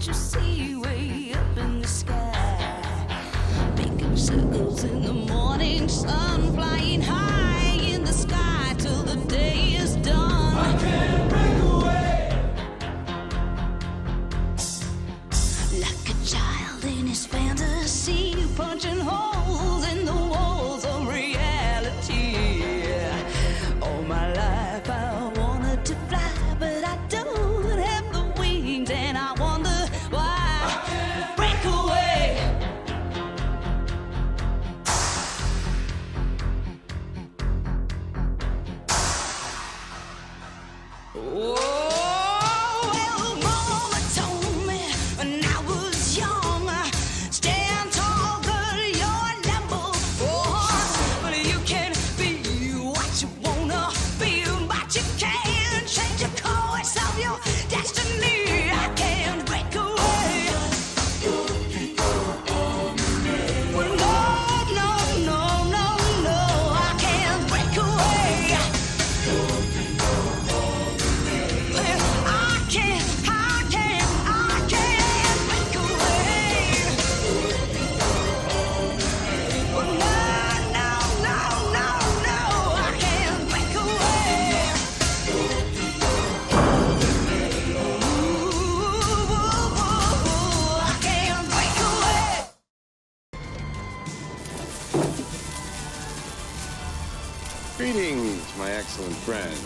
you see way up in the sky, making circles in the morning sun, flying high in the sky till the day is done. I can't break away like a child in his fantasy, punching holes in the walls of reality. All my life I wanted to fly, but I don't have the wings, and I wonder why I can't break away. Oh, well, Mama told me when I was young, stand tall, girl, you're number one. But you can be what you wanna be, but you can't change the course of your destiny. I can't break away. Well, no, I can't break away. Well, I can't break away. Well, no, I can't break away. Ooh, I can't break away. Greetings, my excellent friend.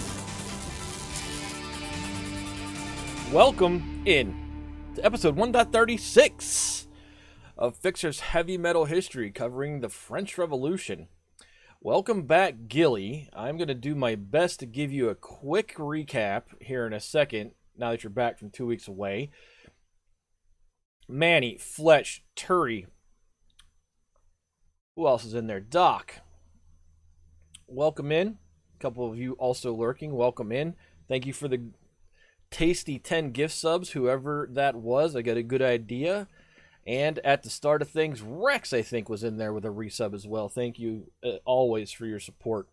Welcome in to episode 1.36 of Fixer's Heavy Metal History, covering the French Revolution. Welcome back, Gilly. I'm going to do my best to give you a quick recap here in a second, now that you're back from 2 weeks away. Manny, Fletch, Turi. Who else is in there? Doc. Welcome in. A couple of you also lurking. Welcome in. Thank you for the tasty 10 gift subs, whoever that was. I got a good idea. And at the start of things, Rex, I think, was in there with a resub as well. Thank you always for your support.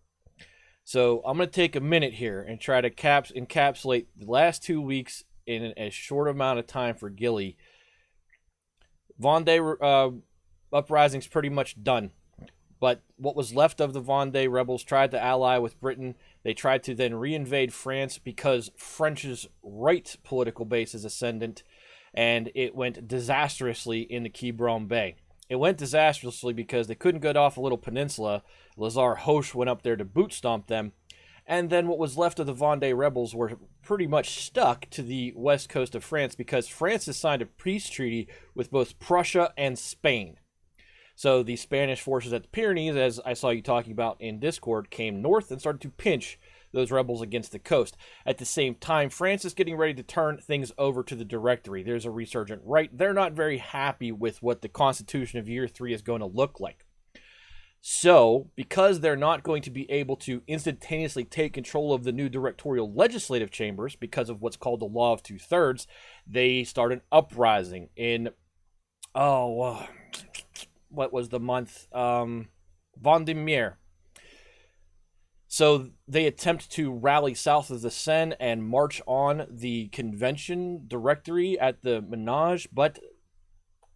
So I'm going to take a minute here and try to encapsulate the last 2 weeks in a short amount of time for Gilly. Vendée uprising's pretty much done. But what was left of the Vendée rebels tried to ally with Britain. They tried to then reinvade France because French's right political base is ascendant, and it went disastrously in the Quiberon Bay. It went disastrously because they couldn't get off a little peninsula. Lazar Carnot went up there to boot stomp them, and then what was left of the Vendée rebels were pretty much stuck to the west coast of France because France has signed a peace treaty with both Prussia and Spain. So the Spanish forces at the Pyrenees, as I saw you talking about in Discord, came north and started to pinch those rebels against the coast. At the same time, France is getting ready to turn things over to the Directory. There's a resurgent right. They're not very happy with what the Constitution of Year 3 is going to look like. So, because they're not going to be able to instantaneously take control of the new directorial legislative chambers because of what's called the Law of Two-Thirds, they start an uprising in, what was the month? Vendémiaire. So they attempt to rally south of the Seine and march on the convention directory at the Menage, but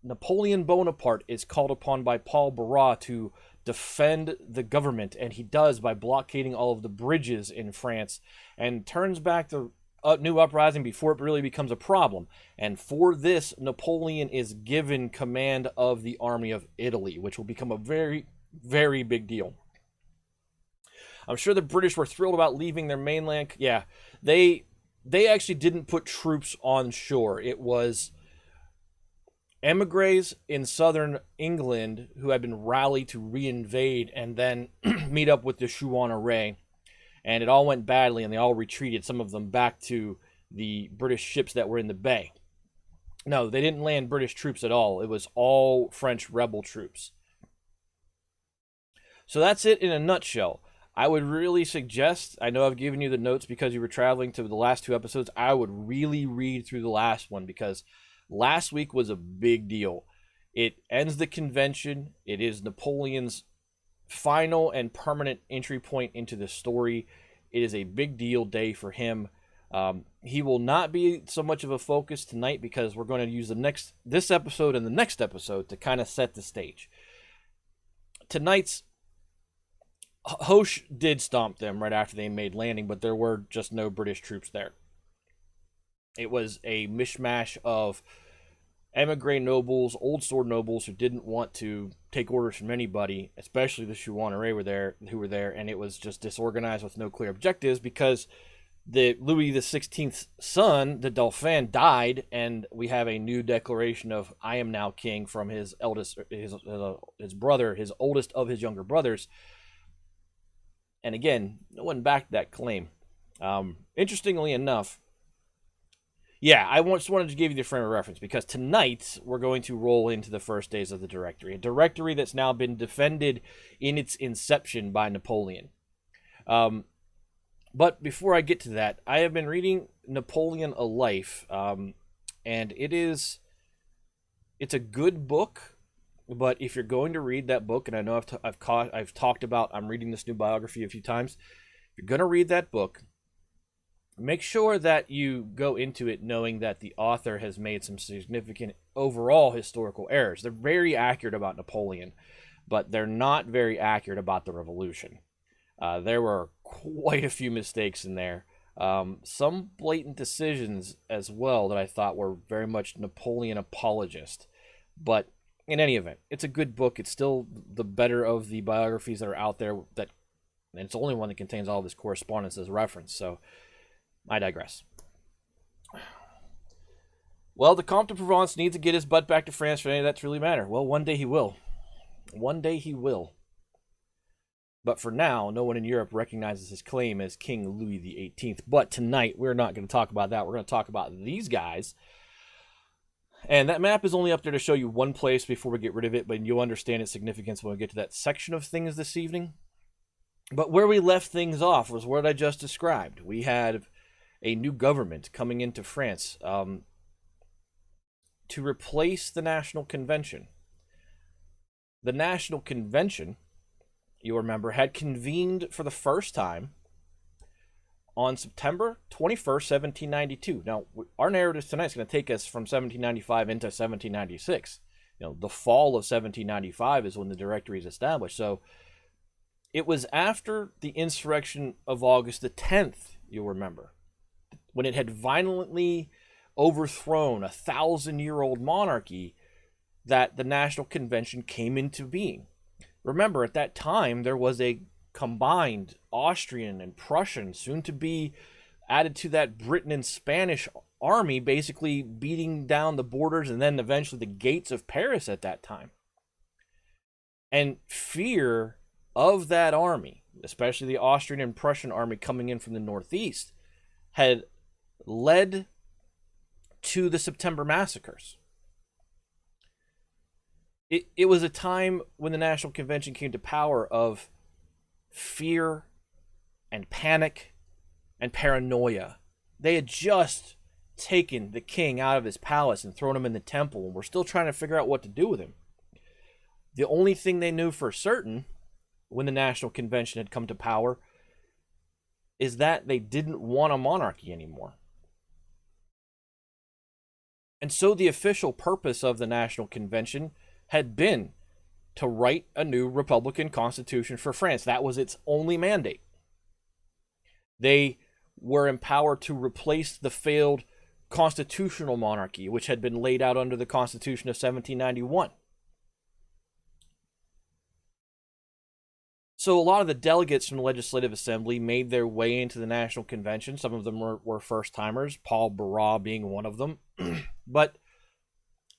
Napoleon Bonaparte is called upon by Paul Barras to defend the government, and he does by blockading all of the bridges in France and turns back the new uprising before it really becomes a problem. And for this, Napoleon is given command of the army of Italy, which will become a very, very big deal. I'm sure the British were thrilled about leaving their mainland. Yeah, they actually didn't put troops on shore. It was emigres in southern England who had been rallied to reinvade and then meet up with the Chouannerais. And it all went badly, and they all retreated, some of them back to the British ships that were in the bay. No, they didn't land British troops at all. It was all French rebel troops. So that's it in a nutshell. I would really suggest, I know I've given you the notes because you were traveling to the last two episodes, I would really read through the last one because last week was a big deal. It ends the convention. It is Napoleon's final and permanent entry point into the story. It is a big deal day for him. He will not be so much of a focus tonight because we're going to use this episode and the next episode to kind of set the stage. Tonight's Hoche did stomp them right after they made landing, but there were just no British troops there. It was a mishmash of emigre nobles, old sword nobles who didn't want to take orders from anybody, especially the Chouannerais who were there, and it was just disorganized with no clear objectives because the Louis XVI son, the Dauphin, died, and we have a new declaration of "I am now king" from his brother, his oldest of his younger brothers. And again, no one backed that claim. Interestingly enough, I just wanted to give you the frame of reference because tonight we're going to roll into the first days of the Directory, a directory that's now been defended in its inception by Napoleon. But before I get to that, I have been reading Napoleon: A Life, and it's a good book. But if you're going to read that book, and I know I've talked about I'm reading this new biography a few times, if you're going to read that book, make sure that you go into it knowing that the author has made some significant overall historical errors. They're very accurate about Napoleon, but they're not very accurate about the Revolution. There were quite a few mistakes in there. Some blatant decisions as well that I thought were very much Napoleon apologist. But in any event, it's a good book. It's still the better of the biographies that are out there. And it's the only one that contains all of his correspondence as reference. So I digress. Well, the Comte de Provence needs to get his butt back to France for any of that to really matter. Well, one day he will. One day he will. But for now, no one in Europe recognizes his claim as King Louis XVIII. But tonight, we're not going to talk about that. We're going to talk about these guys. And that map is only up there to show you one place before we get rid of it, but you'll understand its significance when we get to that section of things this evening. But where we left things off was what I just described. We had a new government coming into France to replace the National Convention. The National Convention, you'll remember, had convened for the first time on September 21st, 1792. Now, our narrative tonight is going to take us from 1795 into 1796. The fall of 1795 is when the Directory is established. So it was after the insurrection of August the 10th, you'll remember, when it had violently overthrown a 1,000-year-old monarchy, that the National Convention came into being. Remember, at that time, there was a combined Austrian and Prussian, soon to be added to that Britain and Spanish army, basically beating down the borders and then eventually the gates of Paris at that time. And fear of that army, especially the Austrian and Prussian army coming in from the northeast, had led to the September massacres. It was a time when the National Convention came to power of fear and panic and paranoia. They had just taken the king out of his palace and thrown him in the temple, and were still trying to figure out what to do with him. The only thing they knew for certain when the National Convention had come to power is that they didn't want a monarchy anymore. And so the official purpose of the National Convention had been to write a new Republican Constitution for France. That was its only mandate. They were empowered to replace the failed constitutional monarchy, which had been laid out under the Constitution of 1791. So a lot of the delegates from the Legislative Assembly made their way into the National Convention. Some of them were first-timers, Paul Barras being one of them. But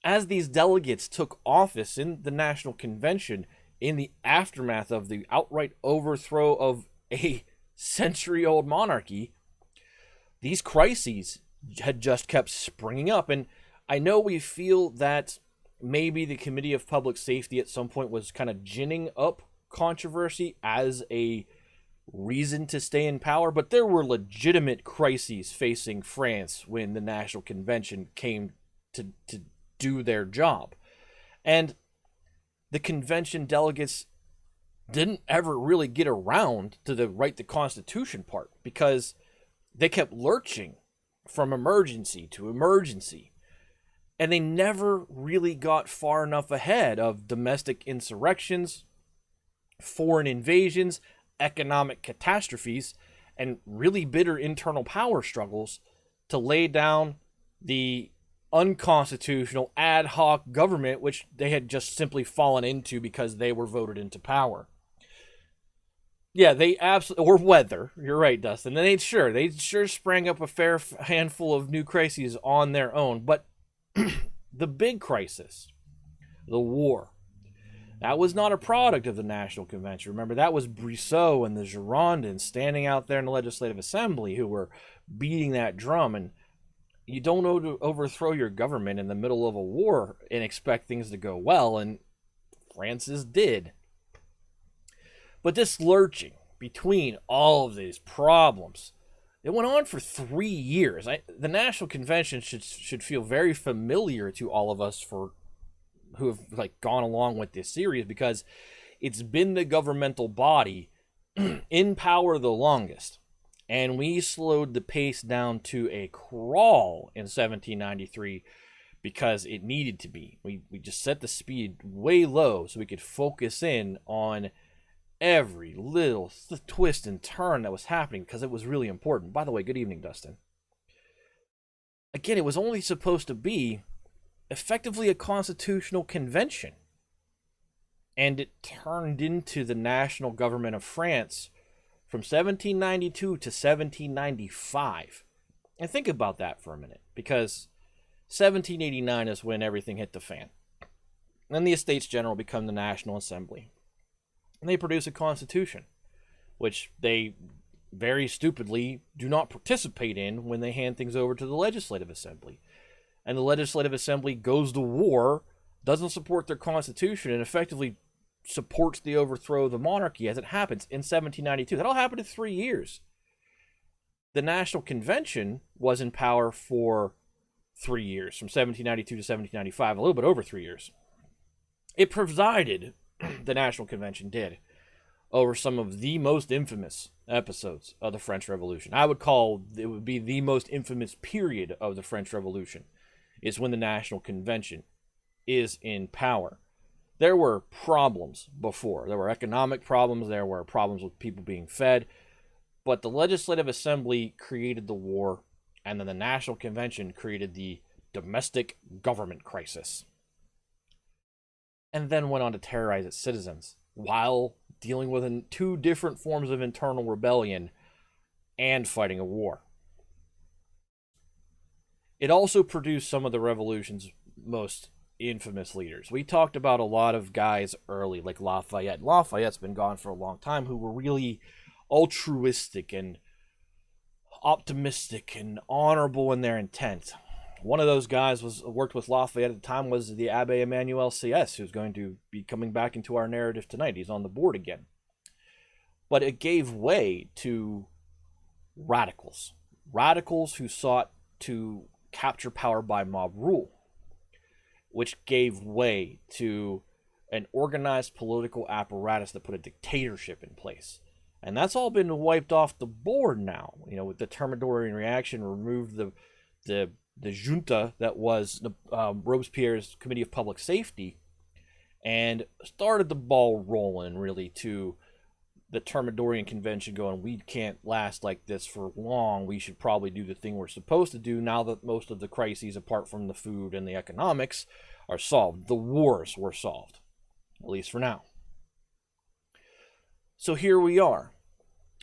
as these delegates took office in the National Convention in the aftermath of the outright overthrow of a century-old monarchy, these crises had just kept springing up. And I know we feel that maybe the Committee of Public Safety at some point was kind of ginning up controversy as a reason to stay in power, but there were legitimate crises facing France when the National Convention came to do their job. And the convention delegates didn't ever really get around to the write the Constitution part because they kept lurching from emergency to emergency. And they never really got far enough ahead of domestic insurrections, foreign invasions, economic catastrophes, and really bitter internal power struggles to lay down the unconstitutional ad hoc government which they had just simply fallen into because they were voted into power. Yeah, they absolutely, or weather. You're right, Dustin. They sure sprang up a fair handful of new crises on their own. But the big crisis, the war, that was not a product of the National Convention. Remember, that was Brissot and the Girondins standing out there in the Legislative Assembly who were beating that drum. And you don't overthrow your government in the middle of a war and expect things to go well. And France's did. But this lurching between all of these problems, it went on for 3 years. The National Convention should feel very familiar to all of us who have gone along with this series, because it's been the governmental body in power the longest. And we slowed the pace down to a crawl in 1793 because it needed to be. We just set the speed way low so we could focus in on every little twist and turn that was happening, because it was really important. By the way, good evening, Dustin. Again, it was only supposed to be effectively a constitutional convention, and it turned into the national government of France from 1792 to 1795. And think about that for a minute, because 1789 is when everything hit the fan. Then the Estates General become the National Assembly. And they produce a constitution, which they very stupidly do not participate in when they hand things over to the Legislative Assembly. And the Legislative Assembly goes to war, doesn't support their constitution, and effectively supports the overthrow of the monarchy as it happens in 1792. That all happened in 3 years. The National Convention was in power for 3 years, from 1792 to 1795, a little bit over 3 years. It presided, the National Convention did, over some of the most infamous episodes of the French Revolution. I would call it would be the most infamous period of the French Revolution, is when the National Convention is in power. There were problems before. There were economic problems. There were problems with people being fed. But the Legislative Assembly created the war, and then the National Convention created the domestic government crisis, and then went on to terrorize its citizens while dealing with two different forms of internal rebellion and fighting a war. It also produced some of the revolution's most infamous leaders. We talked about a lot of guys early, like Lafayette. Lafayette's been gone for a long time, who were really altruistic and optimistic and honorable in their intent. One of those guys worked with Lafayette at the time was the Abbe Emmanuel CS, who's going to be coming back into our narrative tonight. He's on the board again. But it gave way to radicals who sought to capture power by mob rule, which gave way to an organized political apparatus that put a dictatorship in place. And that's all been wiped off the board now. With the Thermidorian reaction, removed the junta that was Robespierre's Committee of Public Safety, and started the ball rolling really to the Thermidorian Convention going, we can't last like this for long. We should probably do the thing we're supposed to do now that most of the crises, apart from the food and the economics, are solved. The wars were solved, at least for now. So here we are.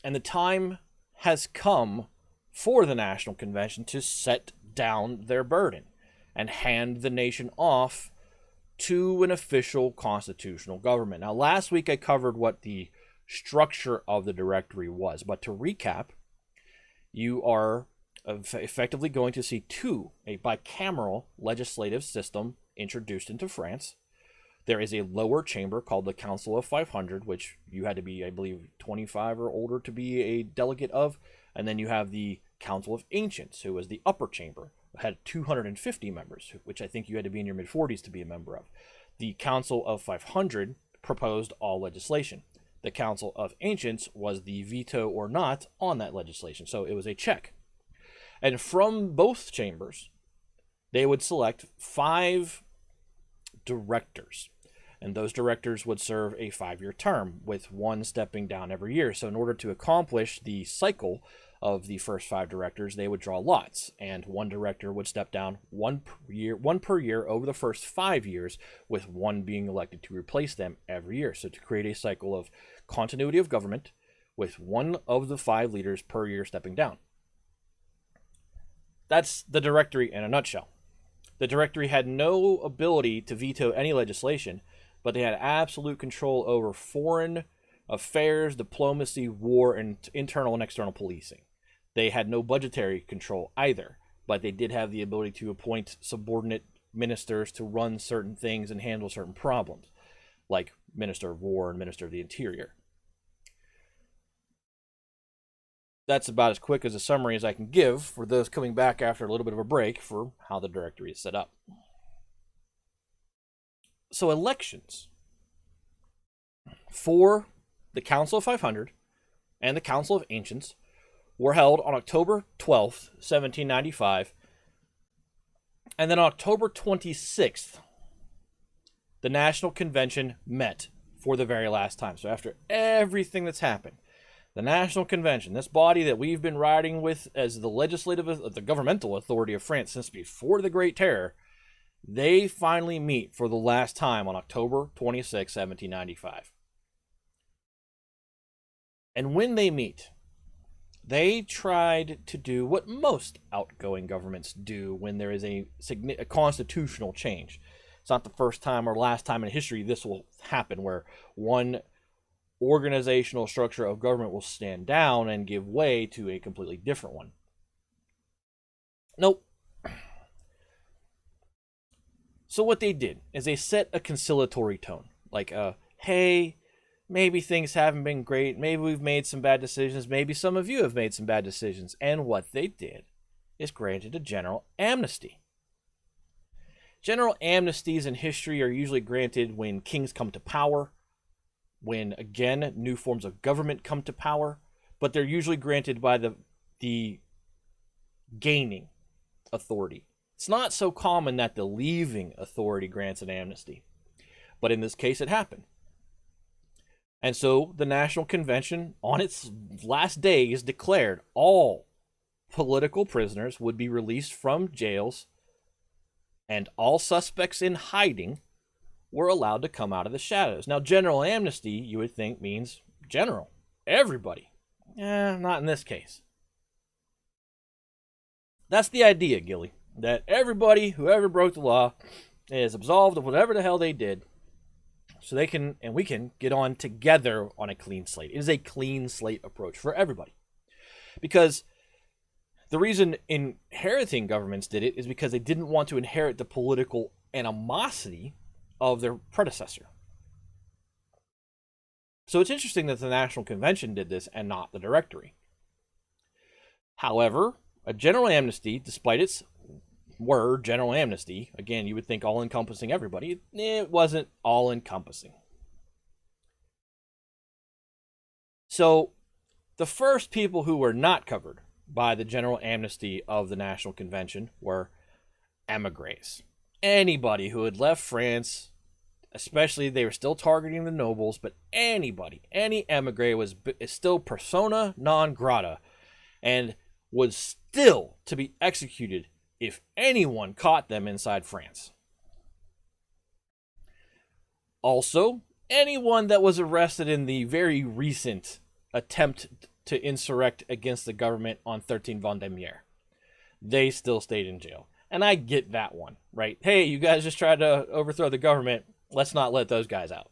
And the time has come for the National Convention to set down their burden and hand the nation off to an official constitutional government. Now, last week I covered what the structure of the directory was, but to recap, you are effectively going to see a bicameral legislative system introduced into France. There is a lower chamber called the Council of 500, which you had to be, I believe, 25 or older to be a delegate of. And then you have the Council of Ancients, who was the upper chamber, had 250 members, which I think you had to be in your mid-40s to be a member of. The Council of 500 proposed all legislation. The Council of Ancients was the veto or not on that legislation, so it was a check. And from both chambers, they would select 5 directors. And those directors would serve a 5-year term, with one stepping down every year. So in order to accomplish the cycle of the first 5 directors, they would draw lots, and one director would step down one per year over the first 5 years, with one being elected to replace them every year. So to create a cycle of continuity of government, with one of the 5 leaders per year stepping down. That's the Directory in a nutshell. The Directory had no ability to veto any legislation, but they had absolute control over foreign affairs, diplomacy, war, and internal and external policing. They had no budgetary control either, but they did have the ability to appoint subordinate ministers to run certain things and handle certain problems, like Minister of War and Minister of the Interior. That's about as quick as a summary as I can give for those coming back after a little bit of a break for how the Directory is set up. So elections for the Council of 500 and the Council of Ancients were held on October 12th, 1795, and then on October 26th, the National Convention met for the very last time. So after everything that's happened, the National Convention, this body that we've been riding with as the governmental authority of France since before the Great Terror, they finally meet for the last time on October 26, 1795. And when they meet, they tried to do what most outgoing governments do when there is a constitutional change. It's not the first time or last time in history this will happen, where one organizational structure of government will stand down and give way to a completely different one. Nope. So what they did is they set a conciliatory tone, like, hey, maybe things haven't been great, maybe we've made some bad decisions, maybe some of you have made some bad decisions. And what they did is granted a general amnesty. General amnesties in history are usually granted when kings come to power, when, again, new forms of government come to power, but they're usually granted by the gaining authority. It's not so common that the leaving authority grants an amnesty, but in this case it happened. And so the National Convention, on its last days, declared all political prisoners would be released from jails, and all suspects in hiding were allowed to come out of the shadows. Now, general amnesty, you would think, means general, everybody. Not in this case. That's the idea, Gilly, that everybody, whoever broke the law, is absolved of whatever the hell they did, so they can, and we can, get on together on a clean slate. It is a clean slate approach for everybody. Because the reason inheriting governments did it is because they didn't want to inherit the political animosity of their predecessor. So it's interesting that the National Convention did this and not the Directory. However, a general amnesty, despite its word, general amnesty, again, you would think all-encompassing everybody, it wasn't all-encompassing. So the first people who were not covered by the general amnesty of the National Convention were emigres. Anybody who had left France, especially they were still targeting the nobles, but anybody, any emigre is still persona non grata and was still to be executed if anyone caught them inside France. Also, anyone that was arrested in the very recent attempt to insurrect against the government on 13 Vendémiaire, they still stayed in jail. And I get that one, right? Hey, you guys just tried to overthrow the government. Let's not let those guys out.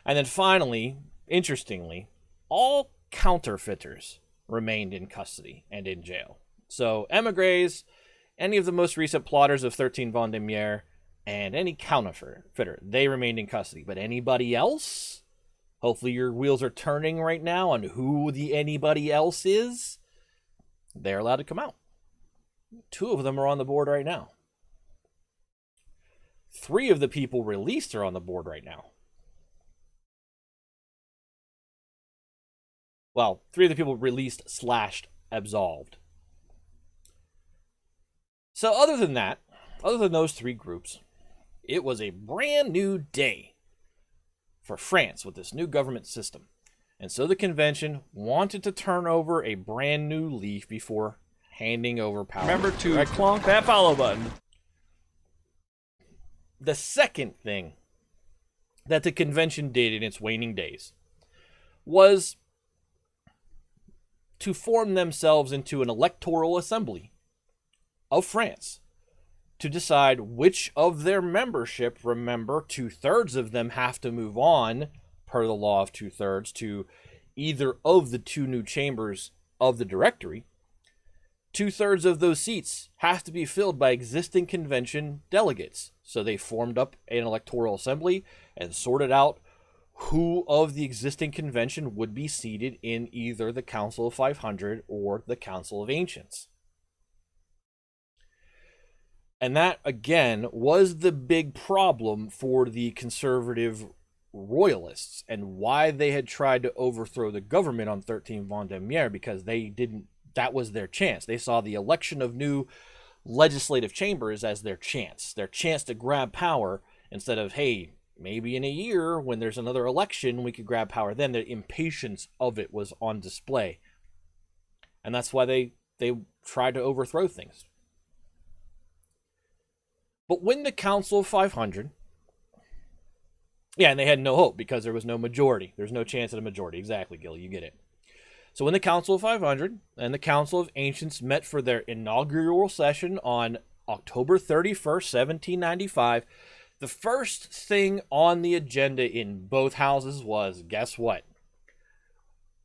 And then finally, interestingly, all counterfeiters remained in custody and in jail. So emigres, any of the most recent plotters of 13 Vendémiaire, and any counterfeiter, they remained in custody. But anybody else? Hopefully your wheels are turning right now on who the anybody else is. They're allowed to come out. 2 of them are on the board right now. 3 of the people released are on the board right now. Well, 3 of the people released / absolved. So other than that, other than those 3 groups, it was a brand new day for France with this new government system. And so the convention wanted to turn over a brand new leaf before handing over power. Remember to clonk that follow button. The second thing that the convention did in its waning days was to form themselves into an electoral assembly of France to decide which of their membership, remember, 2/3 of them have to move on, per the law of 2/3, to either of the 2 new chambers of the Directory. 2/3 of those seats have to be filled by existing convention delegates. So they formed up an electoral assembly and sorted out who of the existing convention would be seated in either the Council of 500 or the Council of Ancients. And that, again, was the big problem for the conservative royalists and why they had tried to overthrow the government on 13 Vendémiaire, because that was their chance. They saw the election of new legislative chambers as their chance to grab power, instead of, hey, maybe in a year when there's another election we could grab power then. The impatience of it was on display. And that's why they tried to overthrow things. But when the Council of 500, and they had no hope because there was no majority. There's no chance at a majority. Exactly, Gil, you get it. So when the Council of 500 and the Council of Ancients met for their inaugural session on October 31st, 1795, the first thing on the agenda in both houses was, guess what?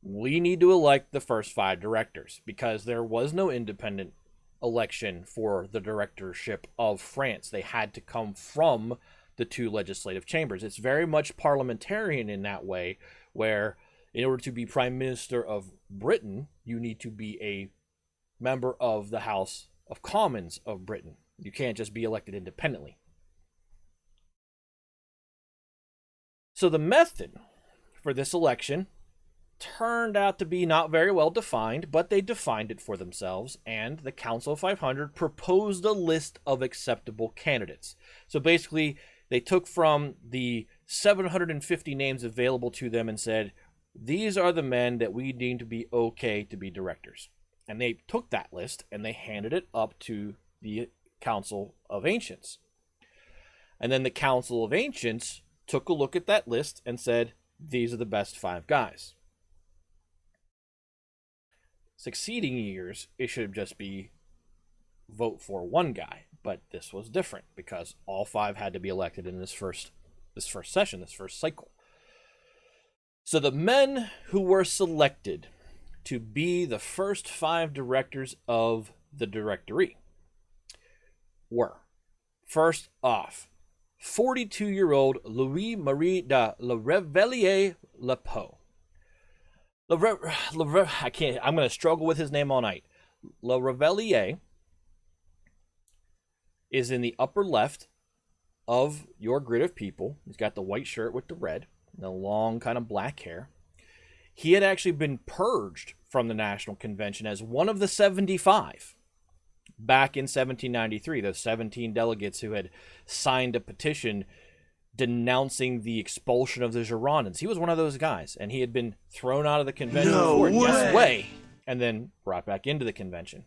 We need to elect the first 5 directors, because there was no independent election for the directorship of France. They had to come from the 2 legislative chambers. It's very much parliamentarian in that way, where in order to be Prime Minister of Britain, you need to be a member of the House of Commons of Britain. You can't just be elected independently. So the method for this election turned out to be not very well defined, but they defined it for themselves, and the Council of 500 proposed a list of acceptable candidates. So basically, they took from the 750 names available to them and said, these are the men that we deem to be okay to be directors. And they took that list and they handed it up to the Council of Ancients. And then the Council of Ancients took a look at that list and said, these are the best 5 guys. Succeeding years, it should just be vote for 1 guy. But this was different because all 5 had to be elected in this first session, this first cycle. So the men who were selected to be the first 5 directors of the Directory were, first off, 42-year-old Louis-Marie de La Revellier Lepeau. I'm going to struggle with his name all night. La Revellier is in the upper left of your grid of people. He's got the white shirt with the red and the long kind of black hair. He had actually been purged from the National Convention as one of the 75 back in 1793. Those 17 delegates who had signed a petition denouncing the expulsion of the Girondins. He was one of those guys, and he had been thrown out of the convention before. Guess way, and then brought back into the convention.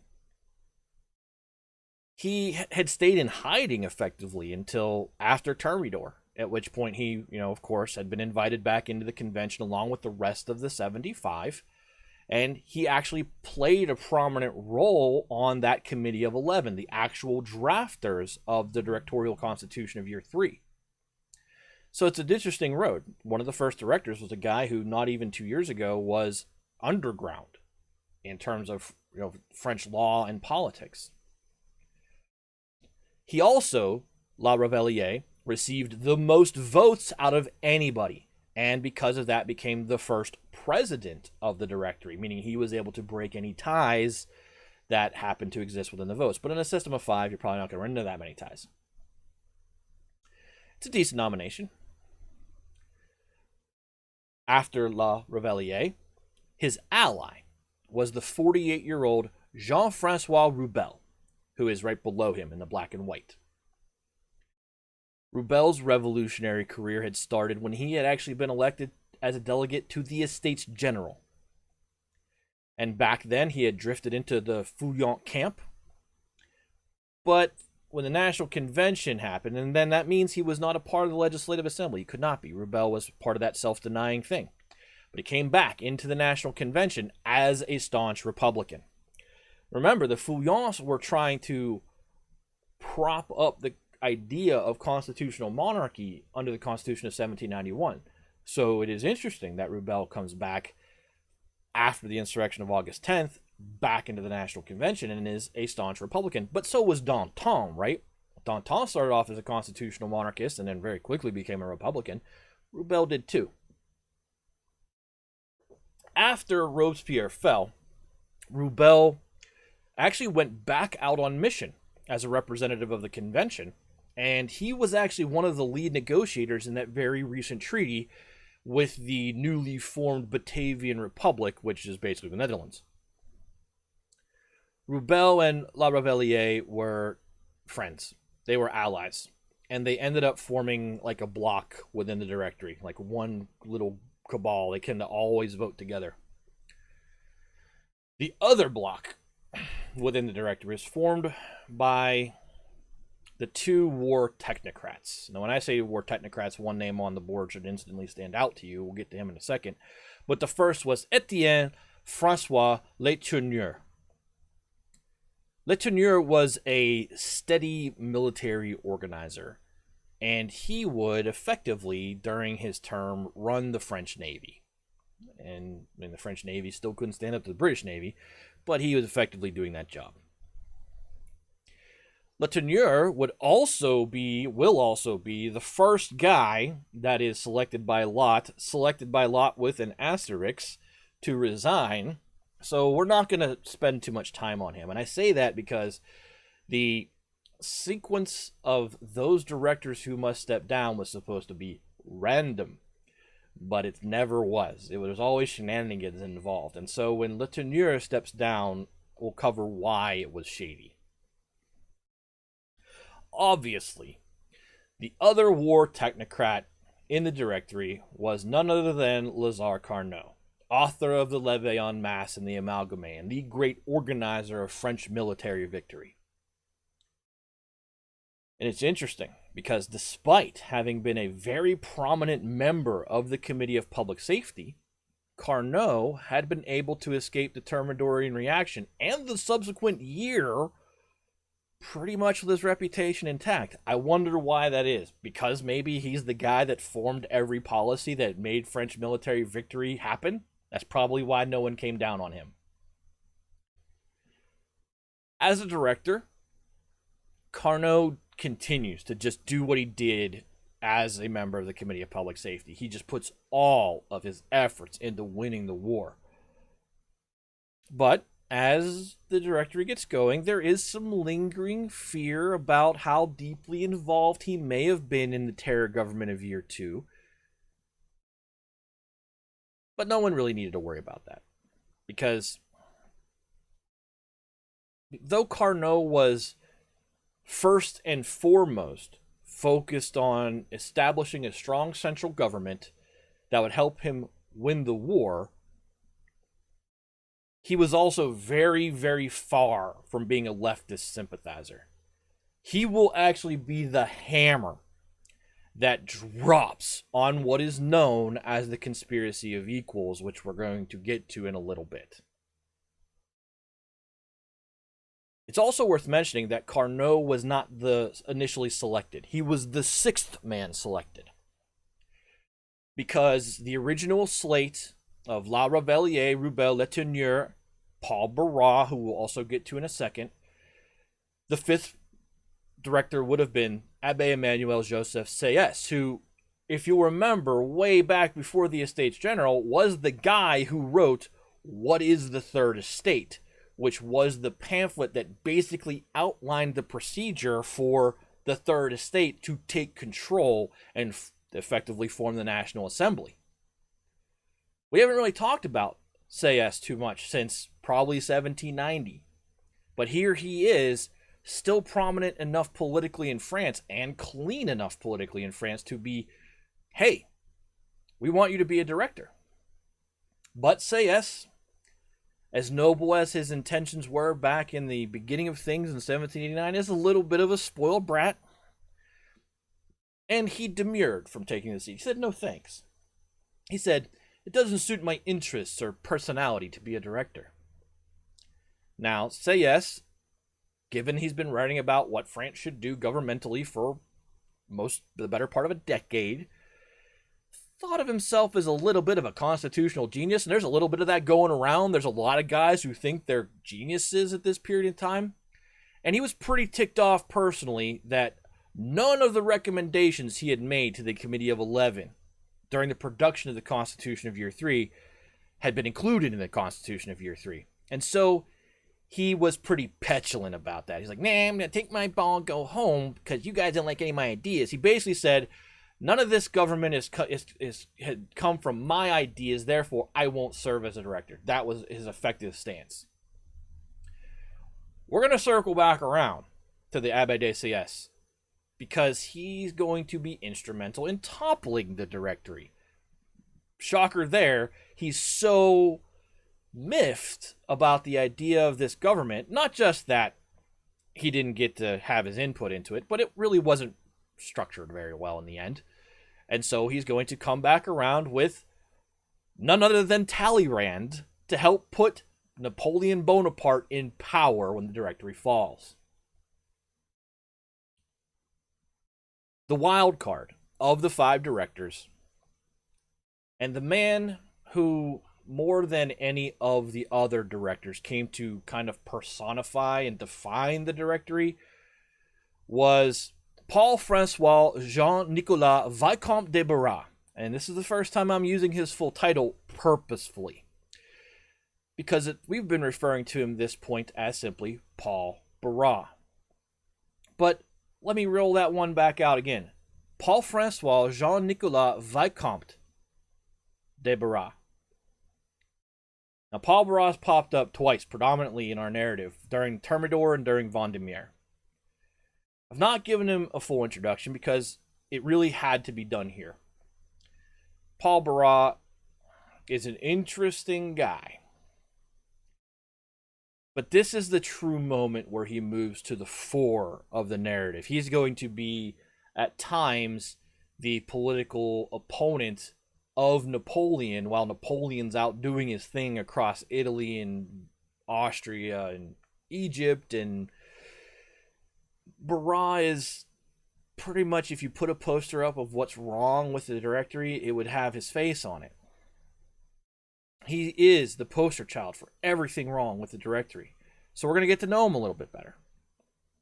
He had stayed in hiding effectively until after Thermidor, at which point he, of course, had been invited back into the convention along with the rest of the 75, and he actually played a prominent role on that Committee of 11, the actual drafters of the Directorial Constitution of Year 3. So it's an interesting road. One of the first directors was a guy who not even 2 years ago was underground in terms of French law and politics. He also, La Revellier, received the most votes out of anybody, and because of that became the first president of the Directory, meaning he was able to break any ties that happened to exist within the votes. But in a system of 5, you're probably not going to run into that many ties. It's a decent nomination. After La Revellier His ally was the 48-year-old Jean-Francois Rebel, who is right below him in the black and white. Rebel's revolutionary career had started when he had actually been elected as a delegate to the Estates General. And back then, he had drifted into the Feuillant camp. But when the National Convention happened, and then that means he was not a part of the Legislative Assembly. He could not be. Rebel was part of that self-denying thing. But he came back into the National Convention as a staunch Republican. Remember, the Feuillants were trying to prop up the idea of constitutional monarchy under the Constitution of 1791. So it is interesting that Rebel comes back after the insurrection of August 10th, back into the National Convention, and is a staunch Republican. But so was Danton, right? Danton started off as a constitutional monarchist and then very quickly became a Republican. Rebel did too. After Robespierre fell, Rebel actually went back out on mission as a representative of the convention, and he was actually one of the lead negotiators in that very recent treaty with the newly formed Batavian Republic, which is basically the Netherlands. Rebel and La Revellier were friends. They were allies, and they ended up forming like a block within the Directory, like one little cabal. They tend to always vote together. The other block within the Directory is formed by the two war technocrats. Now, when I say war technocrats, one name on the board should instantly stand out to you. We'll get to him in a second. But the first was Etienne François Letourneur. Letourneur was a steady military organizer, and he would effectively, during his term, run the French Navy. And the French Navy still couldn't stand up to the British Navy, but he was effectively doing that job. Letourneur will also be the first guy that is selected by lot with an asterisk, to resign. So we're not going to spend too much time on him. And I say that because the sequence of those directors who must step down was supposed to be random, but it never was. It was always shenanigans involved. And so when Letourneur steps down, we'll cover why it was shady. Obviously, the other war technocrat in the Directory was none other than Lazar Carnot, author of the Levée en Masse and the Amalgamé, and the great organizer of French military victory. And it's interesting because despite having been a very prominent member of the Committee of Public Safety, Carnot had been able to escape the Thermidorian reaction and the subsequent year pretty much with his reputation intact. I wonder why that is. Because maybe he's the guy that formed every policy that made French military victory happen? That's probably why no one came down on him. As a director, Carnot continues to just do what he did as a member of the Committee of Public Safety. He just puts all of his efforts into winning the war. But as the Directory gets going, there is some lingering fear about how deeply involved he may have been in the terror government of year 2. But no one really needed to worry about that. Because though Carnot was first and foremost focused on establishing a strong central government that would help him win the war, he was also very, very far from being a leftist sympathizer. He will actually be the hammer that drops on what is known as the conspiracy of equals, which we're going to get to in a little bit. It's also worth mentioning that Carnot was not the initially selected. He was the 6th man selected. Because the original slate of La Revellier, Rebel, Letourneur, Paul Barras, who we'll also get to in a second, the 5th director would have been Abbé Emmanuel Joseph Sayes, who, if you remember, way back before the Estates General, was the guy who wrote What is the Third Estate?, which was the pamphlet that basically outlined the procedure for the Third Estate to take control and effectively form the National Assembly. We haven't really talked about CS too much since probably 1790. But here he is, still prominent enough politically in France and clean enough politically in France to be, hey, we want you to be a director. But CS, as noble as his intentions were back in the beginning of things in 1789, is a little bit of a spoiled brat. And he demurred from taking the seat. He said, no thanks. He said, it doesn't suit my interests or personality to be a director. Now, Sayes, given he's been writing about what France should do governmentally for the better part of a decade, thought of himself as a little bit of a constitutional genius, and there's a little bit of that going around. There's a lot of guys who think they're geniuses at this period in time. And he was pretty ticked off personally that none of the recommendations he had made to the Committee of 11 during the production of the Constitution of Year 3 had been included in the Constitution of Year 3. And so he was pretty petulant about that. He's like, nah, I'm going to take my ball and go home because you guys don't like any of my ideas. He basically said, none of this government had come from my ideas, therefore I won't serve as a director. That was his effective stance. We're going to circle back around to the Abbé de CS, because he's going to be instrumental in toppling the Directory. Shocker there, he's so miffed about the idea of this government, not just that he didn't get to have his input into it, but it really wasn't structured very well in the end. And so he's going to come back around with none other than Talleyrand to help put Napoleon Bonaparte in power when the Directory falls. The wild card of the 5 directors, and the man who, more than any of the other directors, came to kind of personify and define the Directory, was Paul-François Jean-Nicolas Vicomte de Barras. And this is the first time I'm using his full title purposefully, because we've been referring to him at this point as simply Paul Barras. But let me roll that one back out again. Paul-François Jean-Nicolas Vicomte de Barras. Now, Paul Barras popped up twice, predominantly in our narrative, during Thermidor and during Vendémiaire. I've not given him a full introduction because it really had to be done here. Paul Barras is an interesting guy. But this is the true moment where he moves to the fore of the narrative. He's going to be, at times, the political opponent of Napoleon, while Napoleon's out doing his thing across Italy and Austria and Egypt. And Barras is pretty much, if you put a poster up of what's wrong with the Directory, it would have his face on it. He is the poster child for everything wrong with the Directory. So we're going to get to know him a little bit better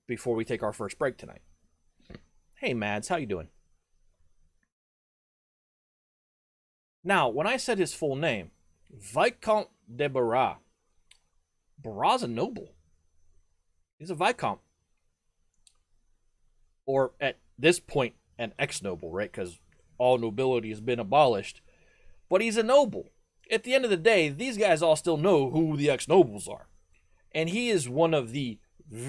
before we take our first break tonight. Hey, Mads, how you doing? Now, when I said his full name, Vicomte de Barras, Barras a noble. He's a Vicomte. Or at this point, an ex-noble, right? Because all nobility has been abolished. But he's a noble. At the end of the day, these guys all still know who the ex-nobles are. And he is one of the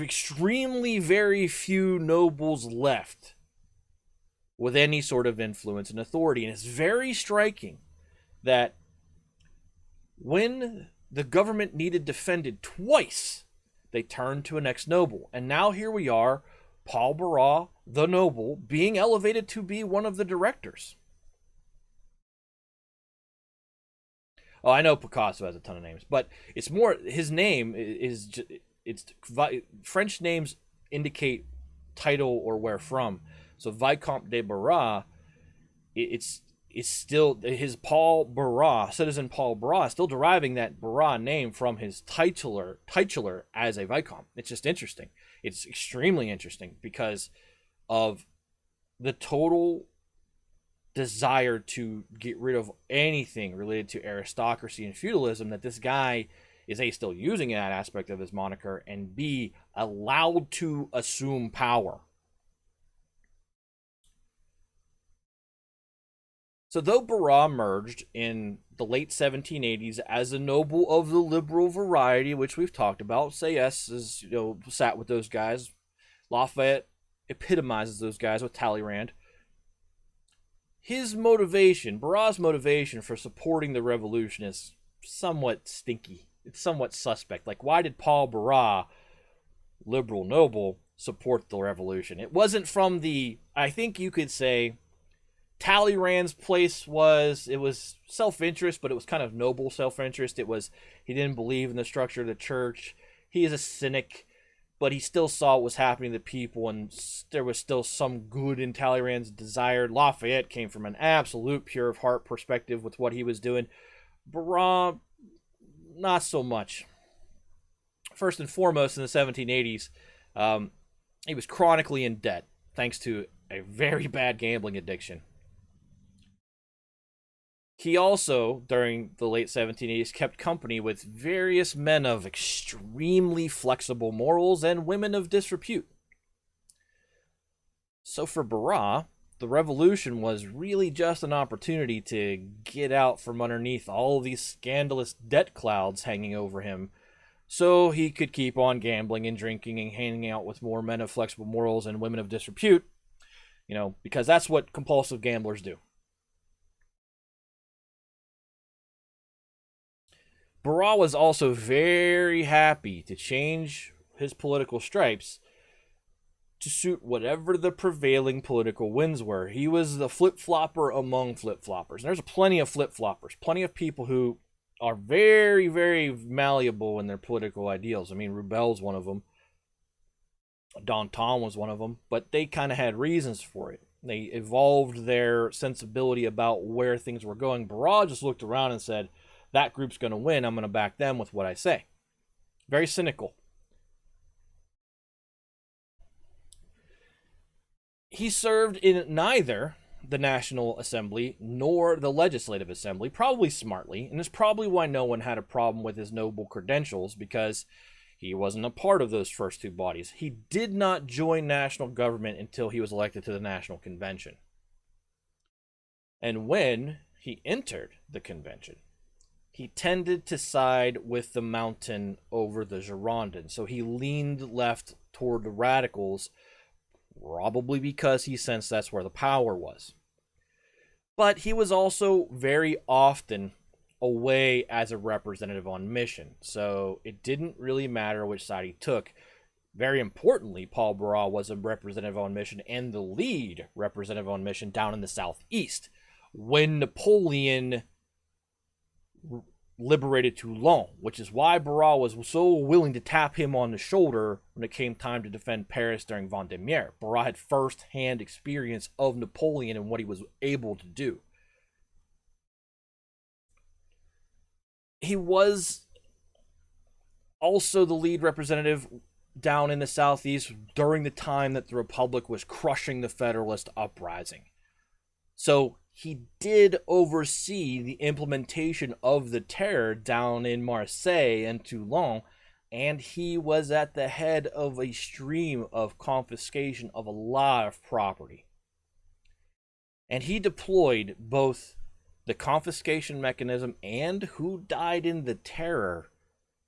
extremely very few nobles left with any sort of influence and authority. And it's very striking that when the government needed defended twice, they turned to an ex-noble. And now here we are, Paul Barras, the noble, being elevated to be one of the directors. Oh, I know Picasso has a ton of names, but it's more, his name is, it's French names indicate title or where from. So Vicomte de Barras, it's still his Paul Barras, citizen Paul Barras, still deriving that Barras name from his titular as a Vicomte. It's just interesting. It's extremely interesting because of the total desire to get rid of anything related to aristocracy and feudalism that this guy is A, still using that aspect of his moniker, and B, allowed to assume power. So though Barras emerged in the late 1780s as a noble of the liberal variety, which we've talked about, Sayes is, sat with those guys. Lafayette epitomizes those guys with Talleyrand. His motivation, Barras' motivation for supporting the revolution is somewhat stinky. It's somewhat suspect. Like, why did Paul Barras, liberal noble, support the revolution? It wasn't from I think you could say, Talleyrand's place was self-interest, but it was kind of noble self-interest. He didn't believe in the structure of the church. He is a cynic, but he still saw what was happening to people, and there was still some good in Talleyrand's desire. Lafayette came from an absolute pure of heart perspective with what he was doing. Barras, not so much. First and foremost, in the 1780s, he was chronically in debt, thanks to a very bad gambling addiction. He also, during the late 1780s, kept company with various men of extremely flexible morals and women of disrepute. So for Barras, the revolution was really just an opportunity to get out from underneath all these scandalous debt clouds hanging over him, so he could keep on gambling and drinking and hanging out with more men of flexible morals and women of disrepute, because that's what compulsive gamblers do. Barras was also very happy to change his political stripes to suit whatever the prevailing political winds were. He was the flip-flopper among flip-floppers. And there's plenty of flip-floppers, plenty of people who are very, very malleable in their political ideals. I mean, Rubel's one of them. Danton was one of them. But they kind of had reasons for it. They evolved their sensibility about where things were going. Barras just looked around and said, that group's going to win. I'm going to back them with what I say. Very cynical. He served in neither the National Assembly nor the Legislative Assembly, probably smartly, and it's probably why no one had a problem with his noble credentials, because he wasn't a part of those first two bodies. He did not join national government until he was elected to the National Convention. And when he entered the convention, he tended to side with the Mountain over the Girondins. So he leaned left toward the radicals, probably because he sensed that's where the power was. But he was also very often away as a representative on mission. So it didn't really matter which side he took. Very importantly, Paul Barras was a representative on mission and the lead representative on mission down in the southeast when Napoleon liberated Toulon, which is why Barras was so willing to tap him on the shoulder when it came time to defend Paris during Vendémiaire. Barras had first-hand experience of Napoleon and what he was able to do. He was also the lead representative down in the southeast during the time that the Republic was crushing the Federalist uprising. So he did oversee the implementation of the terror down in Marseille and Toulon, and he was at the head of a stream of confiscation of a lot of property. And he deployed both the confiscation mechanism and who died in the terror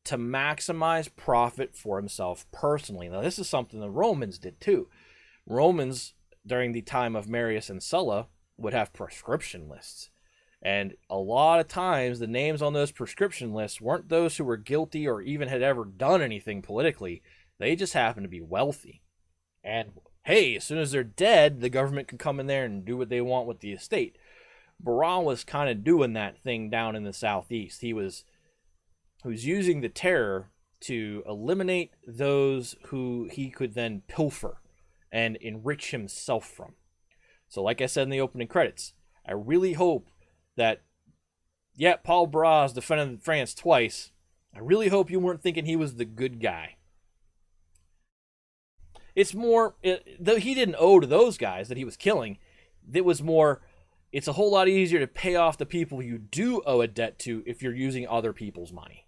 to maximize profit for himself personally. Now, this is something the Romans did too. Romans, during the time of Marius and Sulla, would have prescription lists. And a lot of times, the names on those prescription lists weren't those who were guilty or even had ever done anything politically. They just happened to be wealthy. And hey, as soon as they're dead, the government can come in there and do what they want with the estate. Barras was kind of doing that thing down in the southeast. He was using the terror to eliminate those who he could then pilfer and enrich himself from. So like I said in the opening credits, I really hope that, Paul Barras defended France twice. I really hope you weren't thinking he was the good guy. It's more, though he didn't owe to those guys that he was killing, it was more, it's a whole lot easier to pay off the people you do owe a debt to if you're using other people's money.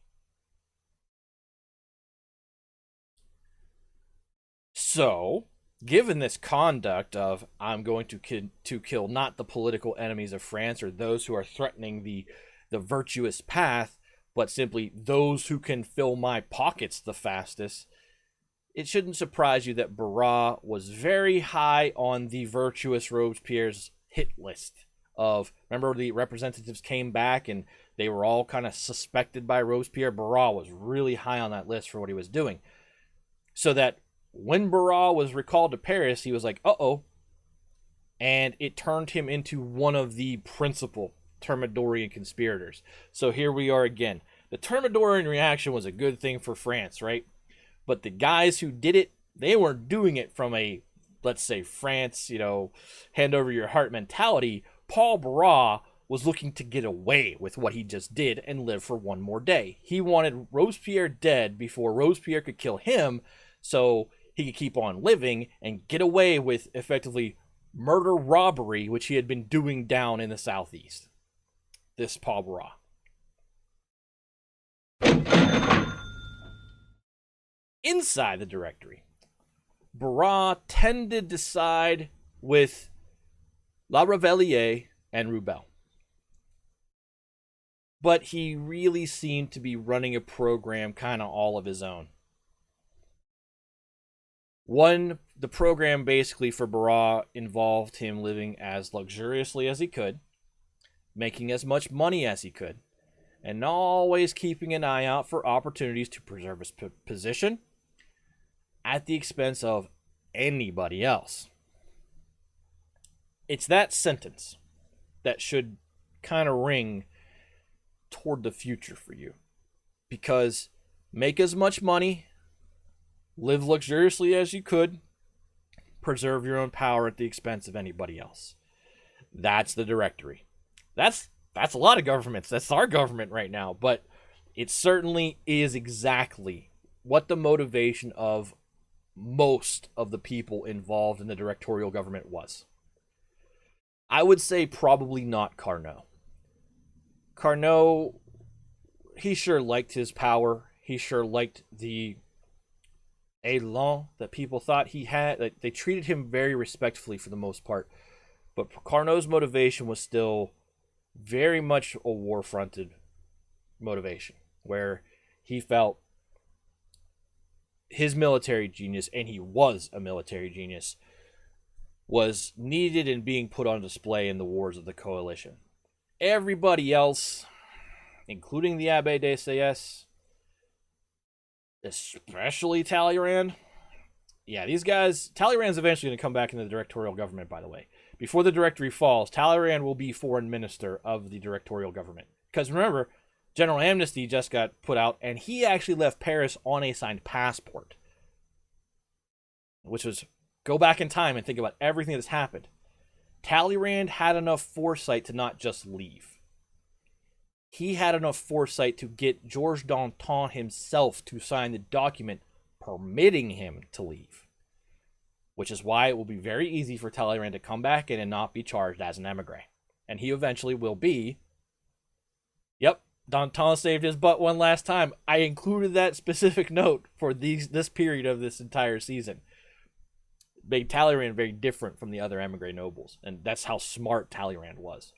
So, Given this conduct of I'm going to kill not the political enemies of France or those who are threatening the virtuous path, but simply those who can fill my pockets the fastest, it shouldn't surprise you that Barras was very high on the virtuous Robespierre's hit list of, remember the representatives came back and they were all kind of suspected by Robespierre. Barras was really high on that list for what he was doing. So that when Barras was recalled to Paris, he was like, uh-oh. And it turned him into one of the principal Thermidorian conspirators. So here we are again. The Thermidorian reaction was a good thing for France, right? But the guys who did it, they weren't doing it from a, let's say, France, hand over your heart mentality. Paul Barras was looking to get away with what he just did and live for one more day. He wanted Robespierre dead before Robespierre could kill him, so he could keep on living and get away with effectively murder robbery, which he had been doing down in the southeast. This Paul Barras. Inside the Directory, Barras tended to side with La Revellier and Rubel. But he really seemed to be running a program kind of all of his own. The program basically for Barras involved him living as luxuriously as he could, making as much money as he could, and always keeping an eye out for opportunities to preserve his position at the expense of anybody else. It's that sentence that should kind of ring toward the future for you. Because make as much money, live luxuriously as you could, preserve your own power at the expense of anybody else. That's the Directory. That's a lot of governments. That's our government right now. But it certainly is exactly what the motivation of most of the people involved in the directorial government was. I would say probably not Carnot. Carnot, he sure liked his power. He sure liked the élan that people thought he had. They treated him very respectfully for the most part. But Carnot's motivation was still very much a war-fronted motivation, where he felt his military genius, and he was a military genius, was needed and being put on display in the wars of the coalition. Everybody else, including the Abbé de Sieyès, especially Talleyrand, these guys, Talleyrand's eventually going to come back into the directorial government, by the way. Before the Directory falls, Talleyrand will be foreign minister of the directorial government. Because remember, general amnesty just got put out, and he actually left Paris on a signed passport. Which was, go back in time and think about everything that's happened. Talleyrand had enough foresight to not just leave. He had enough foresight to get Georges Danton himself to sign the document permitting him to leave. Which is why it will be very easy for Talleyrand to come back in and not be charged as an emigre. And he eventually will be. Yep, Danton saved his butt one last time. I included that specific note for this period of this entire season. Made Talleyrand very different from the other emigre nobles. And that's how smart Talleyrand was.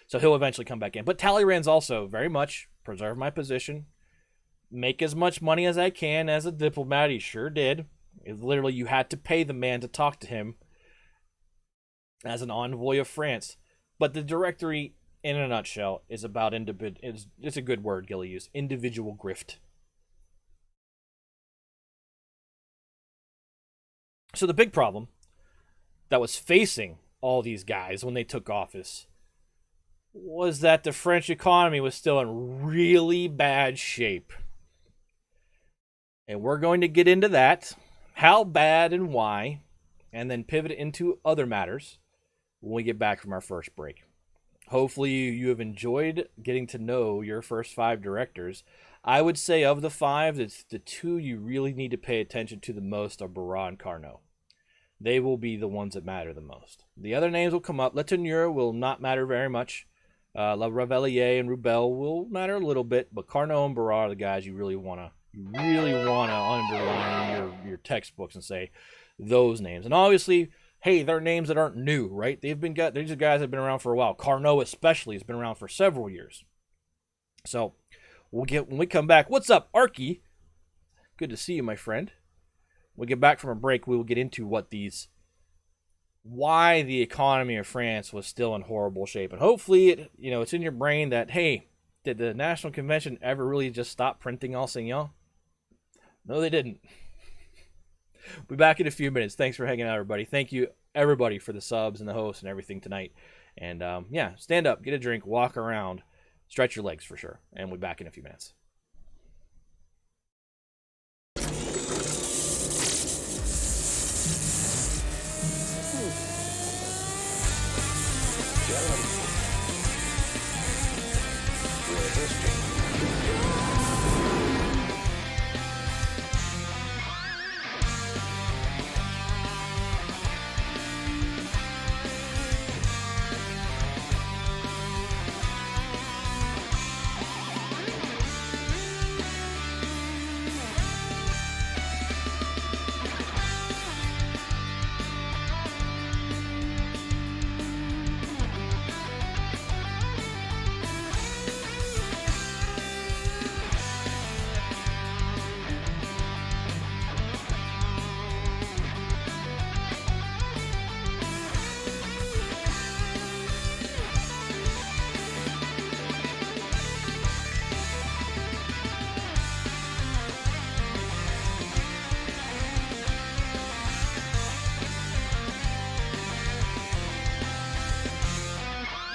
So he'll eventually come back in. But Talleyrand's also very much preserve my position, make as much money as I can as a diplomat. He sure did. Literally, you had to pay the man to talk to him as an envoy of France. But the Directory, in a nutshell, is about it's a good word Gilly used, individual grift. So the big problem that was facing all these guys when they took office was that the French economy was still in really bad shape. And we're going to get into that, how bad and why, and then pivot into other matters when we get back from our first break. Hopefully you have enjoyed getting to know your first 5 directors. I would say of the 5, it's the 2 you really need to pay attention to the most are Barras and Carnot. They will be the ones that matter the most. The other names will come up. Letourneur will not matter very much. La Revellier and Rubel will matter a little bit, but Carnot and Barras are the guys you really want to underline in your textbooks and say, those names. And obviously, hey, they're names that aren't new, right? These are guys that have been around for a while. Carnot especially has been around for several years. So when we come back, what's up, Arky? Good to see you, my friend. When we get back from a break, we will get into why the economy of France was still in horrible shape. And hopefully, it's in your brain that, hey, did the National Convention ever really just stop printing Enseignant? No, they didn't. We'll be back in a few minutes. Thanks for hanging out, everybody. Thank you, everybody, for the subs and the hosts and everything tonight. And, stand up, get a drink, walk around, stretch your legs for sure. And we'll be back in a few minutes.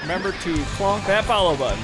Remember to clonk that follow button.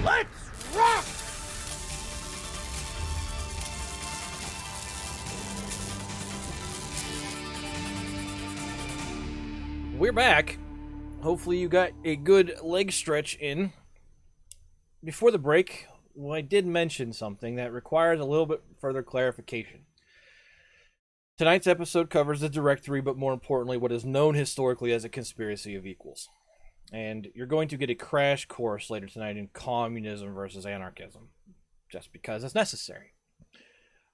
Let's rock! We're back. Hopefully you got a good leg stretch in. Before the break, I did mention something that requires a little bit further clarification. Tonight's episode covers the directory, but more importantly, what is known historically as a conspiracy of equals. And you're going to get a crash course later tonight in communism versus anarchism, just because it's necessary.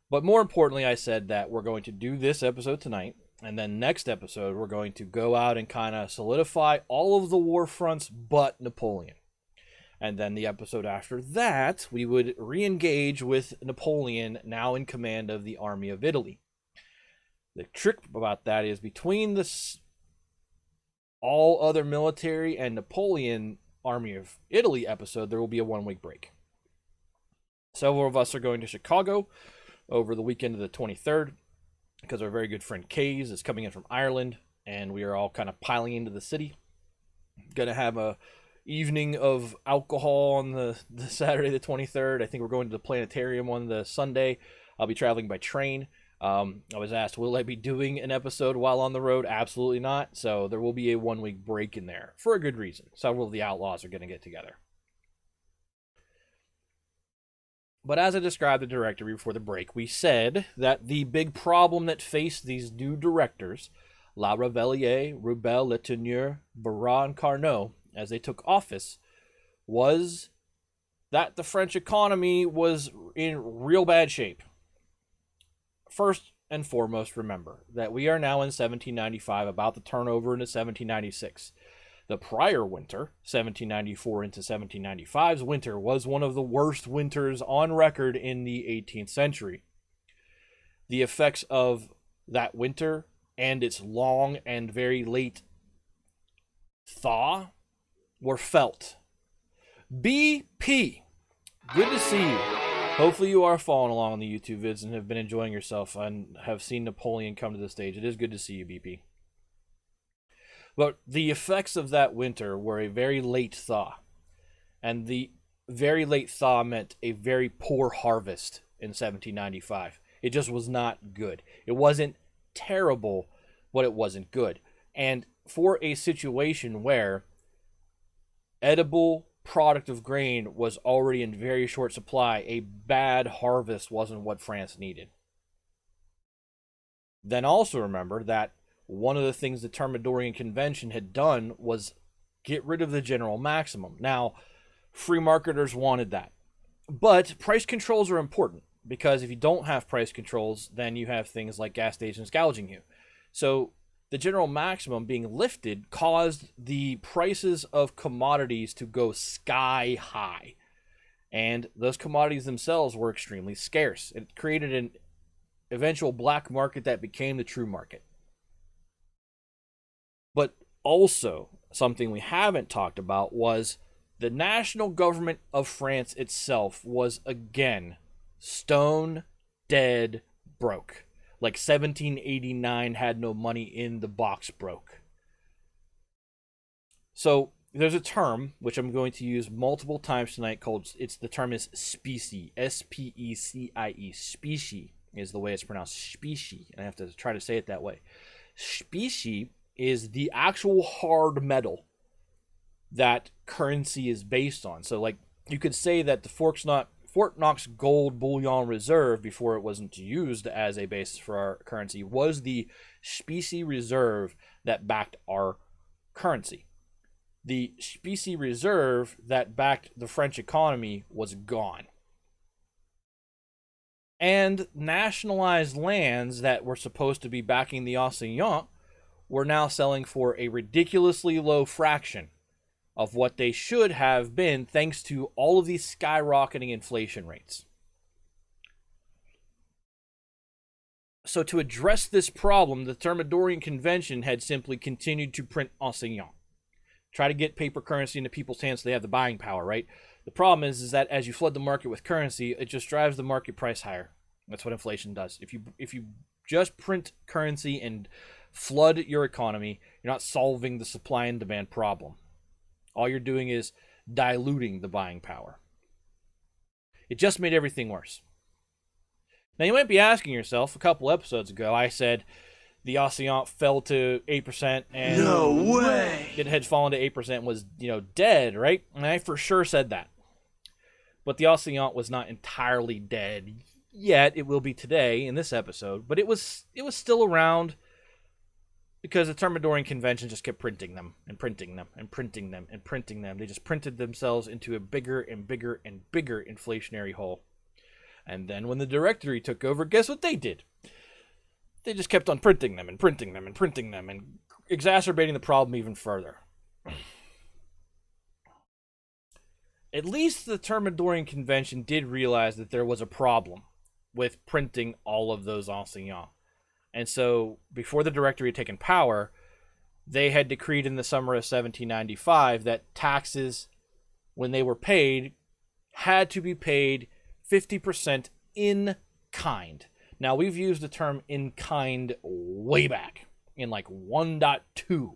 But more importantly, I said that we're going to do this episode tonight, and then next episode, we're going to go out and kind of solidify all of the war fronts but Napoleon. And then the episode after that, we would re-engage with Napoleon, now in command of the Army of Italy. The trick about that is between all other military and Napoleon, Army of Italy episode, there will be a 1-week break. Several of us are going to Chicago over the weekend of the 23rd because our very good friend Kays is coming in from Ireland, and we are all kind of piling into the city. Going to have a evening of alcohol on the Saturday the 23rd. I think we're going to the planetarium on the Sunday. I'll be traveling by train. I was asked, will I be doing an episode while on the road? Absolutely not. So there will be a 1-week break in there for a good reason. Several of the outlaws are going to get together. But as I described the directory before the break, we said that the big problem that faced these new directors, La Revellier, Rubel, Letourneur, Barras, and Carnot, as they took office, was that the French economy was in real bad shape. First and foremost, remember that we are now in 1795, about to turn over into 1796. The prior winter, 1794 into 1795's winter, was one of the worst winters on record in the 18th century. The effects of that winter and its long and very late thaw were felt. BP, good to see you. Hopefully you are following along on the YouTube vids and have been enjoying yourself and have seen Napoleon come to the stage. It is good to see you, BP. But the effects of that winter were a very late thaw. And the very late thaw meant a very poor harvest in 1795. It just was not good. It wasn't terrible, but it wasn't good. And for a situation where edible product of grain was already in very short supply, a bad harvest wasn't what France needed. Then also remember that one of the things the Thermidorian Convention had done was get rid of the general maximum. Now, free marketers wanted that. But price controls are important, because if you don't have price controls, then you have things like gas stations gouging you. So the general maximum being lifted caused the prices of commodities to go sky high. And those commodities themselves were extremely scarce. It created an eventual black market that became the true market. But also, something we haven't talked about was the national government of France itself was again stone dead broke. Like 1789 had no money in the box broke. So there's a term which I'm going to use multiple times tonight called, the term is specie, S-P-E-C-I-E. Specie is the way it's pronounced, specie, and I have to try to say it that way. Specie is the actual hard metal that currency is based on. So like you could say that the Fort Knox Gold Bullion Reserve, before it wasn't used as a basis for our currency, was the specie reserve that backed our currency. The specie reserve that backed the French economy was gone. And nationalized lands that were supposed to be backing the assignats were now selling for a ridiculously low fraction of what they should have been, thanks to all of these skyrocketing inflation rates. So to address this problem, the Thermidorian Convention had simply continued to print assignats. Try to get paper currency into people's hands so they have the buying power, right? The problem is that as you flood the market with currency, it just drives the market price higher. That's what inflation does. If you just print currency and flood your economy, you're not solving the supply and demand problem. All you're doing is diluting the buying power. It just made everything worse. Now you might be asking yourself, a couple episodes ago, I said the assignat fell to 8% and No way! It had fallen to 8% and was, dead, right? And I for sure said that. But the assignat was not entirely dead yet. It will be today in this episode, but it was still around, because the Thermidorian Convention just kept printing them and printing them and printing them and printing them. They just printed themselves into a bigger and bigger and bigger inflationary hole. And then when the Directory took over, guess what they did? They just kept on printing them and printing them and printing them and exacerbating the problem even further. At least the Thermidorian Convention did realize that there was a problem with printing all of those assignats. And so, before the Directory had taken power, they had decreed in the summer of 1795 that taxes, when they were paid, had to be paid 50% in kind. Now, we've used the term in kind way back in like 1.2.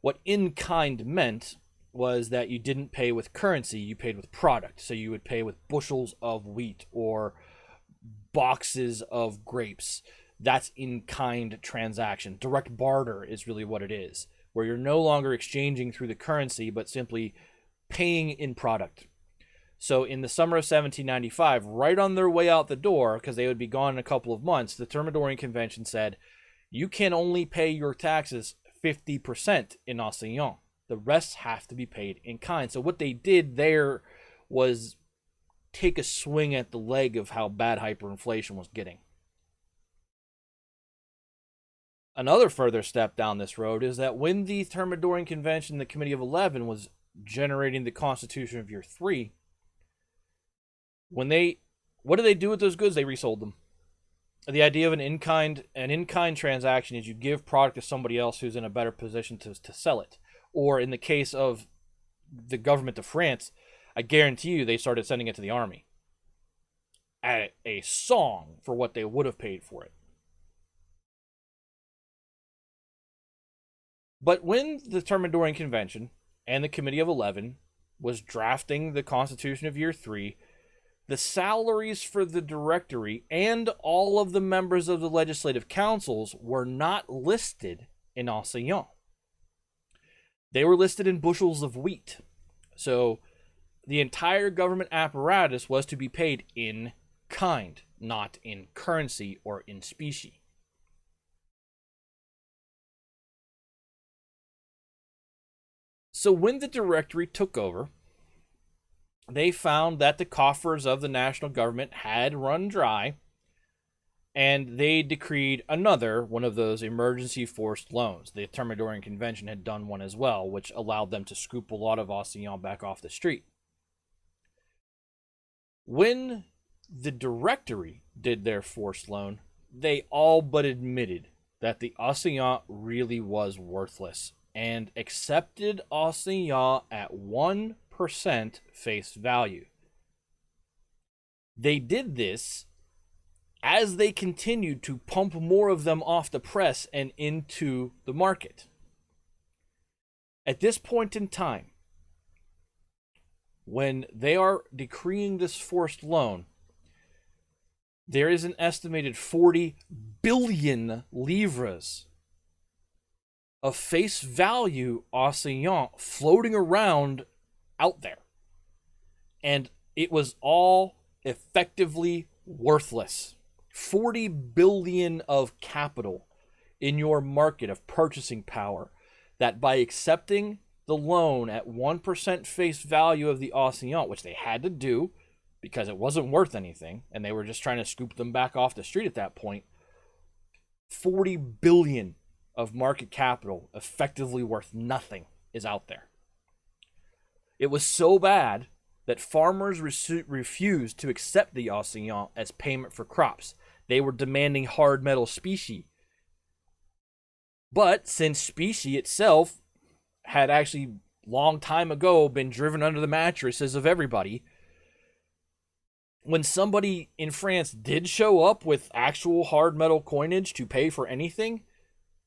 What in kind meant was that you didn't pay with currency, you paid with product. So you would pay with bushels of wheat or boxes of grapes. That's in kind transaction. Direct barter is really what it is, where you're no longer exchanging through the currency, but simply paying in product. So in the summer of 1795, right on their way out the door, because they would be gone in a couple of months, the Thermidorian Convention said, you can only pay your taxes 50% in anciens. The rest have to be paid in kind. So what they did there was take a swing at the leg of how bad hyperinflation was getting. Another further step down this road is that when the Thermidorian Convention, the Committee of 11, was generating the Constitution of Year 3, what did they do with those goods? They resold them. The idea of an in-kind transaction is you give product to somebody else who's in a better position to sell it. Or in the case of the government of France, I guarantee you they started sending it to the army at a song for what they would have paid for it. But when the Thermidorian Convention and the Committee of 11 was drafting the Constitution of Year 3, the salaries for the Directory and all of the members of the legislative councils were not listed in anciens. They were listed in bushels of wheat. So the entire government apparatus was to be paid in kind, not in currency or in specie. So when the Directory took over, they found that the coffers of the national government had run dry, and they decreed another one of those emergency forced loans. The Thermidorian Convention had done one as well, which allowed them to scoop a lot of anciens back off the street. When the Directory did their forced loan, they all but admitted that the ancien really was worthless and accepted ancien at 1% face value. They did this as they continued to pump more of them off the press and into the market. At this point in time, when they are decreeing this forced loan, there is an estimated 40 billion livres of face value anciens floating around out there. And it was all effectively worthless. 40 billion of capital in your market of purchasing power that by accepting the loan at 1% face value of the anciens, which they had to do because it wasn't worth anything and they were just trying to scoop them back off the street at that point, 40 billion of market capital effectively worth nothing is out there. It was so bad that farmers refused to accept the anciens as payment for crops. They were demanding hard metal specie. But since specie itself had actually long time ago been driven under the mattresses of everybody, when somebody in France did show up with actual hard metal coinage to pay for anything,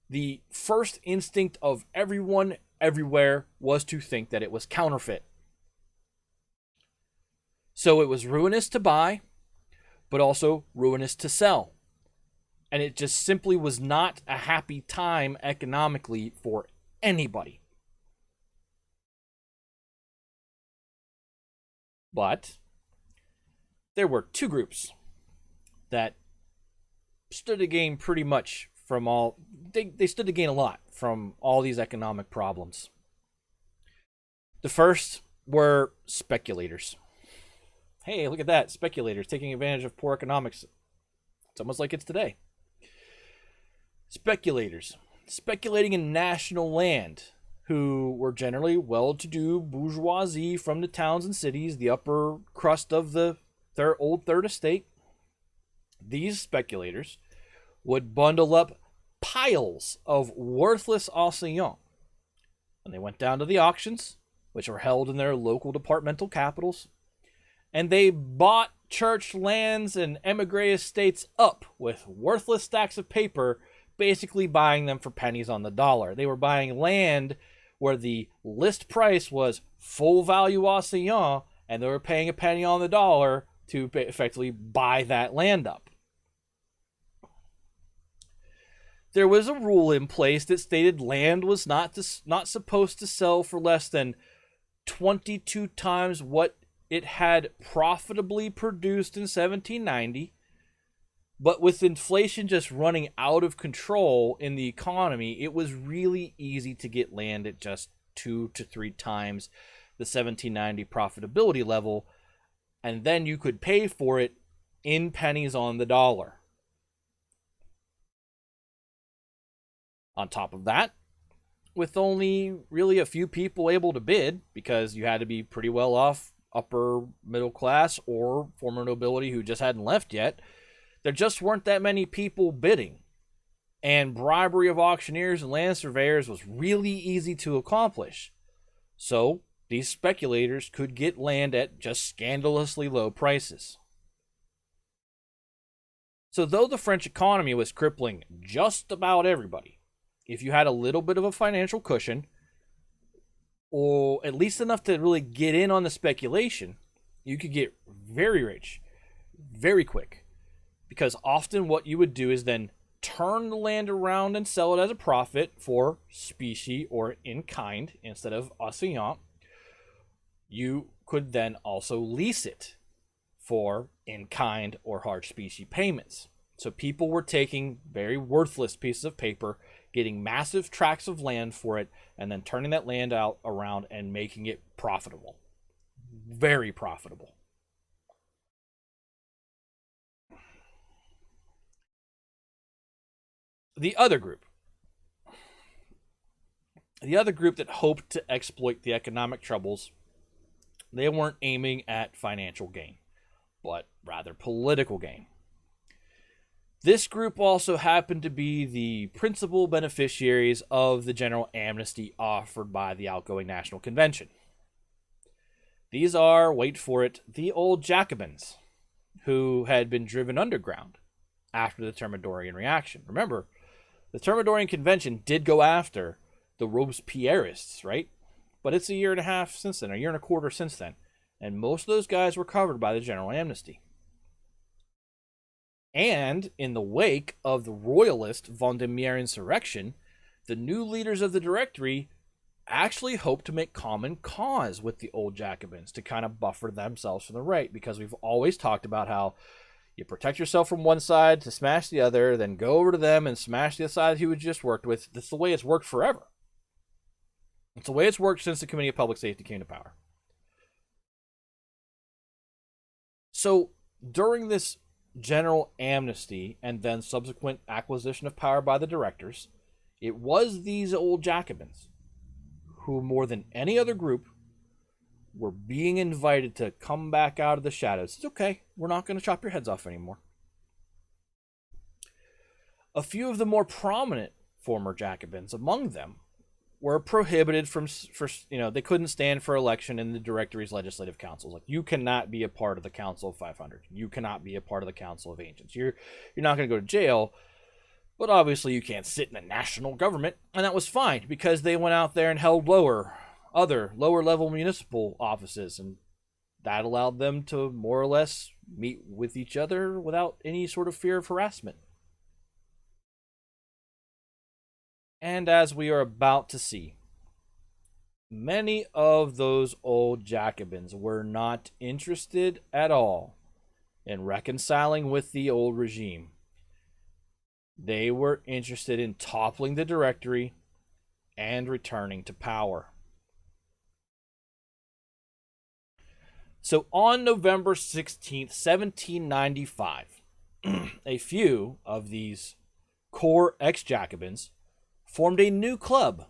the first instinct of everyone everywhere was to think that it was counterfeit. So it was ruinous to buy, but also ruinous to sell. And it just simply was not a happy time economically for anybody. But there were two groups that stood to gain pretty much from all... They stood to gain a lot from all these economic problems. The first were speculators. Hey, look at that. Speculators taking advantage of poor economics. It's almost like it's today. Speculators. Speculating in national land, who were generally well-to-do bourgeoisie from the towns and cities, the upper crust of the old Third Estate. These speculators would bundle up piles of worthless anciens. And they went down to the auctions, which were held in their local departmental capitals, and they bought church lands and emigre estates up with worthless stacks of paper, basically buying them for pennies on the dollar. They were buying land where the list price was full value ancien, and they were paying a penny on the dollar to effectively buy that land up. There was a rule in place that stated land was not supposed to sell for less than 22 times what it had profitably produced in 1790. But with inflation just running out of control in the economy, it was really easy to get land at just 2 to 3 times the 1790 profitability level, and then you could pay for it in pennies on the dollar. On top of that, with only really a few people able to bid, because you had to be pretty well off, upper middle class or former nobility who just hadn't left yet, there just weren't that many people bidding. And bribery of auctioneers and land surveyors was really easy to accomplish. So these speculators could get land at just scandalously low prices. So though the French economy was crippling just about everybody, if you had a little bit of a financial cushion, or at least enough to really get in on the speculation, you could get very rich very quick. Because often what you would do is then turn the land around and sell it as a profit for specie or in kind instead of ancien. You could then also lease it for in kind or hard specie payments. So people were taking very worthless pieces of paper, getting massive tracts of land for it, and then turning that land out around and making it profitable. Very profitable. The other group that hoped to exploit the economic troubles, they weren't aiming at financial gain, but rather political gain. This group also happened to be the principal beneficiaries of the general amnesty offered by the outgoing National Convention. These are, wait for it, the old Jacobins, who had been driven underground after the Thermidorian reaction. Remember, the Thermidorian Convention did go after the Robespierreists, right? But it's a year and a half since then, a year and a quarter since then, and most of those guys were covered by the general amnesty. And in the wake of the royalist Vendémiaire insurrection, the new leaders of the Directory actually hoped to make common cause with the old Jacobins to kind of buffer themselves from the right, because we've always talked about how you protect yourself from one side to smash the other, then go over to them and smash the side you had just worked with. That's the way it's worked forever. It's the way it's worked since the Committee of Public Safety came to power. So during this general amnesty and then subsequent acquisition of power by the directors, it was these old Jacobins who, more than any other group, were being invited to come back out of the shadows. It's okay, we're not going to chop your heads off anymore. A few of the more prominent former Jacobins among them were prohibited they couldn't stand for election in the Directory's legislative councils. Like, you cannot be a part of the Council of 500. You cannot be a part of the Council of Ancients. You're not going to go to jail, but obviously you can't sit in the national government, and that was fine because they went out there and held lower level municipal offices, and that allowed them to more or less meet with each other without any sort of fear of harassment. And as we are about to see, many of those old Jacobins were not interested at all in reconciling with the old regime. They were interested in toppling the Directory and returning to power. So on November 16th, 1795, a few of these core ex-Jacobins formed a new club,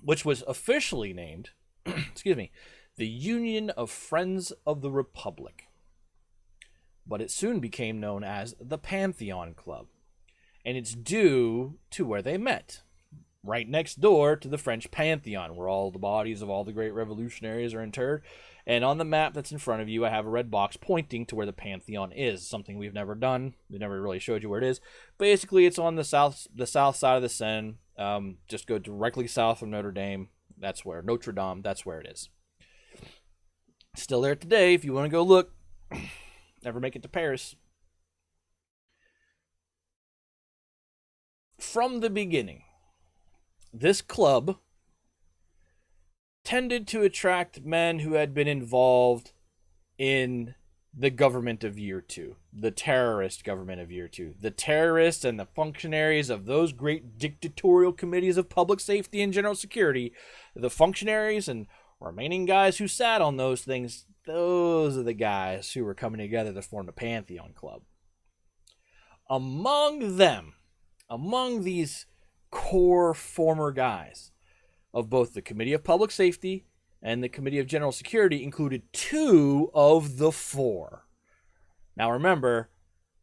which was officially named, the Union of Friends of the Republic. But it soon became known as the Pantheon Club. And it's due to where they met. Right next door to the French Pantheon, where all the bodies of all the great revolutionaries are interred. And on the map that's in front of you, I have a red box pointing to where the Pantheon is, something we've never done. We never really showed you where it is. Basically, it's on the south side of the Seine. Just go directly south of Notre Dame. That's where Notre Dame. That's where it is. Still there today. If you want to go look, never make it to Paris. From the beginning, this club tended to attract men who had been involved in the government of Year 2, the terrorist government of Year 2, the terrorists and the functionaries of those great dictatorial committees of public safety and general security, the functionaries and remaining guys who sat on those things, those are the guys who were coming together to form the Pantheon Club. Among them, among these core former guys of both the Committee of Public Safety and the Committee of General Security included 2 of the 4. Now remember,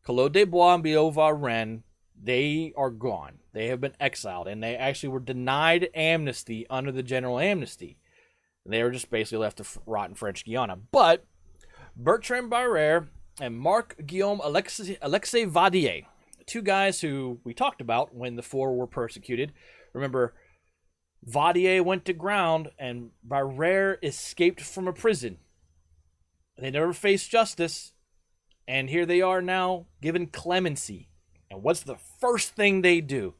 Collot d'Herbois and Billaud Rennes, they are gone. They have been exiled, and they actually were denied amnesty under the General Amnesty. They were just basically left to rot in French Guiana. But Bertrand Barrère and Marc-Guillaume Alexis Vadier, 2 guys who we talked about when the 4 were persecuted. Remember, Vadier went to ground and Barrère escaped from a prison. They never faced justice, and here they are now given clemency. And what's the first thing they do?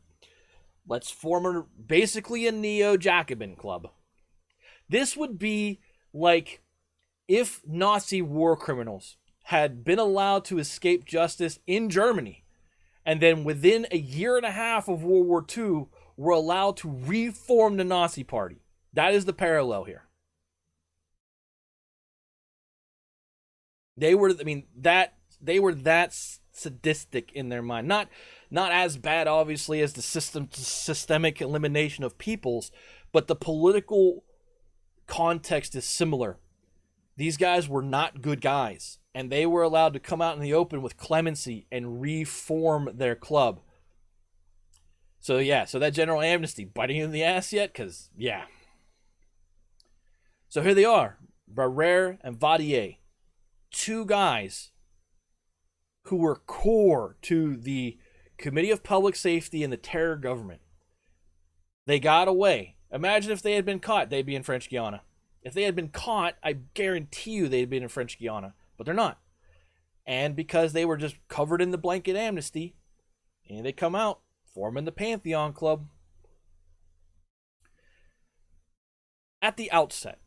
Let's form basically a neo-Jacobin club. This would be like if Nazi war criminals had been allowed to escape justice in Germany, and then within a year and a half of World War II, were allowed to reform the Nazi Party. That is the parallel here. They were that sadistic in their mind. Not as bad, obviously, as the systemic elimination of peoples, but the political context is similar. These guys were not good guys, and they were allowed to come out in the open with clemency and reform their club. So that general amnesty biting you in the ass yet? Because, yeah. So here they are, Barrère and Vadier, 2 guys who were core to the Committee of Public Safety and the terror government. They got away. Imagine if they had been caught, they'd be in French Guiana. If they had been caught, I guarantee you they'd been in French Guiana. But they're not. And because they were just covered in the blanket amnesty, and they come out, forming the Pantheon Club. At the outset,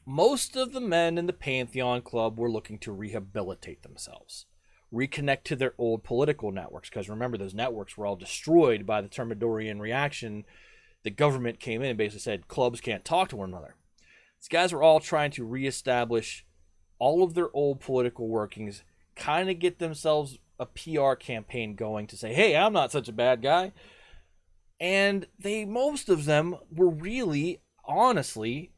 most of the men in the Pantheon Club were looking to rehabilitate themselves, reconnect to their old political networks, because remember, those networks were all destroyed by the Thermidorian reaction. The government came in and basically said clubs can't talk to one another. These guys were all trying to reestablish all of their old political workings, kind of get themselves a PR campaign going to say, hey, I'm not such a bad guy. And most of them were really, honestly,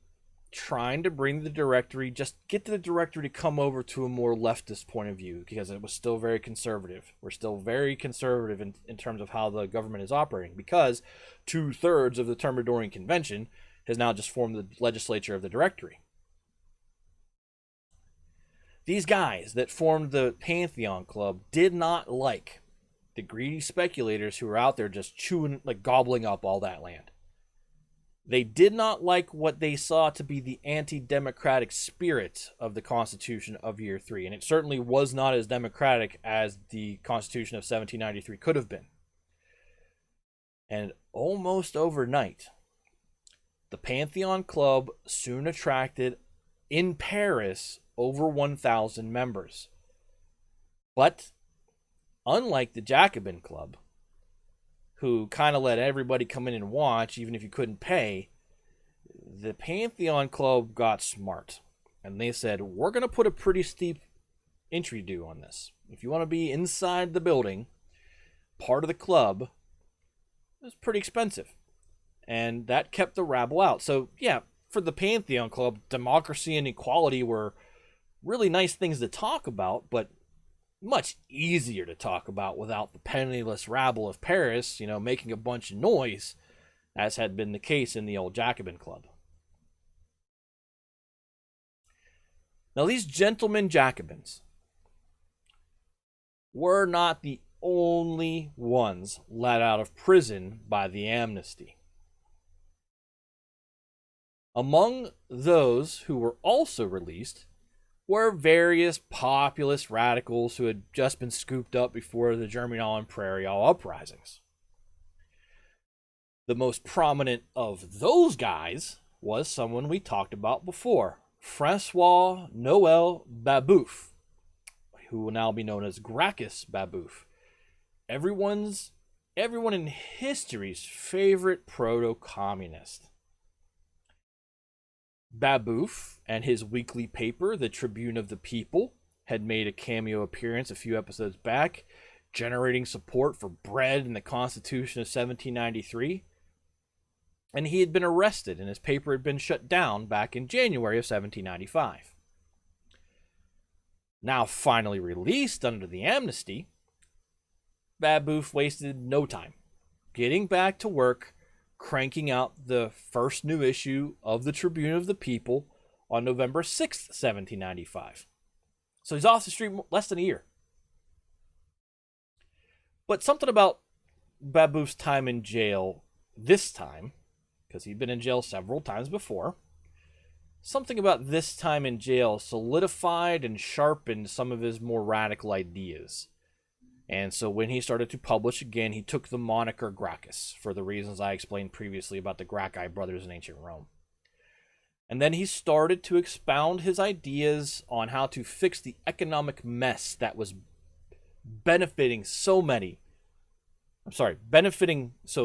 trying to bring the directory, just get the directory to come over to a more leftist point of view, because it was still very conservative. We're still very conservative in terms of how the government is operating, because 2/3 of the Thermidorian Convention has now just formed the legislature of the directory. These guys that formed the Pantheon Club did not like the greedy speculators who were out there just chewing, gobbling up all that land. They did not like what they saw to be the anti-democratic spirit of the Constitution of Year 3, and it certainly was not as democratic as the Constitution of 1793 could have been. And almost overnight, the Pantheon Club soon attracted, in Paris, over 1,000 members. But unlike the Jacobin Club, who kind of let everybody come in and watch, even if you couldn't pay, the Pantheon Club got smart. And they said, we're going to put a pretty steep entry due on this. If you want to be inside the building, part of the club, it's pretty expensive. And that kept the rabble out. So, yeah, for the Pantheon Club, democracy and equality were really nice things to talk about, but much easier to talk about without the penniless rabble of Paris, making a bunch of noise, as had been the case in the old Jacobin Club. Now, these gentlemen Jacobins were not the only ones let out of prison by the amnesty. Among those who were also released were various populist radicals who had just been scooped up before the Germinal and Prairial uprisings. The most prominent of those guys was someone we talked about before, Francois Noel Babeuf, who will now be known as Gracchus Babeuf, everyone in history's favorite proto-communist. Babeuf and his weekly paper, the Tribune of the People, had made a cameo appearance a few episodes back, generating support for bread and the Constitution of 1793. And he had been arrested, and his paper had been shut down back in January of 1795. Now finally released under the amnesty, Babeuf wasted no time getting back to work, cranking out the first new issue of the Tribune of the People on November 6th, 1795. So he's off the street less than a year. But something about Babeuf's time in jail this time, because he'd been in jail several times before, something about this time in jail solidified and sharpened some of his more radical ideas. And so when he started to publish again, he took the moniker Gracchus for the reasons I explained previously about the Gracchi brothers in ancient Rome. And then he started to expound his ideas on how to fix the economic mess that was benefiting so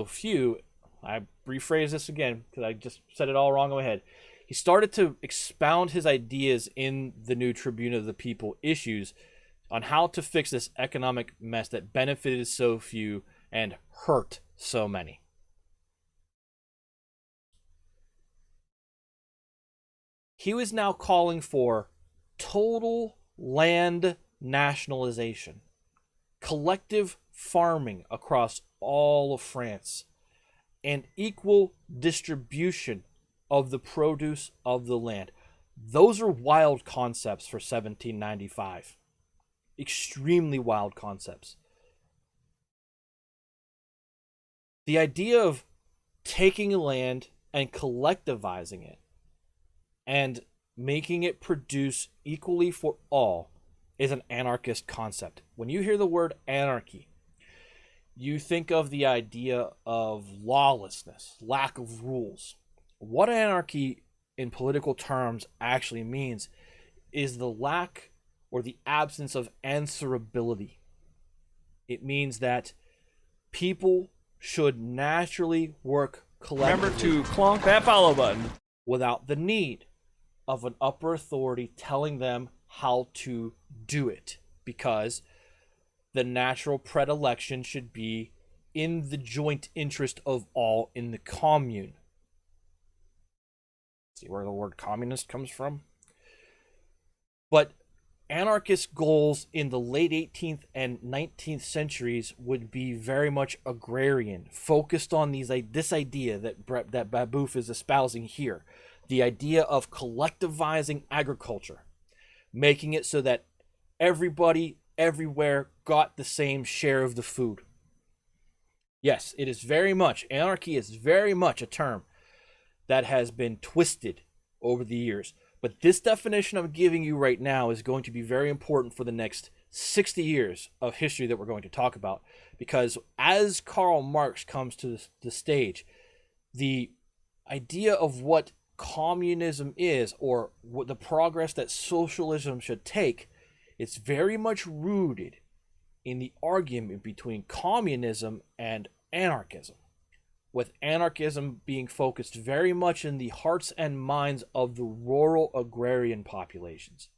few. I rephrase this again because I just said it all wrong in my head. He started to expound his ideas in the new Tribune of the People issues on how to fix this economic mess that benefited so few and hurt so many. He was now calling for total land nationalization, collective farming across all of France, and equal distribution of the produce of the land. Those are wild concepts for 1795. Extremely wild concepts. The idea of taking land and collectivizing it and making it produce equally for all is an anarchist concept. When you hear the word anarchy, you think of the idea of lawlessness, lack of rules. What anarchy in political terms actually means is the lack or the absence of answerability. It means that people should naturally work collectively. Remember to clonk that follow button. Without the need of an upper authority telling them how to do it, because the natural predilection should be in the joint interest of all in the commune. See where the word communist comes from? But anarchist goals in the late 18th and 19th centuries would be very much agrarian, focused on this idea that Babeuf is espousing here, the idea of collectivizing agriculture, making it so that everybody, everywhere, got the same share of the food. Yes, it is very much, anarchy is very much a term that has been twisted over the years. But this definition I'm giving you right now is going to be very important for the next 60 years of history that we're going to talk about. Because as Karl Marx comes to the stage, the idea of what communism is, or what the progress that socialism should take, it's very much rooted in the argument between communism and anarchism, with anarchism being focused very much in the hearts and minds of the rural agrarian populations,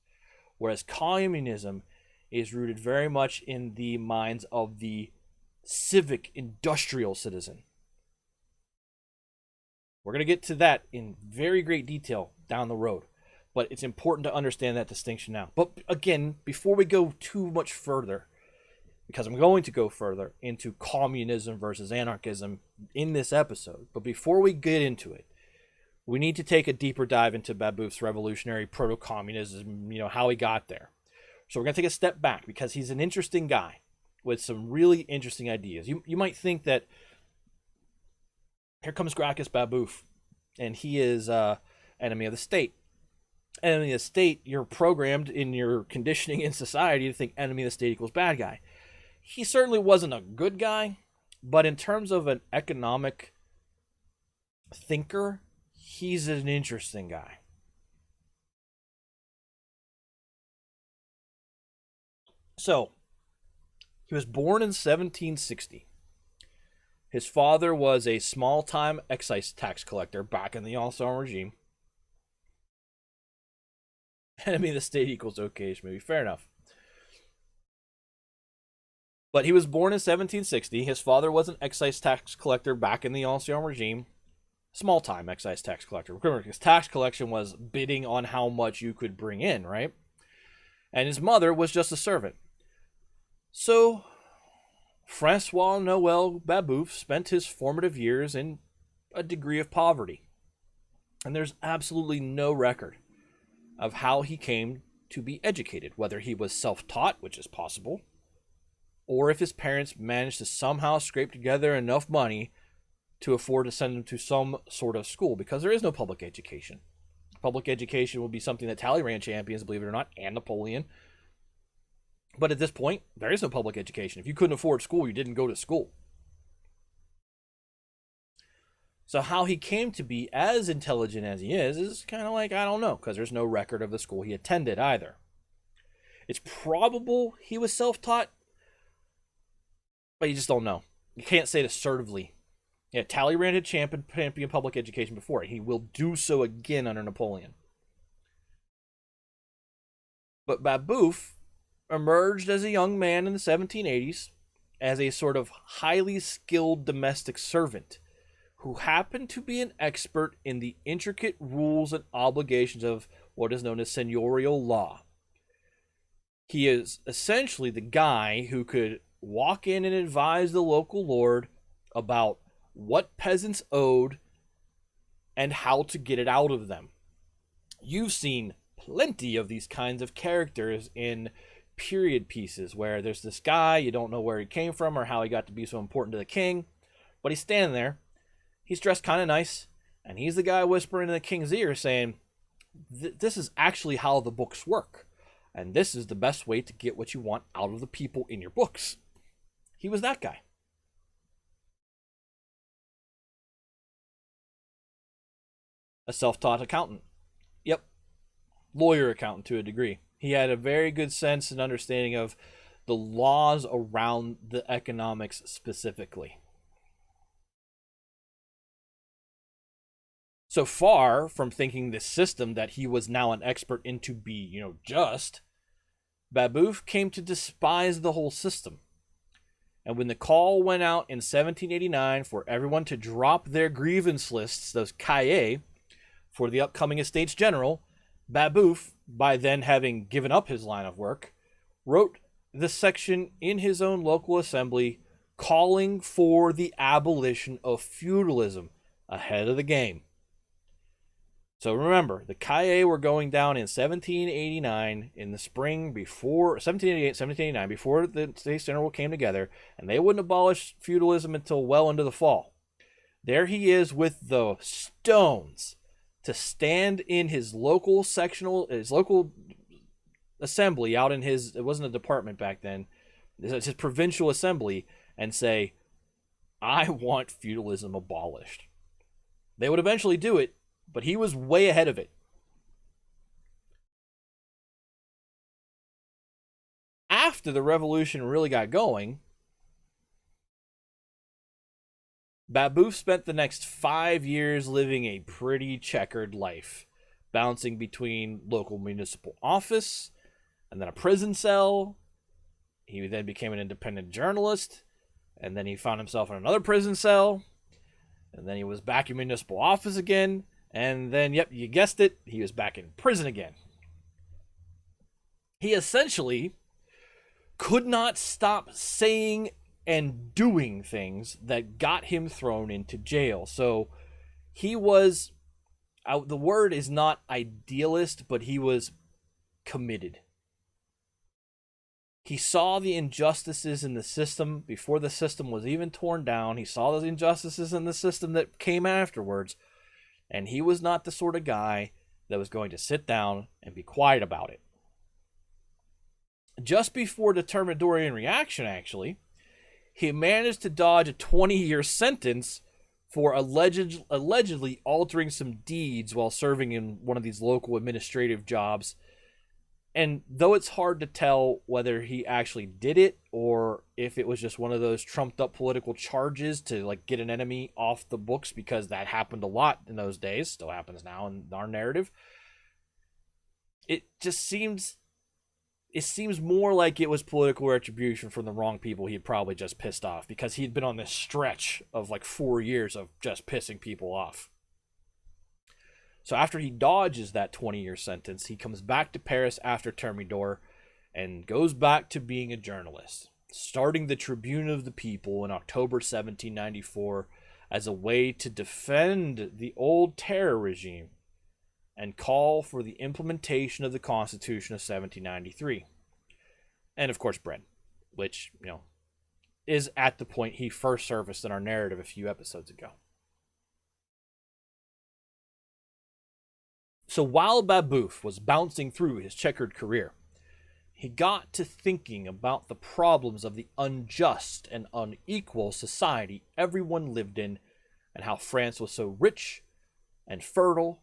whereas communism is rooted very much in the minds of the civic industrial citizen. We're going to get to that in very great detail down the road. But it's important to understand that distinction now. But again, before we go too much further, because I'm going to go further into communism versus anarchism in this episode, but before we get into it, we need to take a deeper dive into Babeuf's revolutionary proto-communism, how he got there. So we're going to take a step back because he's an interesting guy with some really interesting ideas. You might think that here comes Gracchus Babeuf, and he is enemy of the state. Enemy of the state, you're programmed in your conditioning in society to think enemy of the state equals bad guy. He certainly wasn't a good guy, but in terms of an economic thinker, he's an interesting guy. So, he was born in 1760. His father was a small-time excise tax collector back in the Ancien regime. Enemy of the state equals okay-ish movie. Fair enough. But he was born in 1760. His father was an excise tax collector back in the Ancien regime. Small-time excise tax collector. Remember, his tax collection was bidding on how much you could bring in, right? And his mother was just a servant. So, Francois Noel Babeuf spent his formative years in a degree of poverty. And there's absolutely no record of how he came to be educated, whether he was self-taught, which is possible, or if his parents managed to somehow scrape together enough money to afford to send him to some sort of school, because there is no public education. Public education will be something that Talleyrand champions, believe it or not, and Napoleon. But at this point, there is no public education. If you couldn't afford school, you didn't go to school. So how he came to be as intelligent as he is kind of like, I don't know, because there's no record of the school he attended either. It's probable he was self-taught, but you just don't know. You can't say it assertively. Yeah, Talleyrand had championed public education before. He will do so again under Napoleon. But Babeuf emerged as a young man in the 1780s as a sort of highly skilled domestic servant who happened to be an expert in the intricate rules and obligations of what is known as seigneurial law. He is essentially the guy who could walk in and advise the local lord about what peasants owed and how to get it out of them. You've seen plenty of these kinds of characters in period pieces where there's this guy, you don't know where he came from or how he got to be so important to the king, but he's standing there, he's dressed kind of nice, and he's the guy whispering in the king's ear saying, this is actually how the books work, and this is the best way to get what you want out of the people in your books. He was that guy. A self-taught accountant. Yep. Lawyer accountant to a degree. He had a very good sense and understanding of the laws around the economics specifically. So far from thinking this system that he was now an expert in to be, just, Babeuf came to despise the whole system. And when the call went out in 1789 for everyone to drop their grievance lists, those cahiers, for the upcoming Estates General, Babeuf, by then having given up his line of work, wrote the section in his own local assembly calling for the abolition of feudalism ahead of the game. So remember, the cahiers were going down in 1789 in the spring before 1788, 1789, before the States General came together, and they wouldn't abolish feudalism until well into the fall. There he is with the stones to stand in his local assembly out in his, it wasn't a department back then, it's his provincial assembly, and say, I want feudalism abolished. They would eventually do it, but he was way ahead of it. After the revolution really got going, Babeuf spent the next 5 years living a pretty checkered life, bouncing between local municipal office and then a prison cell. He then became an independent journalist, and then he found himself in another prison cell, and then he was back in municipal office again, And then, yep, you guessed it, he was back in prison again. He essentially could not stop saying and doing things that got him thrown into jail. So he was, the word is not idealist, but he was committed. He saw the injustices in the system before the system was even torn down. He saw those injustices in the system that came afterwards. And he was not the sort of guy that was going to sit down and be quiet about it. Just before the Thermidorian reaction, actually, he managed to dodge a 20-year sentence for allegedly altering some deeds while serving in one of these local administrative jobs. And though it's hard to tell whether he actually did it or if it was just one of those trumped up political charges to like get an enemy off the books, because that happened a lot in those days, still happens now in our narrative, it seems more like it was political retribution from the wrong people he'd probably just pissed off, because he'd been on this stretch of like 4 years of just pissing people off. So after he dodges that 20-year sentence, he comes back to Paris after Thermidor and goes back to being a journalist, starting the Tribune of the People in October 1794 as a way to defend the old terror regime and call for the implementation of the Constitution of 1793. And of course, bread, which, is at the point he first surfaced in our narrative a few episodes ago. So while Babeuf was bouncing through his checkered career, he got to thinking about the problems of the unjust and unequal society everyone lived in, and how France was so rich and fertile,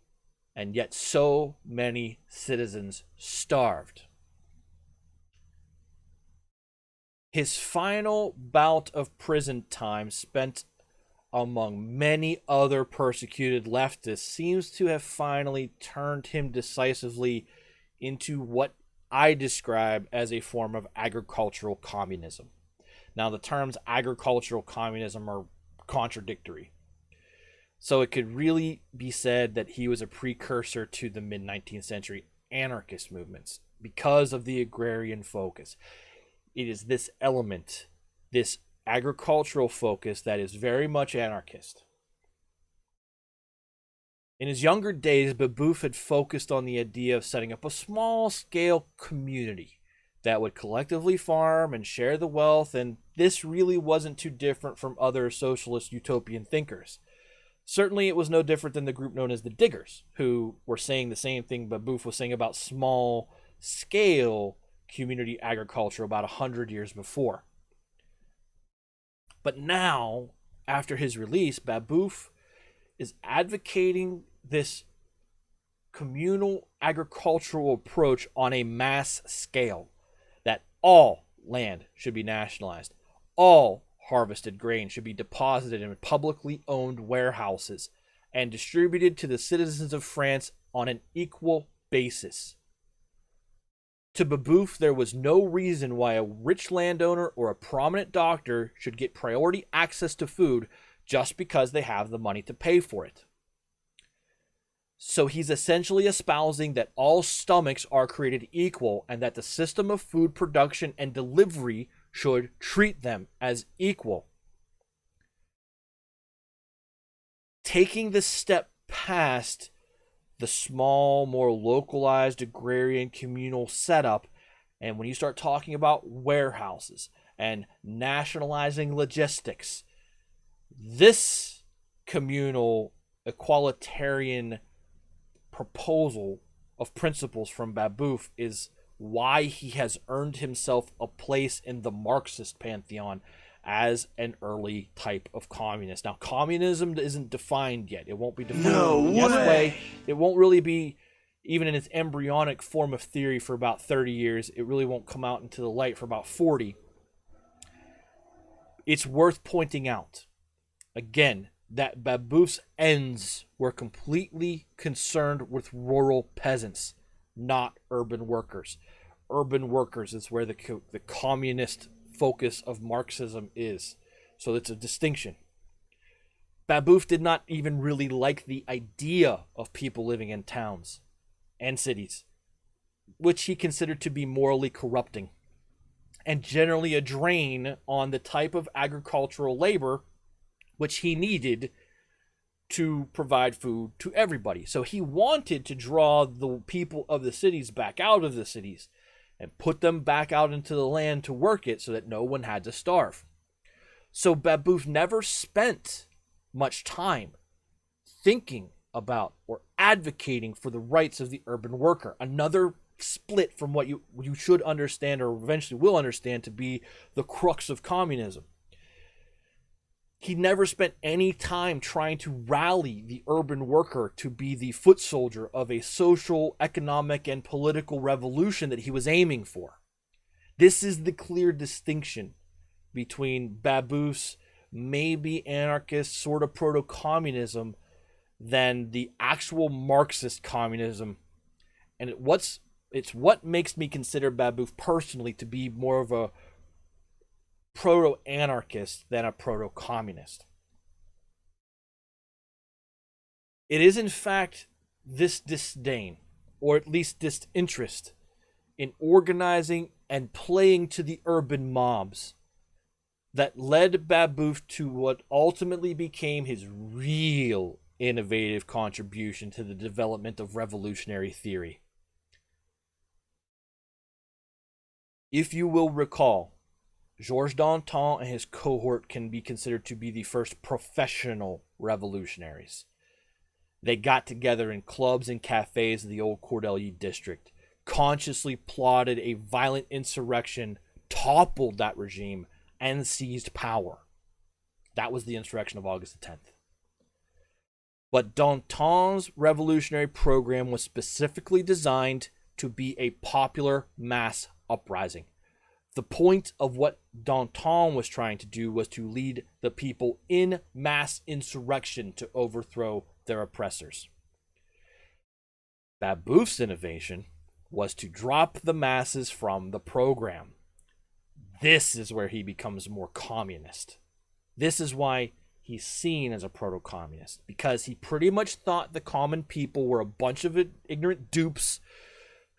and yet so many citizens starved. His final bout of prison time spent among many other persecuted leftists seems to have finally turned him decisively into what I describe as a form of agricultural communism. Now, the terms agricultural communism are contradictory. So it could really be said that he was a precursor to the mid-19th century anarchist movements because of the agrarian focus. It is this element, this agricultural focus, that is very much anarchist. In his younger days, Babeuf had focused on the idea of setting up a small-scale community that would collectively farm and share the wealth, and this really wasn't too different from other socialist utopian thinkers. Certainly, it was no different than the group known as the Diggers, who were saying the same thing Babeuf was saying about small-scale community agriculture about 100 years before. But now, after his release, Babeuf is advocating this communal agricultural approach on a mass scale, that all land should be nationalized, all harvested grain should be deposited in publicly owned warehouses and distributed to the citizens of France on an equal basis. To Babeuf, there was no reason why a rich landowner or a prominent doctor should get priority access to food just because they have the money to pay for it. So he's essentially espousing that all stomachs are created equal and that the system of food production and delivery should treat them as equal. Taking this step past the small, more localized agrarian communal setup, and when you start talking about warehouses and nationalizing logistics, this communal equalitarian proposal of principles from Babeuf is why he has earned himself a place in the Marxist pantheon as an early type of communist. Now, communism isn't defined yet. It won't be defined in the way. It won't really be, even in its embryonic form of theory, for about 30 years. It really won't come out into the light for about 40. It's worth pointing out, again, that Babeuf's ends were completely concerned with rural peasants, not urban workers. Urban workers is where the communist focus of Marxism is. So it's a distinction. Babeuf did not even really like the idea of people living in towns and cities, which he considered to be morally corrupting and generally a drain on the type of agricultural labor which he needed to provide food to everybody. So he wanted to draw the people of the cities back out of the cities and put them back out into the land to work it so that no one had to starve. So Babeuf never spent much time thinking about or advocating for the rights of the urban worker. Another split from what you should understand or eventually will understand to be the crux of communism. He never spent any time trying to rally the urban worker to be the foot soldier of a social, economic, and political revolution that he was aiming for. This is the clear distinction between Babeuf's maybe anarchist sort of proto-communism than the actual Marxist communism. And it's what makes me consider Babeuf personally to be more of a proto-anarchist than a proto-communist. It is in fact this disdain, or at least disinterest, in organizing and playing to the urban mobs that led Babeuf to what ultimately became his real innovative contribution to the development of revolutionary theory. If you will recall, Georges Danton and his cohort can be considered to be the first professional revolutionaries. They got together in clubs and cafes in the old Cordelier district, consciously plotted a violent insurrection, toppled that regime, and seized power. That was the insurrection of August the 10th. But Danton's revolutionary program was specifically designed to be a popular mass uprising. The point of what Danton was trying to do was to lead the people in mass insurrection to overthrow their oppressors. Babeuf's innovation was to drop the masses from the program. This is where he becomes more communist. This is why he's seen as a proto-communist, because he pretty much thought the common people were a bunch of ignorant dupes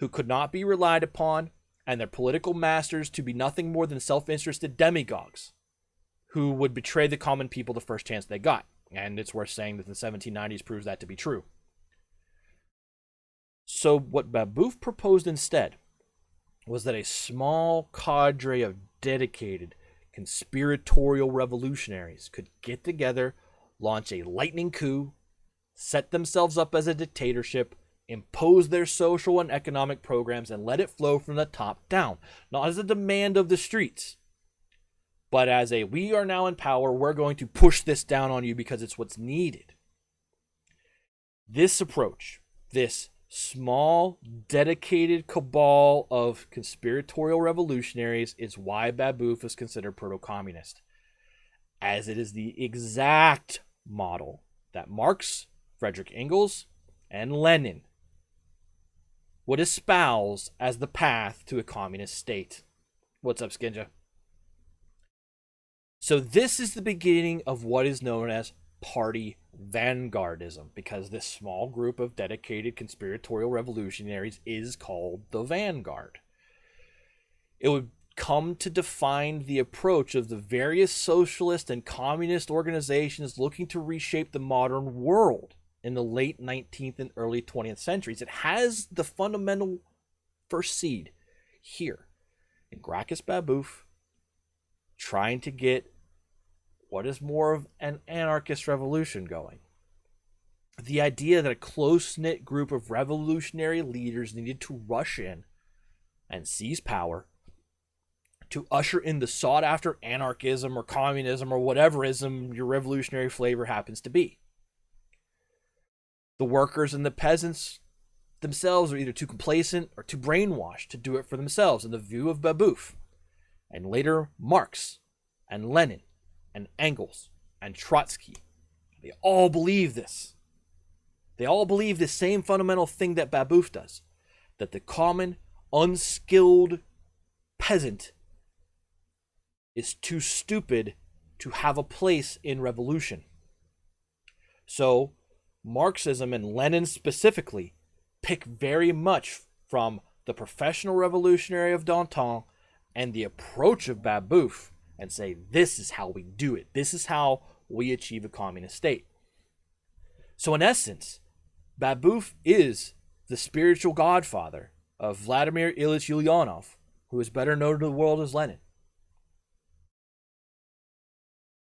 who could not be relied upon, and their political masters to be nothing more than self-interested demagogues who would betray the common people the first chance they got. And it's worth saying that the 1790s proves that to be true. So what Babeuf proposed instead was that a small cadre of dedicated conspiratorial revolutionaries could get together, launch a lightning coup, set themselves up as a dictatorship, impose their social and economic programs, and let it flow from the top down. Not as a demand of the streets, but as a, we are now in power, we're going to push this down on you because it's what's needed. This approach, this small, dedicated cabal of conspiratorial revolutionaries is why Babeuf is considered proto-communist, as it is the exact model that Marx, Friedrich Engels, and Lenin would espouse as the path to a communist state. What's up, Skinja? So this is the beginning of what is known as party vanguardism, because this small group of dedicated conspiratorial revolutionaries is called the vanguard. It would come to define the approach of the various socialist and communist organizations looking to reshape the modern world in the late 19th and early 20th centuries. It has the fundamental first seed here in Gracchus Babeuf, trying to get what is more of an anarchist revolution going. The idea that a close-knit group of revolutionary leaders needed to rush in and seize power to usher in the sought-after anarchism or communism or whateverism your revolutionary flavor happens to be. The workers and the peasants themselves are either too complacent or too brainwashed to do it for themselves in the view of Babeuf, and later Marx and Lenin and Engels and Trotsky. They all believe this. They all believe the same fundamental thing that Babeuf does, that the common, unskilled peasant is too stupid to have a place in revolution. So Marxism, and Lenin specifically, pick very much from the professional revolutionary of Danton and the approach of Babeuf and say, this is how we do it. This is how we achieve a communist state. So in essence, Babeuf is the spiritual godfather of Vladimir Ilyich Ulyanov, who is better known to the world as Lenin.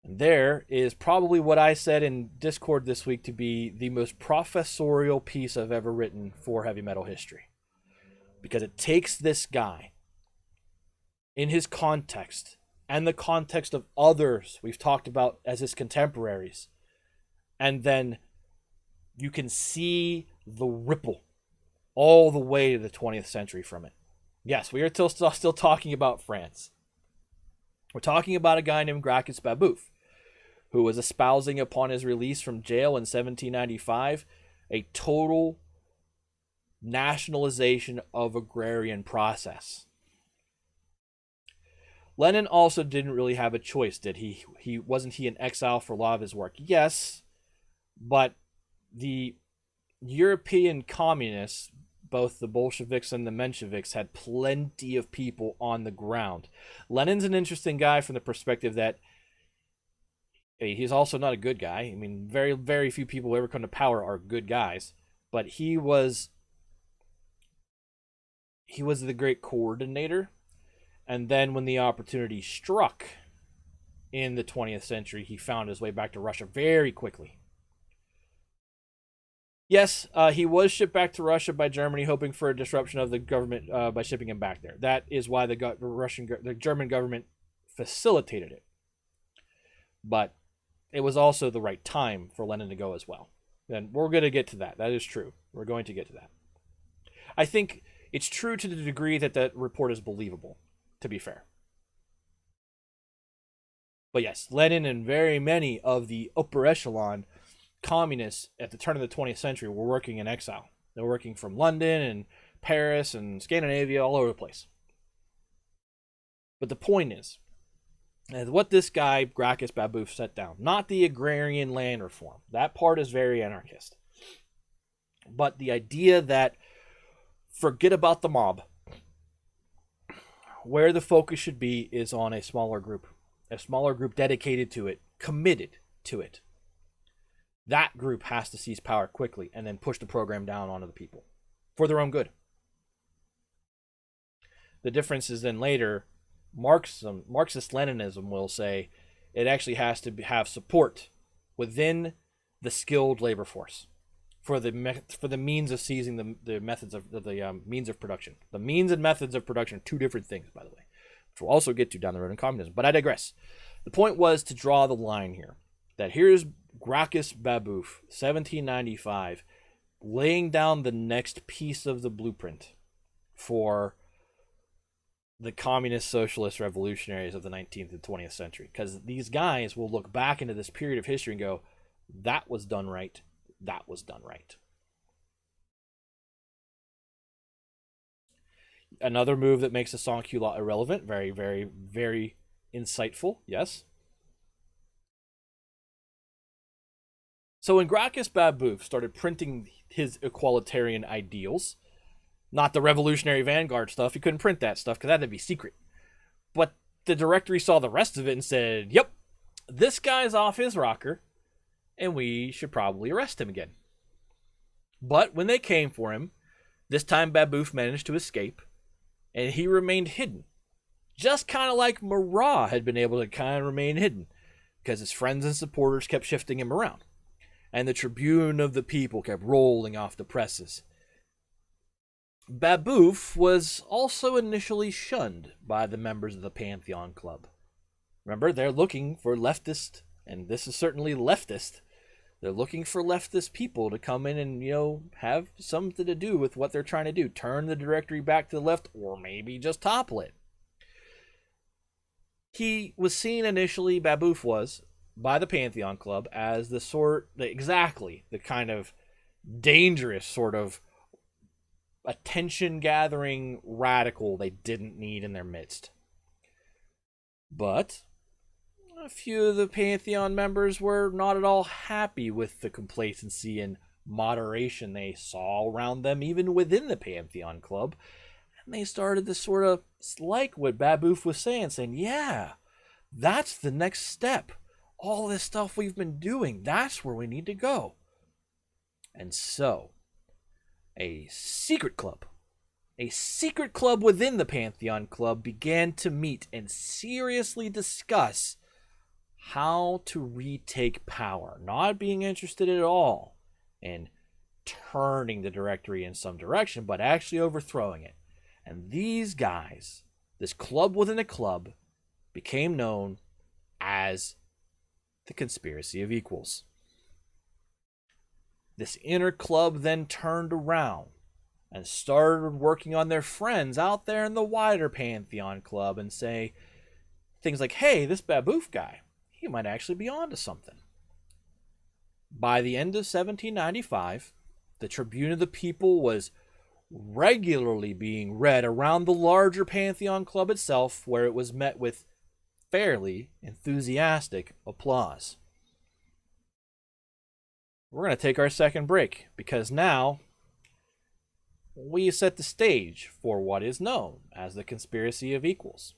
And there is probably what I said in Discord this week to be the most professorial piece I've ever written for heavy metal history. Because it takes this guy in his context and the context of others we've talked about as his contemporaries, and then you can see the ripple all the way to the 20th century from it. Yes, we are still talking about France. We're talking about a guy named Gracchus Babeuf, who was espousing upon his release from jail in 1795 a total nationalization of agrarian process. Lenin also didn't really have a choice, did he? Wasn't he in exile for a lot of his work? Yes, but the European communists, both the Bolsheviks and the Mensheviks, had plenty of people on the ground. Lenin's an interesting guy from the perspective that he's also not a good guy. I mean, very, very few people who ever come to power are good guys. But he was the great coordinator. And then when the opportunity struck in the 20th century, he found his way back to Russia very quickly. Yes, he was shipped back to Russia by Germany, hoping for a disruption of the government by shipping him back there. That is why the German government facilitated it. But it was also the right time for Lenin to go as well. And we're going to get to that. That is true. We're going to get to that. I think it's true to the degree that that report is believable, to be fair. But yes, Lenin and very many of the upper echelon communists at the turn of the 20th century were working in exile. They were working from London and Paris and Scandinavia, all over the place. But the point is, what this guy, Gracchus Babeuf, set down, not the agrarian land reform. That part is very anarchist. But the idea that forget about the mob. Where the focus should be is on a smaller group dedicated to it, committed to it. That group has to seize power quickly and then push the program down onto the people for their own good. The difference is then later, Marxist-Leninism will say it actually has to have support within the skilled labor force for the means of seizing the methods of the means of production. The means and methods of production are two different things, by the way, which we'll also get to down the road in communism. But I digress. The point was to draw the line here. That here's Gracchus Babeuf, 1795, laying down the next piece of the blueprint for the communist, socialist, revolutionaries of the 19th and 20th century. Because these guys will look back into this period of history and go, that was done right. That was done right. Another move that makes the sans-culotte law irrelevant. Very, very, very insightful. Yes. So when Gracchus Babeuf started printing his equalitarian ideals, not the revolutionary vanguard stuff, he couldn't print that stuff because that had to be secret. But the directory saw the rest of it and said, yep, this guy's off his rocker, and we should probably arrest him again. But when they came for him, this time Babeuf managed to escape, and he remained hidden. Just kind of like Marat had been able to kind of remain hidden, because his friends and supporters kept shifting him around. And the Tribune of the People kept rolling off the presses. Babeuf was also initially shunned by the members of the Pantheon Club. Remember, they're looking for leftist, and this is certainly leftist. They're looking for leftist people to come in and, have something to do with what they're trying to do. Turn the directory back to the left, or maybe just topple it. He was seen initially, Babeuf was, by the Pantheon Club as the kind of dangerous sort of attention-gathering radical they didn't need in their midst. But a few of the Pantheon members were not at all happy with the complacency and moderation they saw around them, even within the Pantheon Club. And they started to sort of like what Babeuf was saying, yeah, that's the next step. All this stuff we've been doing, that's where we need to go. And so, a secret club within the Pantheon Club began to meet and seriously discuss how to retake power, not being interested at all in turning the directory in some direction, but actually overthrowing it. And these guys, this club within a club, became known as the Conspiracy of Equals. This inner club then turned around and started working on their friends out there in the wider Pantheon Club and say things like, hey, this Babeuf guy, he might actually be onto something. By the end of 1795, the Tribune of the People was regularly being read around the larger Pantheon Club itself, where it was met with fairly enthusiastic applause. We're going to take our second break, because now we set the stage for what is known as the Conspiracy of Equals.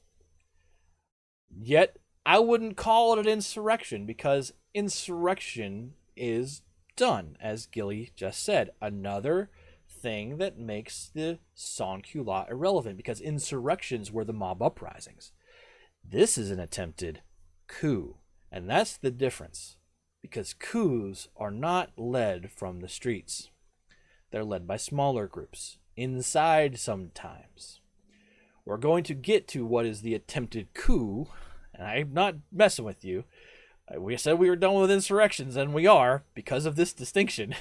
Yet, I wouldn't call it an insurrection, because insurrection is done, as Gilly just said. Another thing that makes the sans-culotte irrelevant, because insurrections were the mob uprisings. This is an attempted coup, and that's the difference, because coups are not led from the streets. They're led by smaller groups, inside sometimes. We're going to get to what is the attempted coup, and I'm not messing with you. We said we were done with insurrections, and we are, because of this distinction.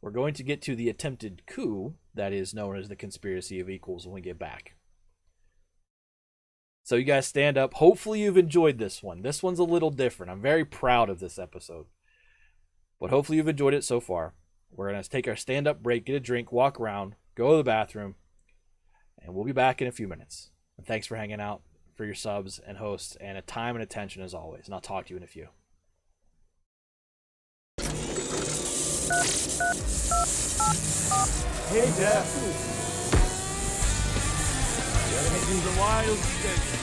We're going to get to the attempted coup that is known as the Conspiracy of Equals when we get back. So you guys stand up. Hopefully you've enjoyed this one. This one's a little different. I'm very proud of this episode. But hopefully you've enjoyed it so far. We're going to take our stand-up break, get a drink, walk around, go to the bathroom, and we'll be back in a few minutes. And thanks for hanging out, for your subs and hosts, and a time and attention as always. And I'll talk to you in a few. Hey, Jeff. It's a wild schedule.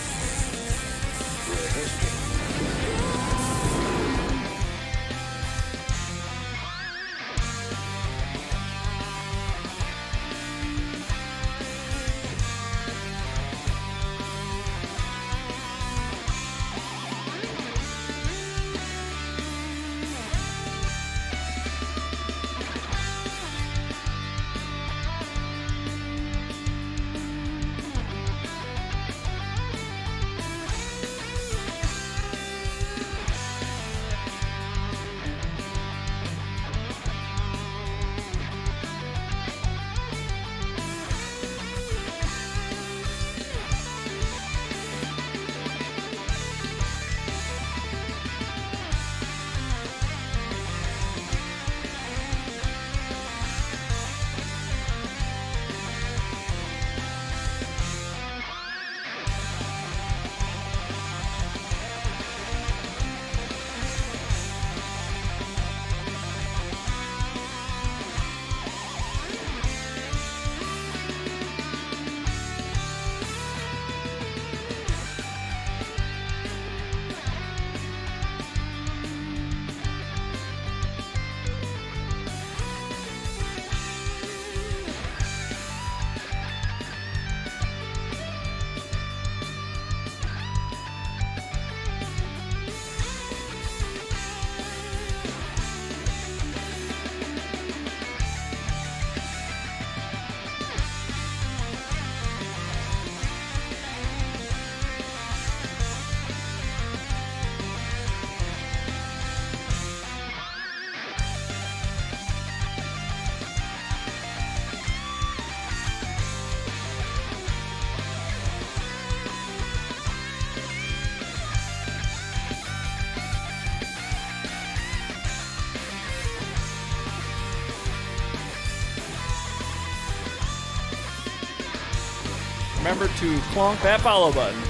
Remember to clonk that follow button.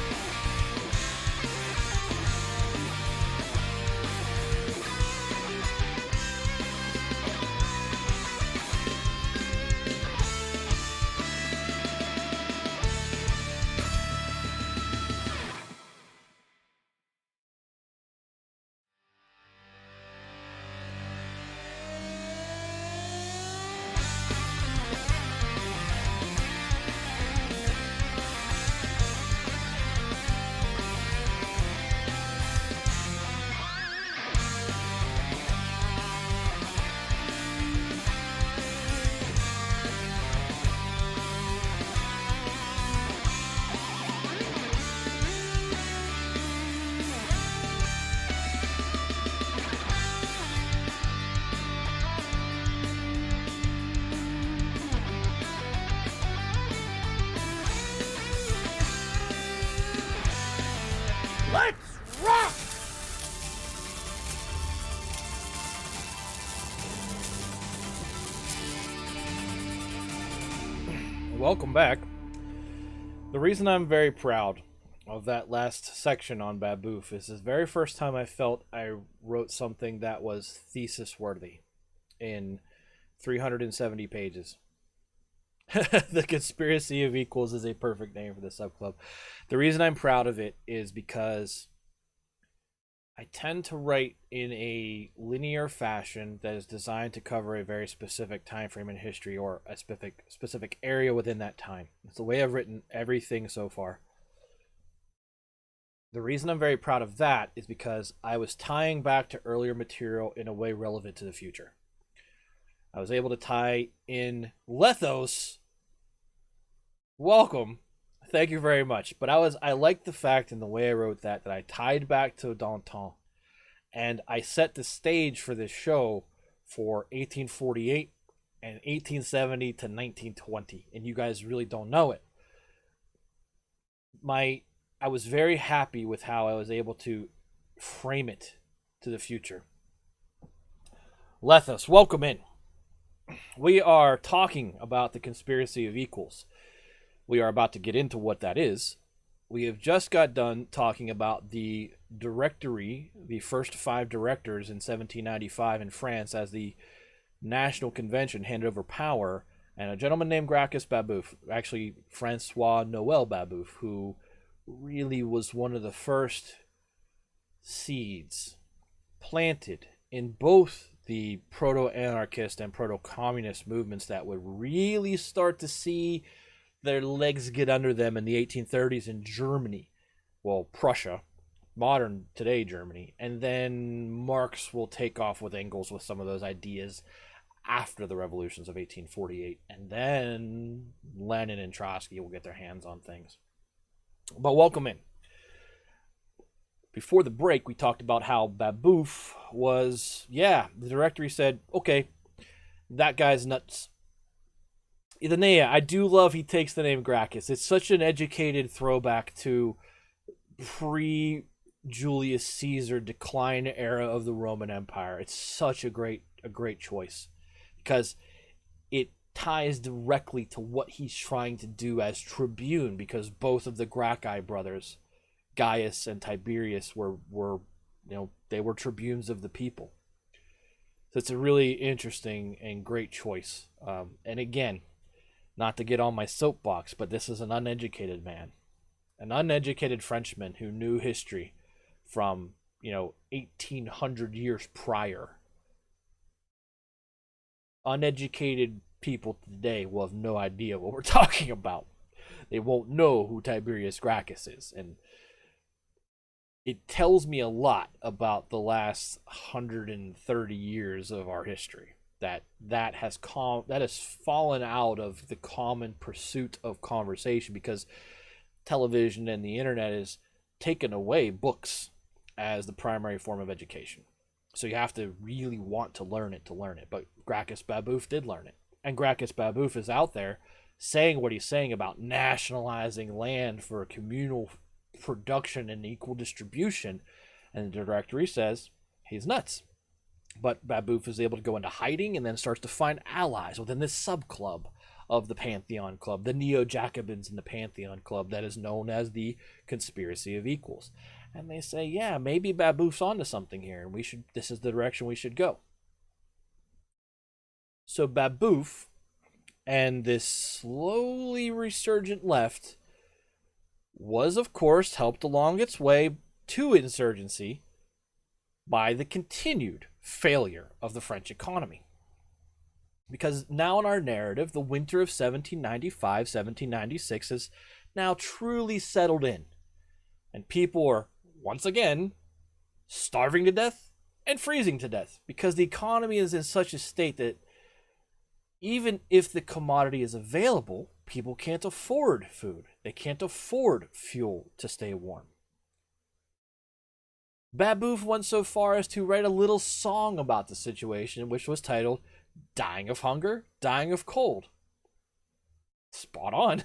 welcome back. The reason I'm very proud of that last section on Babeuf is the very first time I felt I wrote something that was thesis worthy in 370 pages. The Conspiracy of Equals is a perfect name for the subclub. The reason I'm proud of it is because I tend to write in a linear fashion that is designed to cover a very specific time frame in history or a specific area within that time. It's the way I've written everything so far. The reason I'm very proud of that is because I was tying back to earlier material in a way relevant to the future. I was able to tie in Lethos. Welcome. Thank you very much. But I liked the fact in the way I wrote that I tied back to Danton. And I set the stage for this show for 1848 and 1870 to 1920. And you guys really don't know it. I was very happy with how I was able to frame it to the future. Lethos, welcome in. We are talking about the Conspiracy of Equals. We are about to get into what that is. We have just got done talking about the Directory, the first 5 directors in 1795 in France as the National Convention handed over power, and a gentleman named Gracchus Babeuf, actually Francois Noel Babeuf, who really was one of the first seeds planted in both the proto-anarchist and proto-communist movements that would really start to see their legs get under them in the 1830s in Germany. Well, Prussia, modern today Germany. And then Marx will take off with Engels with some of those ideas after the revolutions of 1848. And then Lenin and Trotsky will get their hands on things. But welcome in. Before the break, we talked about how Babeuf was, the directory said, okay, that guy's nuts. I do love he takes the name Gracchus. It's such an educated throwback to pre-Julius Caesar decline era of the Roman Empire. It's such a great choice because it ties directly to what he's trying to do as tribune, because both of the Gracchi brothers, Gaius and Tiberius, were they were tribunes of the people. So it's a really interesting and great choice. And again, not to get on my soapbox, but this is an uneducated man, an uneducated Frenchman who knew history from 1800 years prior. Uneducated people today will have no idea what we're talking about. They won't know who Tiberius Gracchus is, and it tells me a lot about the last 130 years of our history. That has fallen out of the common pursuit of conversation because television and the internet has taken away books as the primary form of education. So you have to really want to learn it. But Gracchus Babeuf did learn it. And Gracchus Babeuf is out there saying what he's saying about nationalizing land for communal production and equal distribution. And the directory says he's nuts. But Babeuf is able to go into hiding and then starts to find allies within this subclub of the Pantheon Club, the Neo-Jacobins in the Pantheon Club that is known as the Conspiracy of Equals. And they say, yeah, maybe Babeuf's onto something here, and this is the direction we should go. So Babeuf and this slowly resurgent left was, of course, helped along its way to insurgency by the continued failure of the French economy. Because now in our narrative, the winter of 1795, 1796 has now truly settled in. And people are, once again, starving to death and freezing to death. Because the economy is in such a state that even if the commodity is available, people can't afford food. They can't afford fuel to stay warm. Babeuf went so far as to write a little song about the situation, which was titled Dying of Hunger, Dying of Cold. Spot on.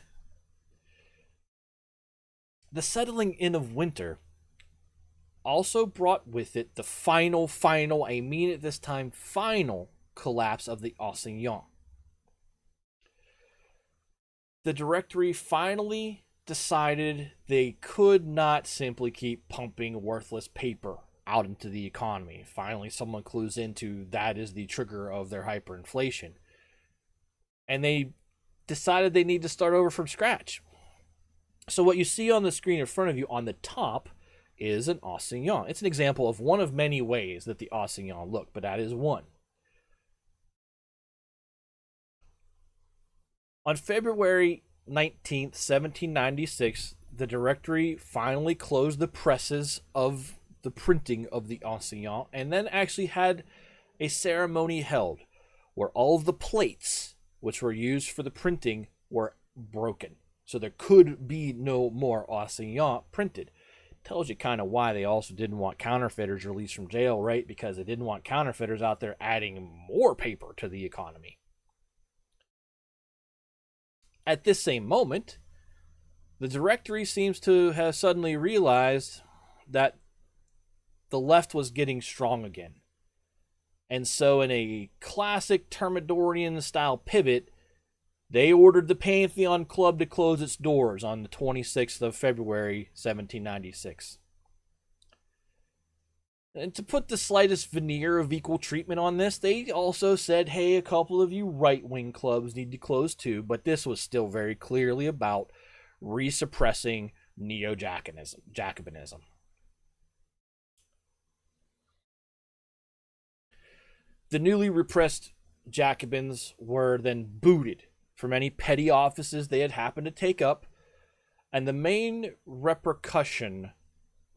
The settling in of winter also brought with it the final, I mean it this time, final collapse of the Ancien. the Directory finally decided they could not simply keep pumping worthless paper out into the economy. Finally, someone clues into that is the trigger of their hyperinflation. And they decided they need to start over from scratch. So what you see on the screen in front of you on the top is an assignat. It's an example of one of many ways that the assignat look, but that is one. On February 19th, 1796, the Directory finally closed the presses of the printing of the assignat and then actually had a ceremony held where all of the plates which were used for the printing were broken. So there could be no more assignat printed. Tells you kind of why they also didn't want counterfeiters released from jail, right? Because they didn't want counterfeiters out there adding more paper to the economy. At this same moment, the Directory seems to have suddenly realized that the left was getting strong again. And so in a classic Thermidorian-style pivot, they ordered the Pantheon Club to close its doors on the 26th of February, 1796. And to put the slightest veneer of equal treatment on this, they also said, hey, a couple of you right-wing clubs need to close too, but this was still very clearly about resuppressing neo-Jacobinism. The newly repressed Jacobins were then booted from any petty offices they had happened to take up, and the main repercussion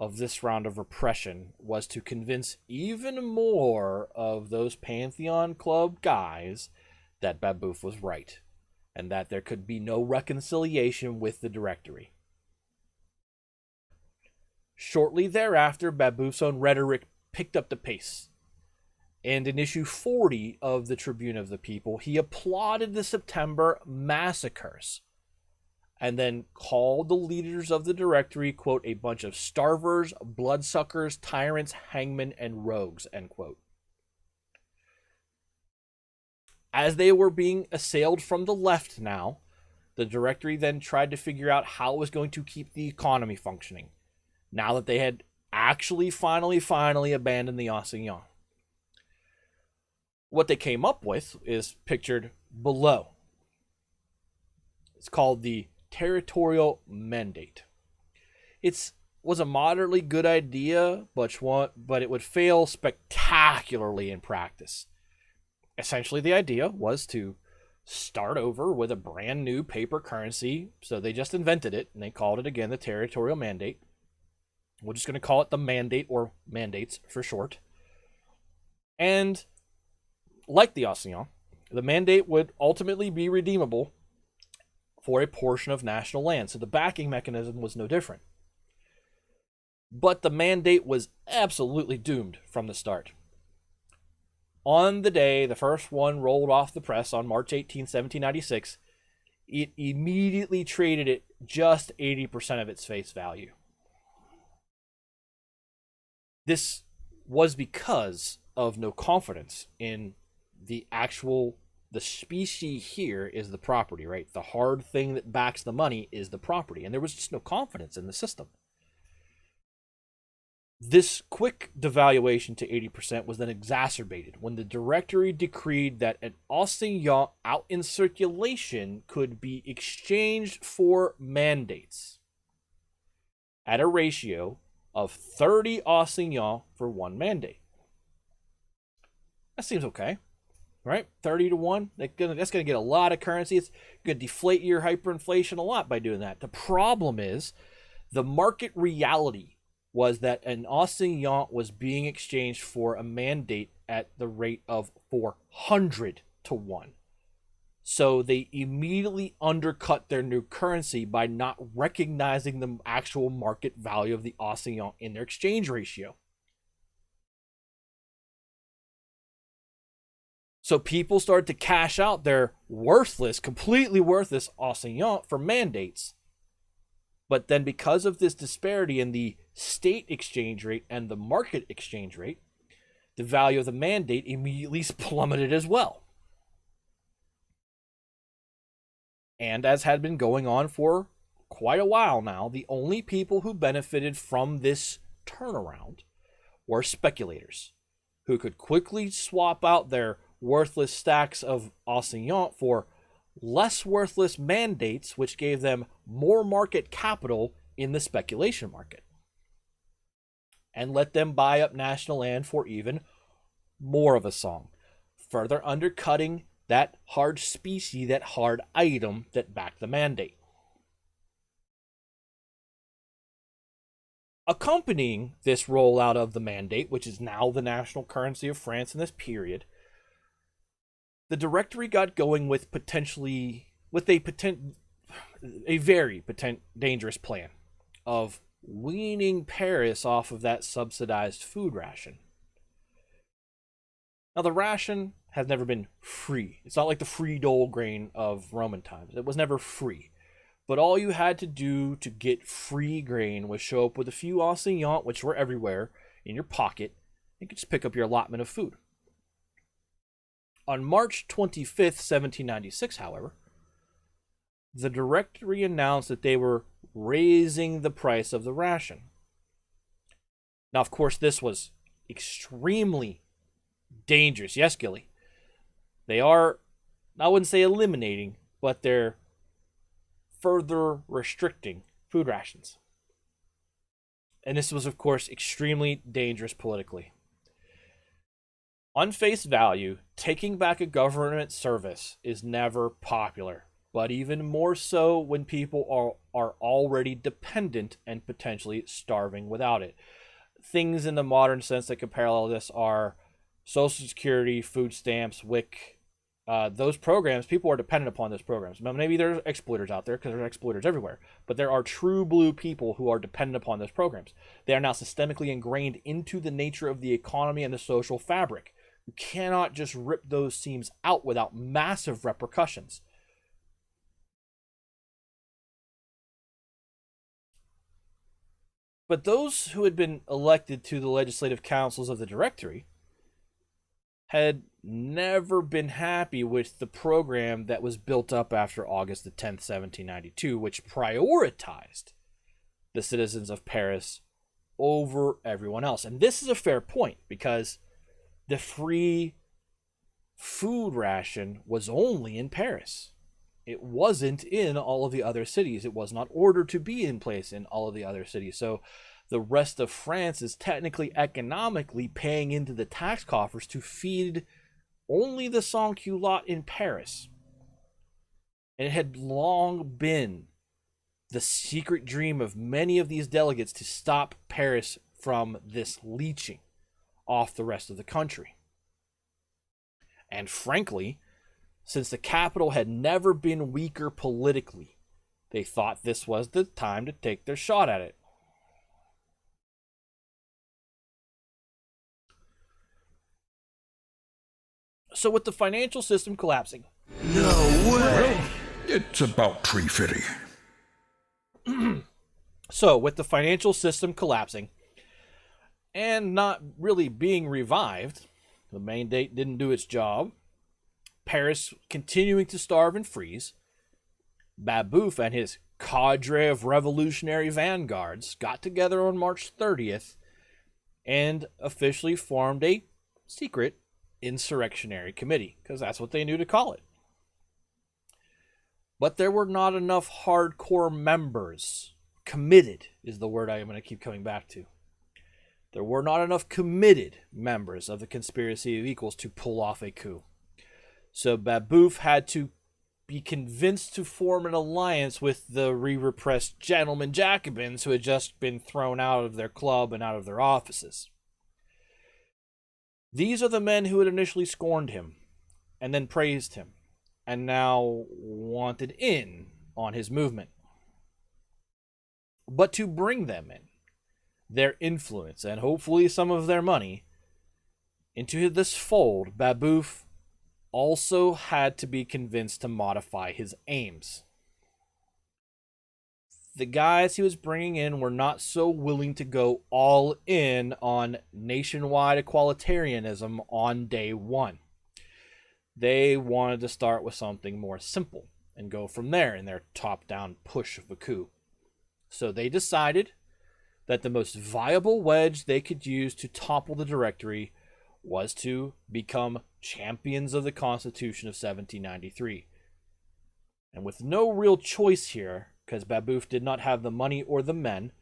of this round of repression was to convince even more of those Pantheon Club guys that Babeuf was right, and that there could be no reconciliation with the Directory. Shortly thereafter, Babeuf's own rhetoric picked up the pace. And in issue 40 of the Tribune of the People, he applauded the September massacres and then called the leaders of the Directory, quote, a bunch of starvers, bloodsuckers, tyrants, hangmen, and rogues, end quote. As they were being assailed from the left now, the Directory then tried to figure out how it was going to keep the economy functioning, now that they had actually finally abandoned the assignat. What they came up with is pictured below. It's called the territorial mandate. It was a moderately good idea, but it would fail spectacularly in practice. Essentially, the idea was to start over with a brand new paper currency, so they just invented it, and they called it, again, the territorial mandate. We're just going to call it the mandate, or mandates for short. And like the assignat, the mandate would ultimately be redeemable for a portion of national land, so the backing mechanism was no different. But the mandate was absolutely doomed from the start. On the day the first one rolled off the press on March 18, 1796, it immediately traded at just 80% of its face value. This was because of no confidence in the specie here is the property, right? The hard thing that backs the money is the property, and there was just no confidence in the system. This quick devaluation to 80% was then exacerbated when the Directory decreed that an assignat out in circulation could be exchanged for mandates at a ratio of 30 assignats for one mandate. That seems okay, right? 30 to 1. That's going to get a lot of currency. It's going to deflate your hyperinflation a lot by doing that. The problem is the market reality was that an assignat was being exchanged for a mandate at the rate of 400 to 1. So they immediately undercut their new currency by not recognizing the actual market value of the assignat in their exchange ratio. So people started to cash out their worthless, completely worthless assignat for mandates. But then because of this disparity in the state exchange rate and the market exchange rate, the value of the mandate immediately plummeted as well. And as had been going on for quite a while now, the only people who benefited from this turnaround were speculators, who could quickly swap out their worthless stacks of assignats for less worthless mandates, which gave them more market capital in the speculation market, and let them buy up national land for even more of a song, further undercutting that hard specie, that hard item that backed the mandate. Accompanying this rollout of the mandate, which is now the national currency of France in this period, the Directory got going with a very dangerous plan of weaning Paris off of that subsidized food ration. Now, the ration has never been free. It's not like the free dole grain of Roman times. It was never free. But all you had to do to get free grain was show up with a few assignats, which were everywhere, in your pocket, and you could just pick up your allotment of food. On March 25th, 1796, however, the Directory announced that they were raising the price of the ration. Now, of course, this was extremely dangerous. Yes, Gilly. They are, I wouldn't say eliminating, but they're further restricting food rations. And this was, of course, extremely dangerous politically. On face value, taking back a government service is never popular, but even more so when people are already dependent and potentially starving without it. Things in the modern sense that could parallel this are Social Security, food stamps, WIC. Those programs, people are dependent upon those programs. Now, maybe there's exploiters out there, because there's exploiters everywhere, but there are true blue people who are dependent upon those programs. They are now systemically ingrained into the nature of the economy and the social fabric. You cannot just rip those seams out without massive repercussions. But those who had been elected to the legislative councils of the Directory had never been happy with the program that was built up after August the 10th, 1792, which prioritized the citizens of Paris over everyone else. And this is a fair point, because the free food ration was only in Paris. It wasn't in all of the other cities. It was not ordered to be in place in all of the other cities. So the rest of France is technically economically paying into the tax coffers to feed only the sans-culottes in Paris. And it had long been the secret dream of many of these delegates to stop Paris from this leeching off the rest of the country. And frankly, since the capital had never been weaker politically, they thought this was the time to take their shot at it. So with the financial system collapsing... No way! Well, it's about tree fitting. So with the financial system collapsing and not really being revived, the mandate didn't do its job, Paris continuing to starve and freeze, Babeuf and his cadre of revolutionary vanguards got together on March 30th and officially formed a secret insurrectionary committee, because that's what they knew to call it. But there were not enough hardcore members. Committed is the word I am going to keep coming back to. There were not enough committed members of the conspiracy of equals to pull off a coup. So Babeuf had to be convinced to form an alliance with the re-repressed gentlemen Jacobins who had just been thrown out of their club and out of their offices. These are the men who had initially scorned him and then praised him and now wanted in on his movement. But to bring them in, their influence and hopefully some of their money into this fold, Babeuf also had to be convinced to modify his aims. The guys he was bringing in were not so willing to go all in on nationwide equalitarianism on day one. They wanted to start with something more simple. and go from there in their top-down push of a coup. So they decided that the most viable wedge they could use to topple the Directory was to become champions of the Constitution of 1793. And with no real choice here, because Babeuf did not have the money or the men,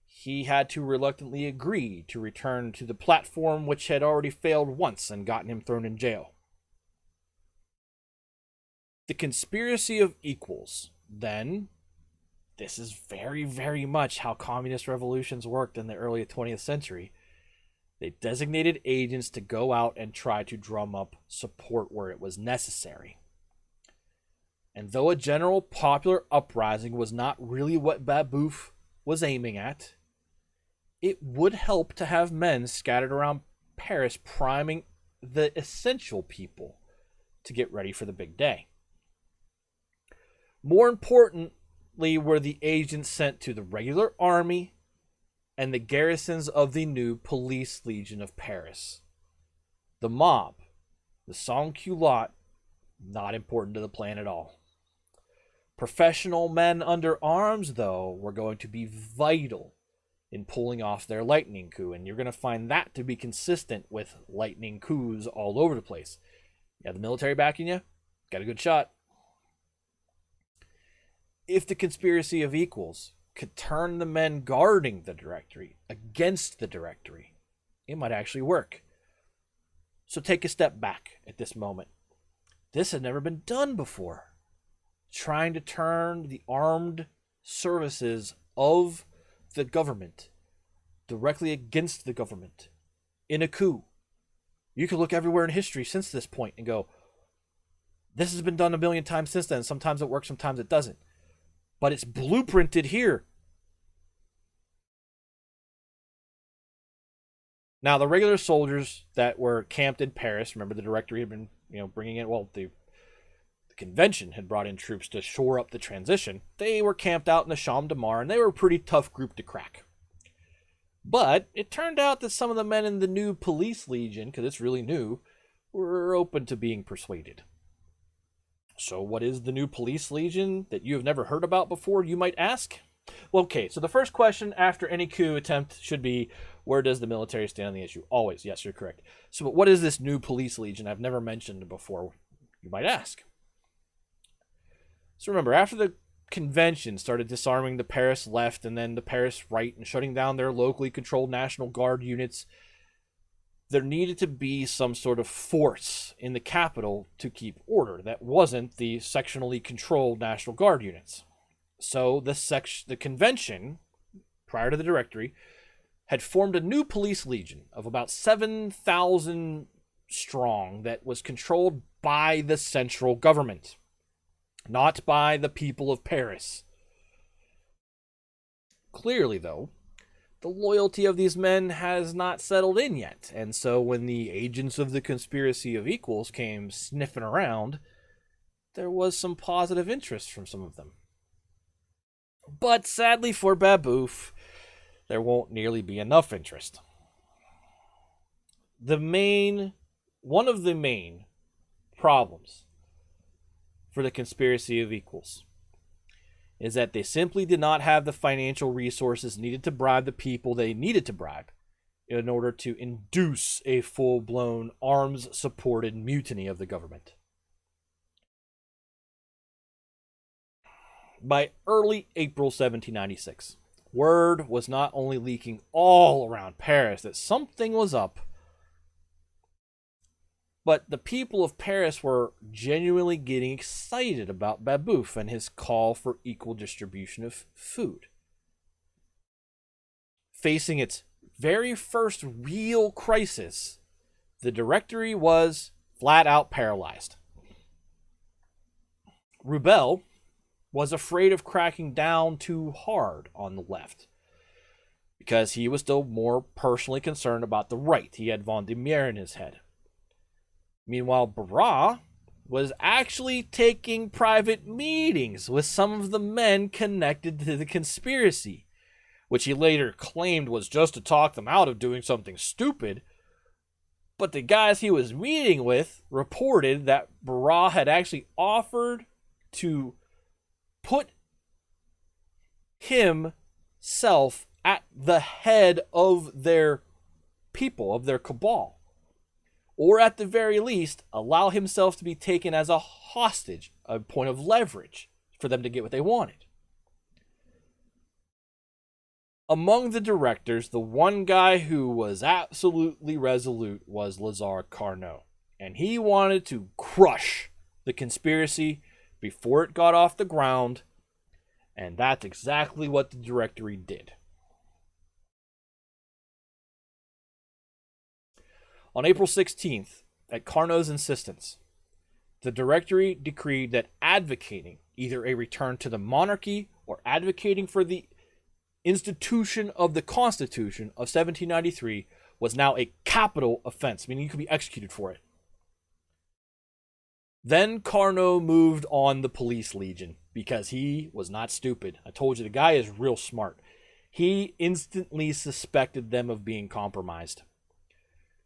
he had to reluctantly agree to return to the platform which had already failed once and gotten him thrown in jail. The conspiracy of equals, then, this is very, very much how communist revolutions worked in the early 20th century. They designated agents to go out and try to drum up support where it was necessary. And though a general popular uprising was not really what Babeuf was aiming at, it would help to have men scattered around Paris priming the essential people to get ready for the big day. More importantly were the agents sent to the regular army and the garrisons of the new police legion of Paris. The mob, the sans-culottes, not important to the plan at all. Professional men under arms, though, were going to be vital in pulling off their lightning coup, and you're going to find that to be consistent with lightning coups all over the place. You have the military backing you, got a good shot. If the conspiracy of equals could turn the men guarding the Directory against the Directory, it might actually work. So take a step back at this moment. This had never been done before. Trying to turn the armed services of the government directly against the government in a coup. You could look everywhere in history since this point and go, this has been done a million times since then. Sometimes it works, sometimes it doesn't. But it's blueprinted here. Now, the regular soldiers that were camped in Paris, remember the Directory had been, bringing in, the convention had brought in troops to shore up the transition. They were camped out in the Champ de Mars, and they were a pretty tough group to crack. But it turned out that some of the men in the new police legion, because it's really new, were open to being persuaded. So what is the new police legion that you have never heard about before, you might ask? Well, okay, so the first question after any coup attempt should be, where does the military stand on the issue? Always, yes, you're correct. So what is this new police legion I've never mentioned before, you might ask? So remember, after the convention started disarming the Paris left and then the Paris right and shutting down their locally controlled National Guard units, there needed to be some sort of force in the capital to keep order that wasn't the sectionally controlled National Guard units. So the convention, prior to the Directory, had formed a new police legion of about 7,000 strong that was controlled by the central government, not by the people of Paris. Clearly, though, the loyalty of these men has not settled in yet, and so when the agents of the conspiracy of equals came sniffing around, there was some positive interest from some of them. But sadly for Babeuf, there won't nearly be enough interest. One of the main problems for the conspiracy of equals is that they simply did not have the financial resources needed to bribe the people they needed to bribe in order to induce a full-blown arms-supported mutiny of the government. By early April 1796, word was not only leaking all around Paris that something was up, but the people of Paris were genuinely getting excited about Babeuf and his call for equal distribution of food. Facing its very first real crisis, the Directory was flat out paralyzed. Roussel was afraid of cracking down too hard on the left because he was still more personally concerned about the right. He had Vendémiaire in his head. Meanwhile, Barras was actually taking private meetings with some of the men connected to the conspiracy, which he later claimed was just to talk them out of doing something stupid. But the guys he was meeting with reported that Barras had actually offered to put himself at the head of their people, of their cabal, or at the very least, allow himself to be taken as a hostage, a point of leverage for them to get what they wanted. Among the directors, the one guy who was absolutely resolute was Lazar Carnot, and he wanted to crush the conspiracy before it got off the ground, and that's exactly what the Directory did. On April 16th, at Carnot's insistence, the Directory decreed that advocating either a return to the monarchy or advocating for the institution of the Constitution of 1793 was now a capital offense, meaning you could be executed for it. Then Carnot moved on the police legion because he was not stupid. I told you, the guy is real smart. He instantly suspected them of being compromised.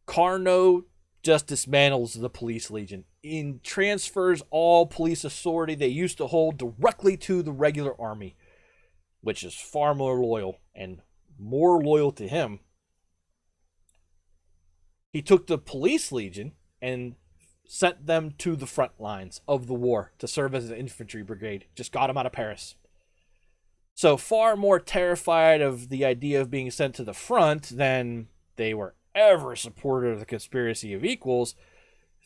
Carnot just dismantles the police legion and transfers all police authority they used to hold directly to the regular army, which is far more loyal and more loyal to him. He took the police legion and sent them to the front lines of the war to serve as an infantry brigade. Just got them out of Paris. So far more terrified of the idea of being sent to the front than they were ever supportive of the conspiracy of equals,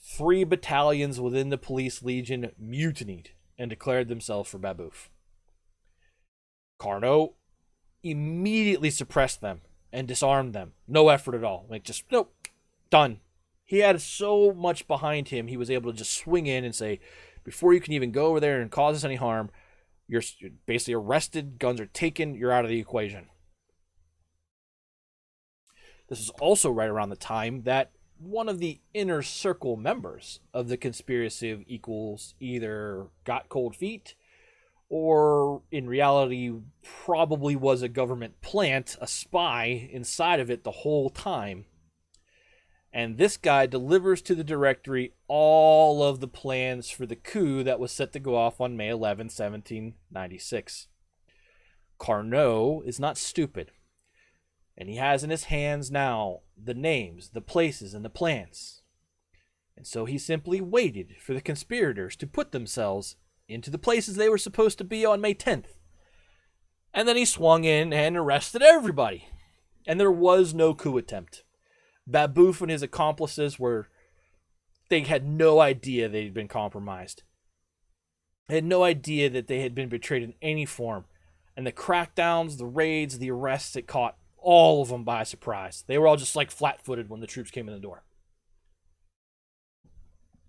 3 battalions within the police legion mutinied and declared themselves for Babeuf. Carnot immediately suppressed them and disarmed them. No effort at all. Just, nope, done. He had so much behind him, he was able to just swing in and say, before you can even go over there and cause us any harm, you're basically arrested, guns are taken, you're out of the equation. This is also right around the time that one of the inner circle members of the conspiracy of equals either got cold feet or in reality probably was a government plant, a spy inside of it the whole time. And this guy delivers to the Directory all of the plans for the coup that was set to go off on May 11, 1796. Carnot is not stupid, and he has in his hands now the names, the places, and the plans. And so he simply waited for the conspirators to put themselves into the places they were supposed to be on May 10th. And then he swung in and arrested everybody. And there was no coup attempt. Babeuf and his accomplices they had no idea they'd been compromised. They had no idea that they had been betrayed in any form. And the crackdowns, the raids, the arrests, it caught all of them by surprise. They were all just like flat-footed when the troops came in the door.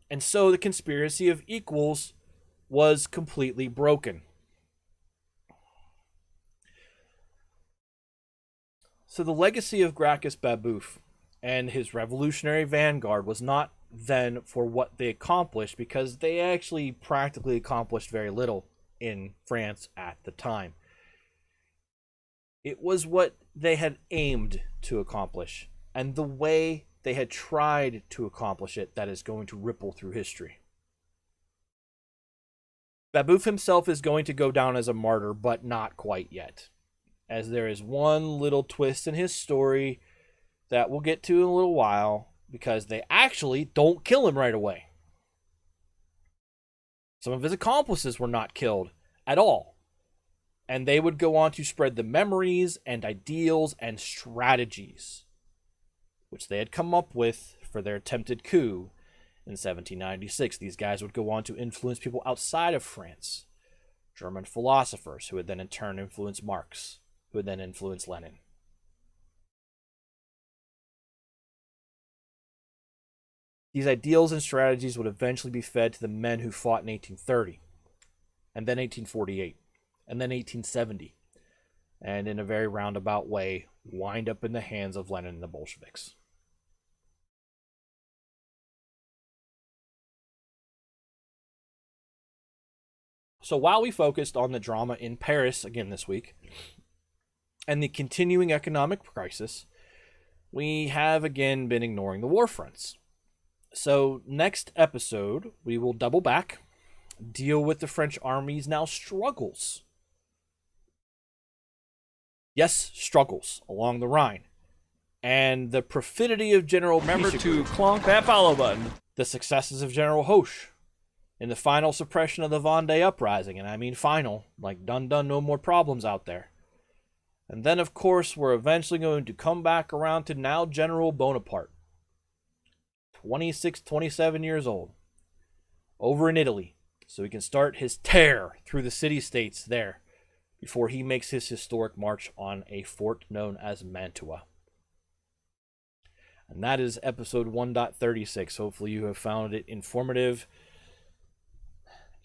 And so the conspiracy of equals was completely broken. So the legacy of Gracchus Babeuf and his revolutionary vanguard was not then for what they accomplished, because they actually practically accomplished very little in France at the time. It was what they had aimed to accomplish and the way they had tried to accomplish it that is going to ripple through history. Babeuf himself is going to go down as a martyr, but not quite yet, as there is one little twist in his story that we'll get to in a little while, because they actually don't kill him right away. Some of his accomplices were not killed at all, and they would go on to spread the memories and ideals and strategies which they had come up with for their attempted coup in 1796. These guys would go on to influence people outside of France, German philosophers, who would then in turn influence Marx, who would then influence Lenin. These ideals and strategies would eventually be fed to the men who fought in 1830, and then 1848, and then 1870, and in a very roundabout way, wind up in the hands of Lenin and the Bolsheviks. So while we focused on the drama in Paris again this week, and the continuing economic crisis, we have again been ignoring the war fronts. So next episode, we will double back, deal with the French army's now struggles. Yes, struggles along the Rhine. And the perfidy of General Remember Pichegru, to clonk that follow button. the successes of General Hoche in the final suppression of the Vendée uprising. And I mean final, like done, no more problems out there. And then, of course, we're eventually going to come back around to now General Bonaparte. 26, 27 years old. Over in Italy. So he can start his tear through the city-states there before he makes his historic march on a fort known as Mantua. And that is episode 1.36. Hopefully you have found it informative,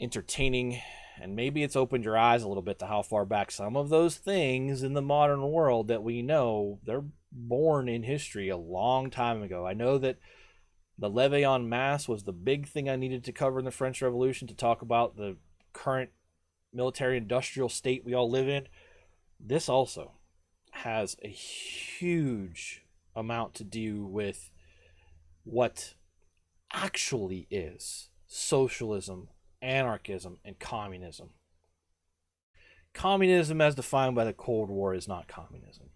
entertaining, and maybe it's opened your eyes a little bit to how far back some of those things in the modern world that we know, they're born in history a long time ago. I know that the levee en masse was the big thing I needed to cover in the French Revolution to talk about the current military-industrial state we all live in. This also has a huge amount to do with what actually is socialism, anarchism, and communism. Communism as defined by the Cold War is not communism.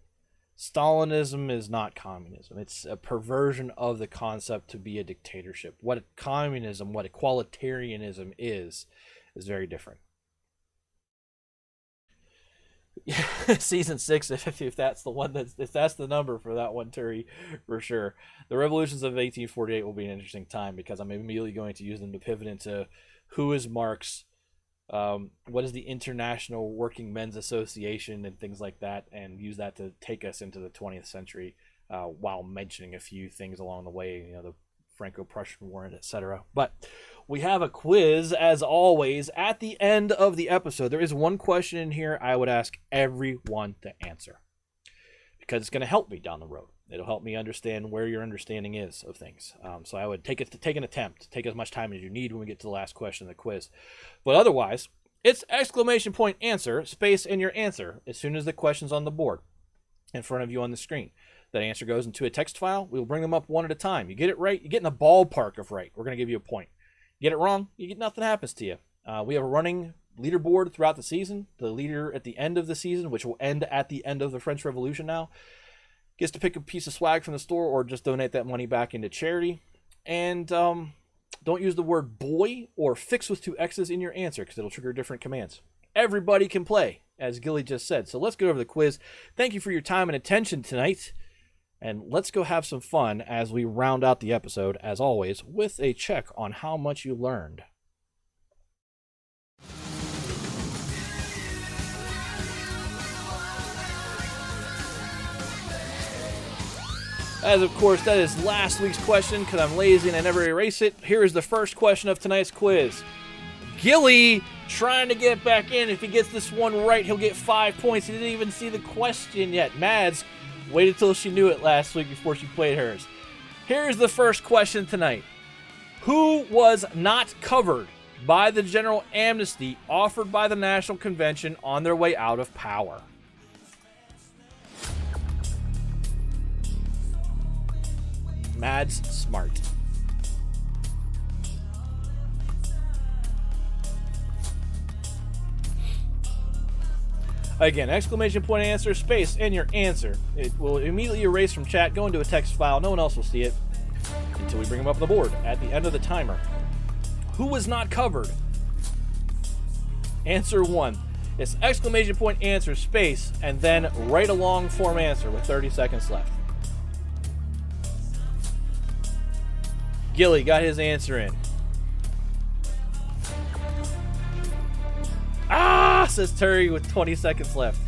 Stalinism is not communism. It's a perversion of the concept to be a dictatorship. What communism, what equalitarianism is very different. Season 6, if that's the one if that's the number for that one, Terry, for sure. The revolutions of 1848 will be an interesting time because I'm immediately going to use them to pivot into who is Marx, what is the International Working Men's Association, and things like that, and use that to take us into the 20th century while mentioning a few things along the way, the Franco-Prussian War, etc. But we have a quiz, as always, at the end of the episode. There is one question in here I would ask everyone to answer because it's going to help me down the road. It'll help me understand where your understanding is of things. So I would take an attempt, take as much time as you need when we get to the last question of the quiz. But otherwise, it's exclamation point answer, space, and your answer as soon as the question's on the board in front of you on the screen. That answer goes into a text file. We'll bring them up one at a time. You get it right, you get in the ballpark of right. We're going to give you a point. You get it wrong, nothing happens to you. We have a running leaderboard throughout the season. The leader at the end of the season, which will end at the end of the French Revolution now, gets to pick a piece of swag from the store or just donate that money back into charity. And don't use the word boy or fix with 2 X's in your answer because it'll trigger different commands. Everybody can play, as Gilly just said. So let's go over the quiz. Thank you for your time and attention tonight. And let's go have some fun as we round out the episode, as always, with a check on how much you learned. As of course, that is last week's question because I'm lazy and I never erase it. Here is the first question of tonight's quiz. Gilly trying to get back in. If he gets this one right, he'll get 5 points. He didn't even see the question yet. Mads waited till she knew it last week before she played hers. Here's the first question tonight. Who was not covered by the general amnesty offered by the National Convention on their way out of power? Mads Smart. Again, exclamation point answer, space, and your answer. It will immediately erase from chat, go into a text file. No one else will see it until we bring them up on the board at the end of the timer. Who was not covered? Answer 1. It's exclamation point answer, space, and then write a long form answer with 30 seconds left. Gilly got his answer in. Ah, says Terry with 20 seconds left.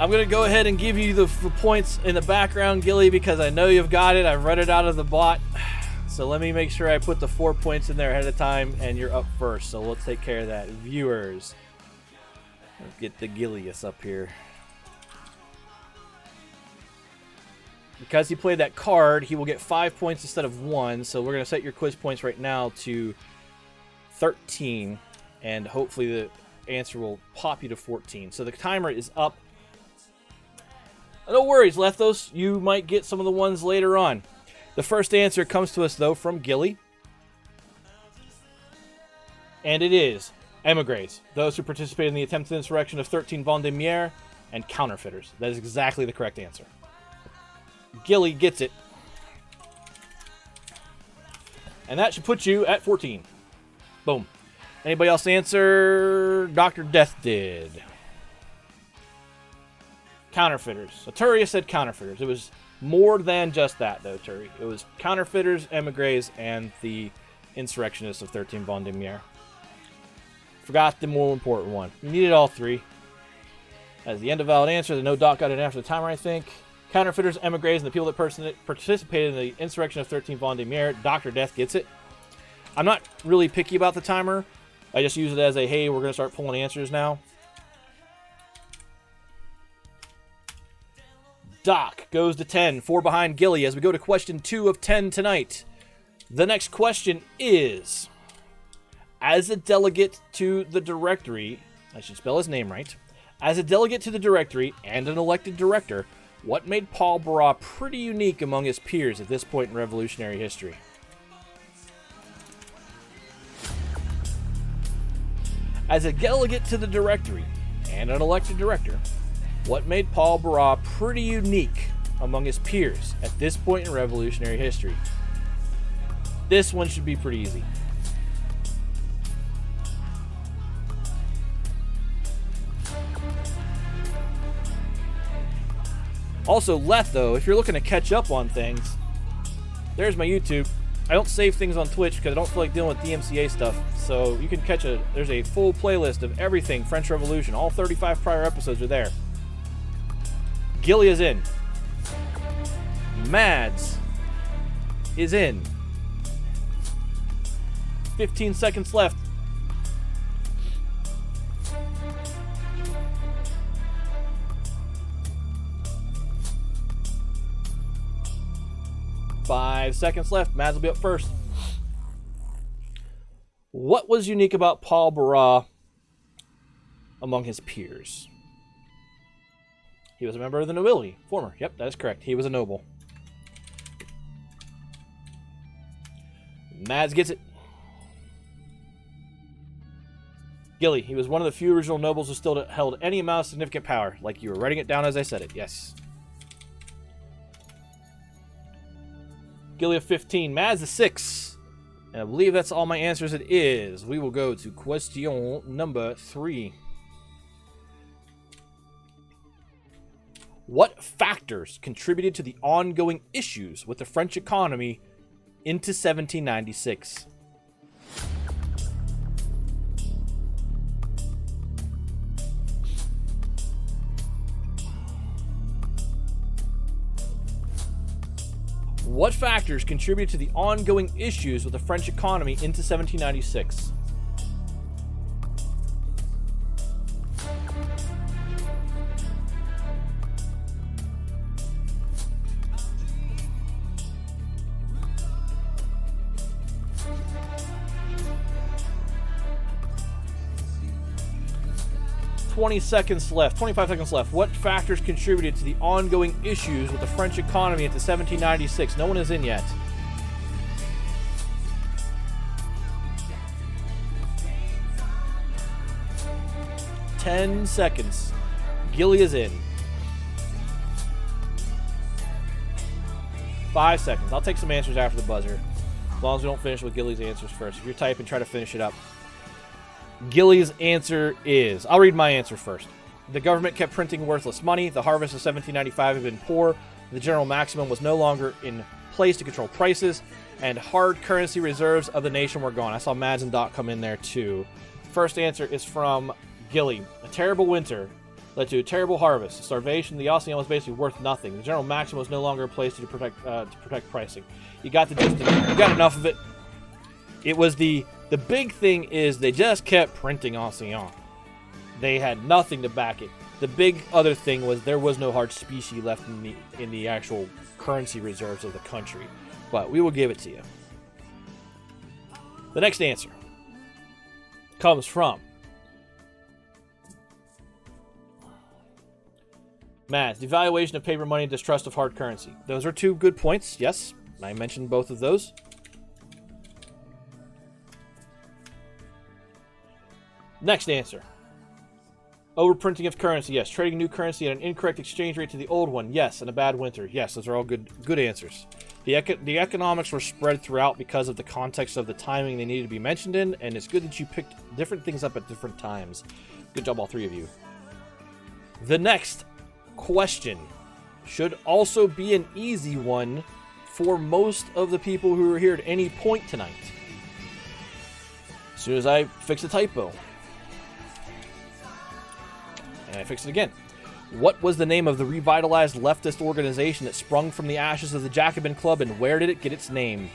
I'm going to go ahead and give you the points in the background, Gilly, because I know you've got it. I've read it out of the bot. So let me make sure I put the 4 points in there ahead of time, and you're up first. So let's take care of that. Viewers, let's get the Gillius up here. Because he played that card, he will get 5 points instead of 1. So we're going to set your quiz points right now to 13. And hopefully the answer will pop you to 14. So the timer is up. No worries, Lethos. You might get some of the ones later on. The first answer comes to us, though, from Gilly. And it is emigres, those who participated in the attempted insurrection of 13 Vendémiaire, and counterfeiters. That is exactly the correct answer. Gilly gets it. And that should put you at 14. Boom. Anybody else answer? Dr. Death did. Counterfeiters. So Turia said counterfeiters. It was more than just that, though, Turi. It was counterfeiters, emigres, and the insurrectionists of 13 Vendémiaire. Forgot the more important one. You needed all three. As the end of valid answer, the no dot got it after the timer, I think. Counterfeiters, emigres, and the people that participated in the insurrection of 13 Vendémiaire. Dr. Death gets it. I'm not really picky about the timer. I just use it as a, hey, we're going to start pulling answers now. Doc goes to 10, 4 behind Gilly as we go to question 2 of 10 tonight. The next question is, as a delegate to the directory, I should spell his name right, as a delegate to the directory and an elected director, what made Paul Barras pretty unique among his peers at this point in revolutionary history? As a delegate to the directory and an elected director, what made Paul Barras pretty unique among his peers at this point in revolutionary history? This one should be pretty easy. Also, Leth, though, if you're looking to catch up on things, there's my YouTube. I don't save things on Twitch because I don't feel like dealing with DMCA stuff. So you can catch there's a full playlist of everything French Revolution. All 35 prior episodes are there. Gilly is in. Mads is in. 15 seconds left. Five seconds left. Mads will be up first. What was unique about Paul Barras among his peers? He was a member of the nobility. Former. Yep, that is correct. He was a noble. Mads gets it. Gilly. He was one of the few original nobles who still held any amount of significant power. Like you were writing it down as I said it. Yes. Gilly of 15. Mads of 6. And I believe that's all my answers it is. We will go to question number 3. What factors contributed to the ongoing issues with the French economy into 1796? What factors contribute to the ongoing issues with the French economy into 1796? $20 seconds left. 25 seconds left. What factors contributed to the ongoing issues with the French economy into 1796? No one is in yet. $10 seconds. Gilly is in. 5 seconds. I'll take some answers after the buzzer. As long as we don't finish with Gilly's answers first. If you're typing, try to finish it up. Gilly's answer is, I'll read my answer first. The government kept printing worthless money. The harvest of 1795 had been poor. The general maximum was no longer in place to control prices. And hard currency reserves of the nation were gone. I saw Mads and Doc come in there too. First answer is from Gilly. A terrible winter led to a terrible harvest. Starvation, the océan was basically worth nothing. The general maximum was no longer in place to protect pricing. You got the gist of it. You got enough of it. It was the big thing is they just kept printing océan. They had nothing to back it. The big other thing was there was no hard specie left in the actual currency reserves of the country. But we will give it to you. The next answer comes from Matt. Devaluation of paper money and distrust of hard currency. Those are two good points, yes. And I mentioned both of those. Next answer. Overprinting of currency, yes. Trading new currency at an incorrect exchange rate to the old one, yes. And a bad winter, yes. Those are all good answers. The economics were spread throughout because of the context of the timing they needed to be mentioned in, and it's good that you picked different things up at different times. Good job, all three of you. The next question should also be an easy one for most of the people who are here at any point tonight. As soon as I fix a typo. And I fix it again. What was the name of the revitalized leftist organization that sprung from the ashes of the Jacobin Club, and where did it get its name?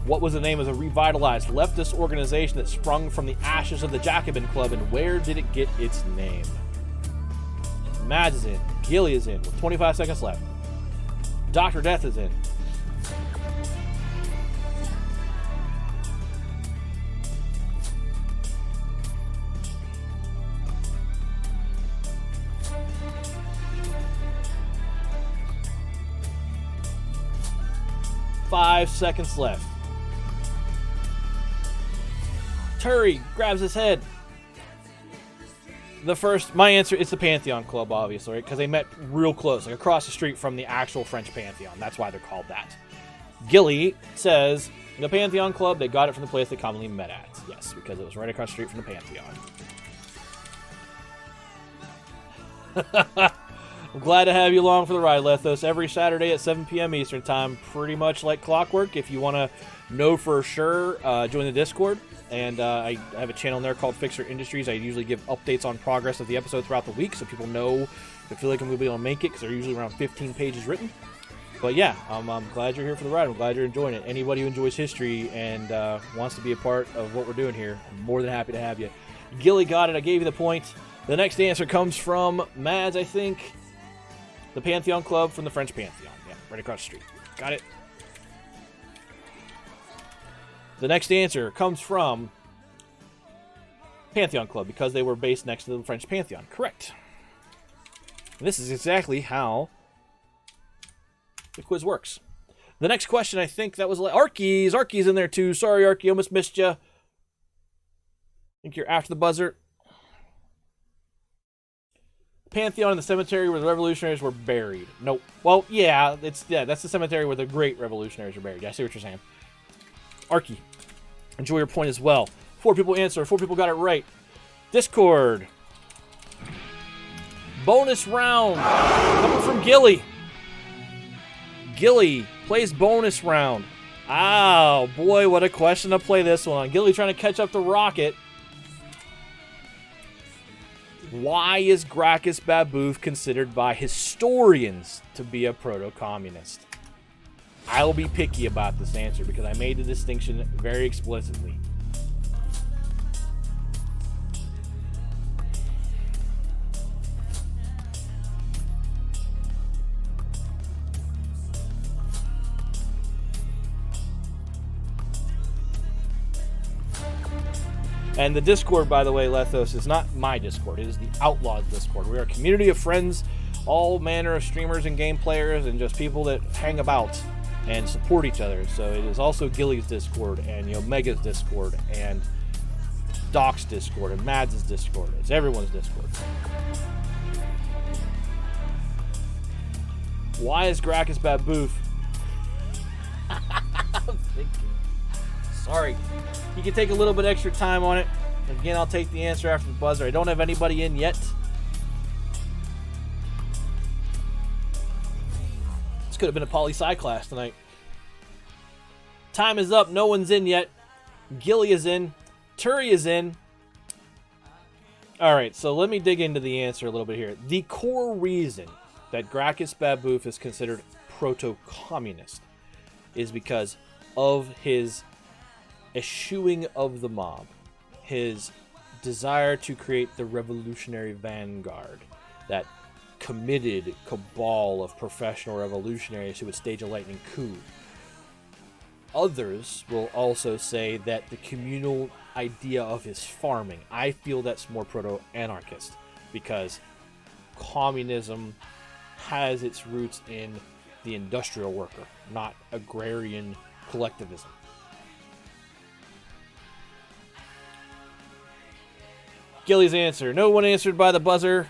What was the name of the revitalized leftist organization that sprung from the ashes of the Jacobin Club, and where did it get its name? Mads is in. Gilly is in with 25 seconds left. Dr. Death is in. Five seconds left. Turi grabs his head. My answer is the Pantheon Club, obviously, right? Because they met real close, like across the street from the actual French Pantheon. That's why they're called that. Gilly says, the Pantheon Club, they got it from the place they commonly met at. Yes, because it was right across the street from the Pantheon. I'm glad to have you along for the ride, Lethos. Every Saturday at 7 p.m. Eastern Time, pretty much like clockwork. If you want to know for sure, join the Discord. And I have a channel in there called Fixer Industries. I usually give updates on progress of the episode throughout the week, so people know I feel like I'm going to be able to make it, because they're usually around 15 pages written. But yeah, I'm glad you're here for the ride. I'm glad you're enjoying it. Anybody who enjoys history and wants to be a part of what we're doing here, I'm more than happy to have you. Gilly got it. I gave you the point. The next answer comes from Mads, I think. The Pantheon Club from the French Pantheon. Yeah, right across the street. Got it. The next answer comes from Pantheon Club, because they were based next to the French Pantheon. Correct. And this is exactly how the quiz works. The next question, I think that was Arky's. Arky's in there too. Sorry, Arky, almost missed you. I think you're after the buzzer. Pantheon in the cemetery where the revolutionaries were buried. Nope. Well, yeah, that's the cemetery where the great revolutionaries were buried. Yeah, I see what you're saying. Arky, enjoy your point as well. 4 people answered. 4 people got it right. Discord. Bonus round. Coming from Gilly. Gilly plays bonus round. Oh, boy, what a question to play this one on. Gilly trying to catch up to Rocket. Why is Gracchus Babeuf considered by historians to be a proto-communist? I'll be picky about this answer because I made the distinction very explicitly. And the Discord, by the way, Lethos, is not my Discord. It is the Outlaws Discord. We are a community of friends, all manner of streamers and game players, and just people that hang about and support each other. So it is also Gilly's Discord, and Omega's Discord, and Doc's Discord, and Mads' Discord. It's everyone's Discord. Why is Gracchus Babeuf? I'm thinking. Sorry. You can take a little bit extra time on it. Again, I'll take the answer after the buzzer. I don't have anybody in yet. This could have been a poli-sci class tonight. Time is up. No one's in yet. Gilly is in. Turi is in. All right, so let me dig into the answer a little bit here. The core reason that Gracchus Babeuf is considered proto-communist is because of his eschewing of the mob, his desire to create the revolutionary vanguard, that committed cabal of professional revolutionaries who would stage a lightning coup. Others will also say that the communal idea of his farming, I feel that's more proto-anarchist, because communism has its roots in the industrial worker, not agrarian collectivism. Gilly's answer. No one answered by the buzzer.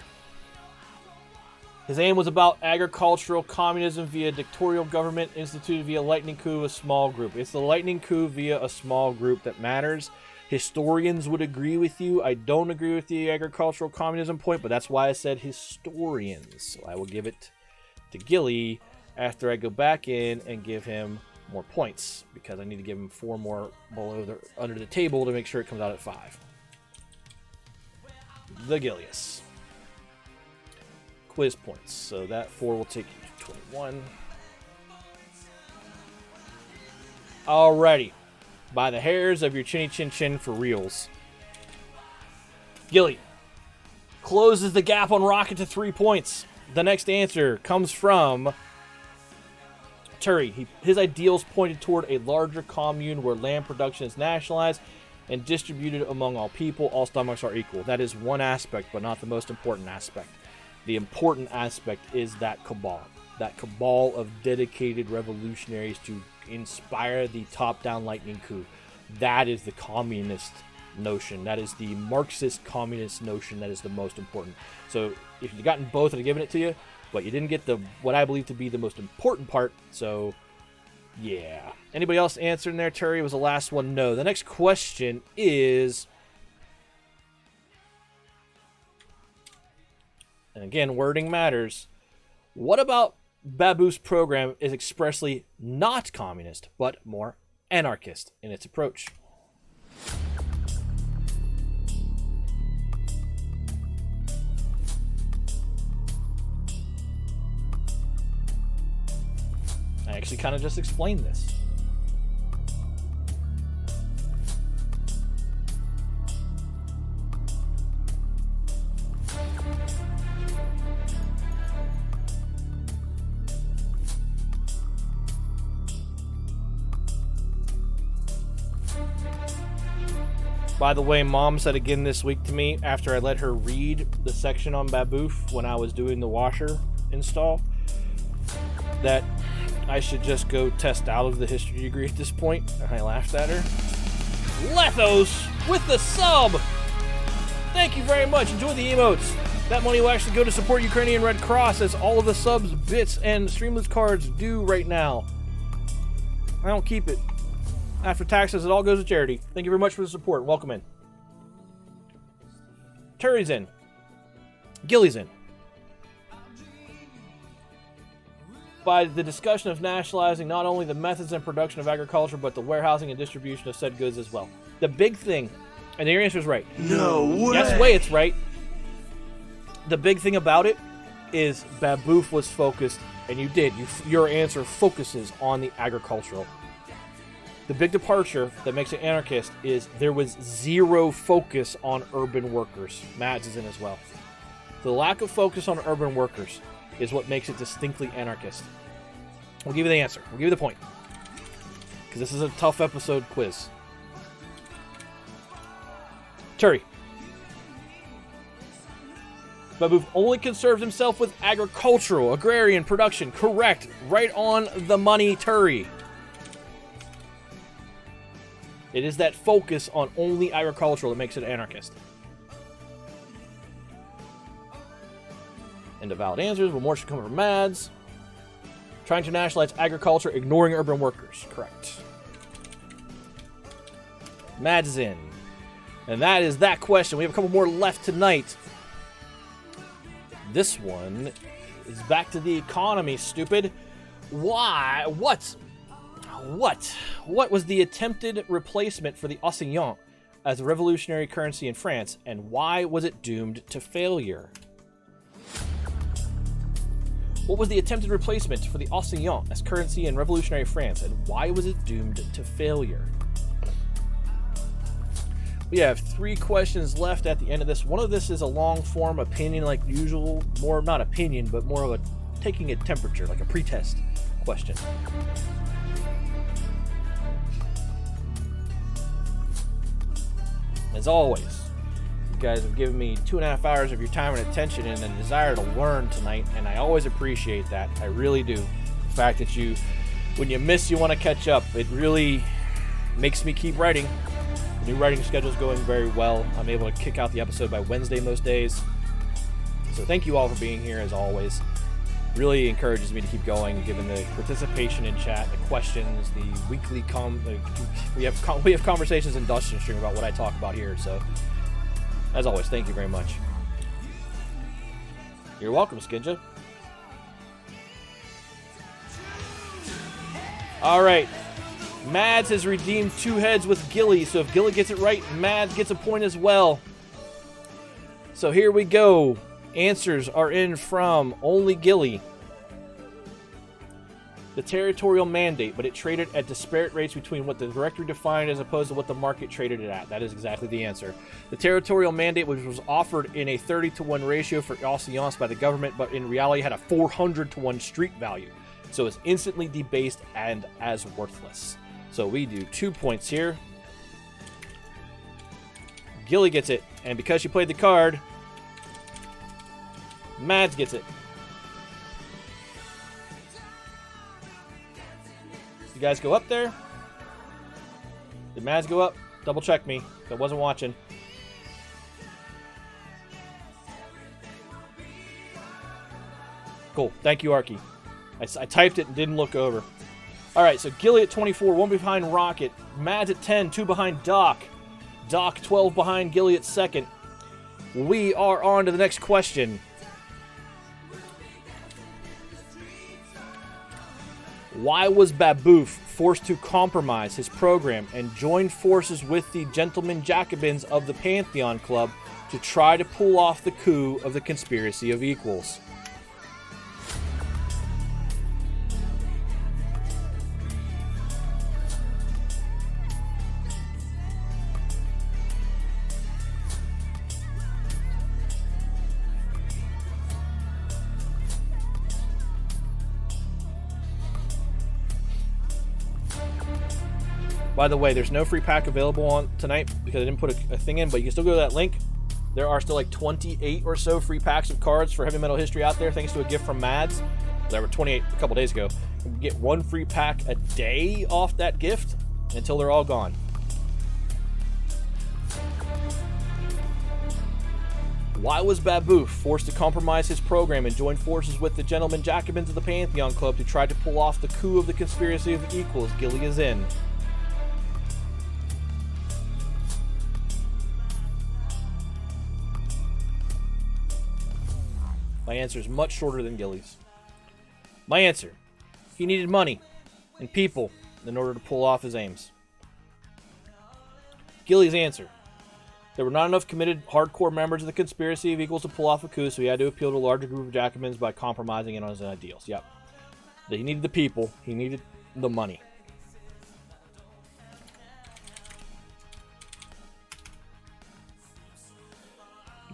His aim was about agricultural communism via dictatorial government instituted via lightning coup, a small group. It's the lightning coup via a small group that matters. Historians would agree with you. I don't agree with the agricultural communism point, but that's why I said historians. So I will give it to Gilly after I go back in and give him more points, because I need to give him 4 more under the table to make sure it comes out at 5. The Gillius. Quiz points. So that 4 will take you to 21. Alrighty. By the hairs of your chinny chin chin for reals. Gilly closes the gap on Rocket to 3 points. The next answer comes from Turi. His ideals pointed toward a larger commune where land production is nationalized and distributed among all people. All stomachs are equal. That is one aspect, but not the most important aspect. The important aspect is that cabal of dedicated revolutionaries to inspire the top-down lightning coup. That is the communist notion. That is the Marxist communist notion that is the most important. So if you'd gotten both, I'd have given it to you, but you didn't get what I believe to be the most important part, so yeah. Anybody else answering there? Terry was the last one. No. The next question is, and again, wording matters. What about Babeuf's program is expressly not communist, but more anarchist in its approach? I actually kind of just explained this. By the way, Mom said again this week to me, after I let her read the section on Babeuf when I was doing the washer install, that I should just go test out of the history degree at this point. And I laughed at her. Lethos with the sub! Thank you very much. Enjoy the emotes. That money will actually go to support Ukrainian Red Cross, as all of the subs, bits, and Streamlabs cards do right now. I don't keep it. After taxes, it all goes to charity. Thank you very much for the support. Welcome in. Terry's in. Gilly's in. By the discussion of nationalizing not only the methods and production of agriculture, but the warehousing and distribution of said goods as well. The big thing, and your answer is right. No way. Yes, way it's right. The big thing about it is Babeuf was focused, and you did. Your answer focuses on the agricultural. The big departure that makes it anarchist is there was zero focus on urban workers. Mads is in as well. The lack of focus on urban workers is what makes it distinctly anarchist. We'll give you the answer. We'll give you the point. Because this is a tough episode quiz. Turi. Babeuf only conserves himself with agricultural, agrarian production. Correct. Right on the money, Turi. It is that focus on only agricultural that makes it anarchist. And the valid answers. Well, more should come from Mads. Trying to nationalize agriculture, ignoring urban workers. Correct. Mads is in. And that is that question. We have a couple more left tonight. This one is back to the economy, stupid. Why? What was the attempted replacement for the assignat as a revolutionary currency in France, and why was it doomed to failure? What was the attempted replacement for the assignat as currency in revolutionary France, and why was it doomed to failure? We have 3 questions left at the end of this. One of this is a long-form opinion like usual. More, not opinion, but more of a taking a temperature, like a pretest question. As always, you guys have given me 2.5 hours of your time and attention and a desire to learn tonight, and I always appreciate that. I really do. The fact that you, when you miss, you want to catch up. It really makes me keep writing. The new writing schedule is going very well. I'm able to kick out the episode by Wednesday most days. So thank you all for being here, as always. Really encourages me to keep going, given the participation in chat, the questions, the weekly we have conversations in Dustin Stream about what I talk about here. So, as always, thank you very much. You're welcome, Skinja. All right. Mads has redeemed 2 heads with Gilly, so if Gilly gets it right, Mads gets a point as well. So here we go. Answers are in from Only Gilly. The territorial mandate, but it traded at disparate rates between what the directory defined as opposed to what the market traded it at. That is exactly the answer. The territorial mandate, which was offered in a 30-to-1 ratio for Alliance by the government, but in reality had a 400-to-1 street value. So it's instantly debased and as worthless. So we do 2 points here. Gilly gets it, and because she played the card, Mads gets it. You guys go up there? Did Mads go up? Double check me. I wasn't watching. Cool. Thank you, Arky. I typed it and didn't look over. Alright, so Gilly at 24, 1 behind Rocket. Mads at 10, 2 behind Doc. Doc 12 behind Gilly at second. We are on to the next question. Why was Babeuf forced to compromise his program and join forces with the Gentlemen Jacobins of the Pantheon Club to try to pull off the coup of the Conspiracy of Equals? By the way, there's no free pack available on tonight because I didn't put a thing in, but you can still go to that link. There are still like 28 or so free packs of cards for heavy metal history out there, thanks to a gift from Mads. There were 28 a couple days ago. You can get 1 free pack a day off that gift until they're all gone. Why was Babeuf forced to compromise his program and join forces with the Gentlemen Jacobins of the Pantheon Club to try to pull off the coup of the Conspiracy of Equals? Gilly is in. My answer is much shorter than Gilly's. My answer: he needed money and people in order to pull off his aims. Gilly's answer: there were not enough committed hardcore members of the Conspiracy of Equals to pull off a coup, so he had to appeal to a larger group of Jacobins by compromising on his ideals. Yep. He needed the people. He needed the money.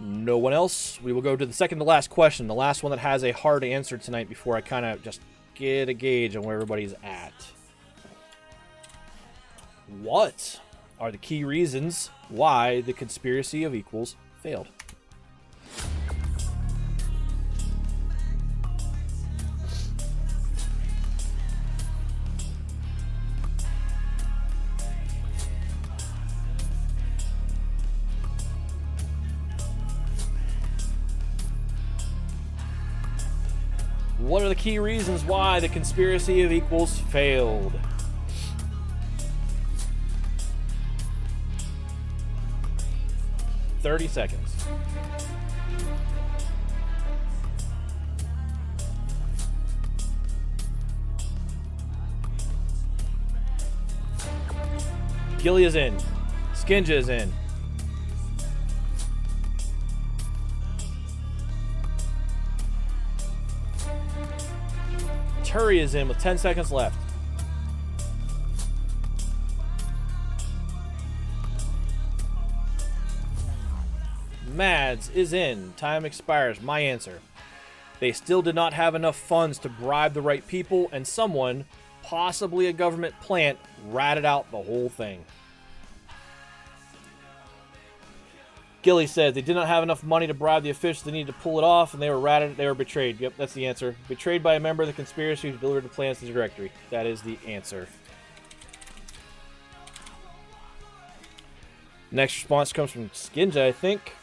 No one else. We will go to the second to last question, the last one that has a hard answer tonight before I kind of just get a gauge on where everybody's at. What are the key reasons why the Conspiracy of Equals failed? What are the key reasons why the Conspiracy of Equals failed? "30 seconds. Gilly is in. Skinja is in. Turi is in with 10 seconds left. Mads is in. Time expires. My answer. They still did not have enough funds to bribe the right people, and someone, possibly a government plant, ratted out the whole thing. Gilly said they did not have enough money to bribe the officials. They needed to pull it off, and they were ratted. They were betrayed. Yep, that's the answer. Betrayed by a member of the conspiracy who delivered the plans to the directory. That is the answer. Next response comes from Skinja, I think.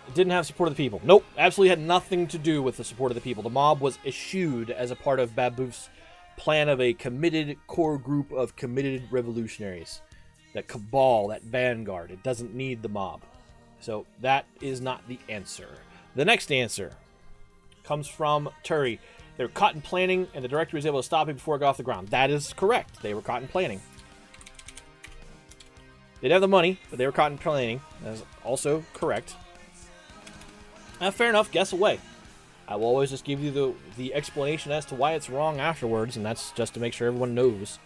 It didn't have support of the people. Nope, absolutely had nothing to do with the support of the people. The mob was eschewed as a part of Babeuf's plan of a committed core group of committed revolutionaries. That cabal, that vanguard. It doesn't need the mob. So that is not the answer. The next answer comes from Turi. They were caught in planning, and the director was able to stop it before it got off the ground. That is correct. They were caught in planning. They didn't have the money, but they were caught in planning. That is also correct. Fair enough. Guess away. I will always just give you the explanation as to why it's wrong afterwards, and that's just to make sure everyone knows.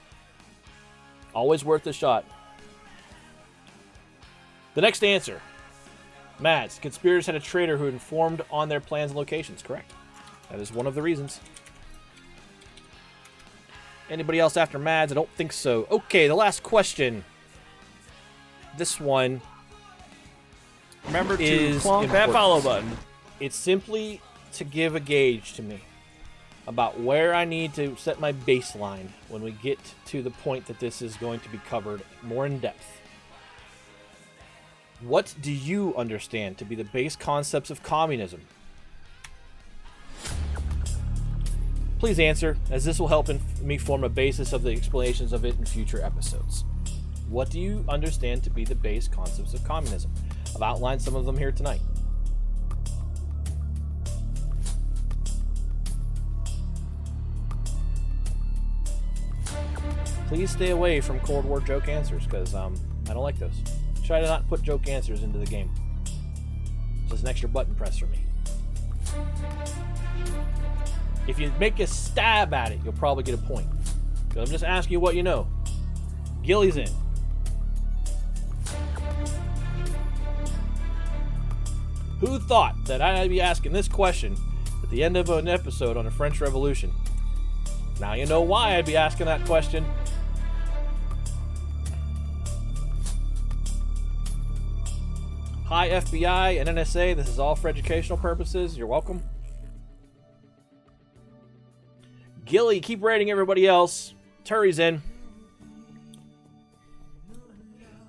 Always worth a shot. The next answer. Mads. Conspirators had a traitor who informed on their plans and locations. Correct. That is one of the reasons. Anybody else after Mads? I don't think so. Okay, the last question. This one Remember to is clonk that important. follow button. It's simply to give a gauge to me about where I need to set my baseline when we get to the point that this is going to be covered more in depth. What do you understand to be the base concepts of communism? Please answer, as this will help me form a basis of the explanations of it in future episodes. What do you understand to be the base concepts of communism? I've outlined some of them here tonight. Please stay away from Cold War joke answers, because I don't like those. Try to not put joke answers into the game. It's just an extra button press for me. If you make a stab at it, you'll probably get a point. Because I'm just asking you what you know. Gilly's in. Who thought that I'd be asking this question at the end of an episode on the French Revolution? Now you know why I'd be asking that question. Hi FBI and NSA, this is all for educational purposes. You're welcome. Gilly, keep rating everybody else. Turi's in.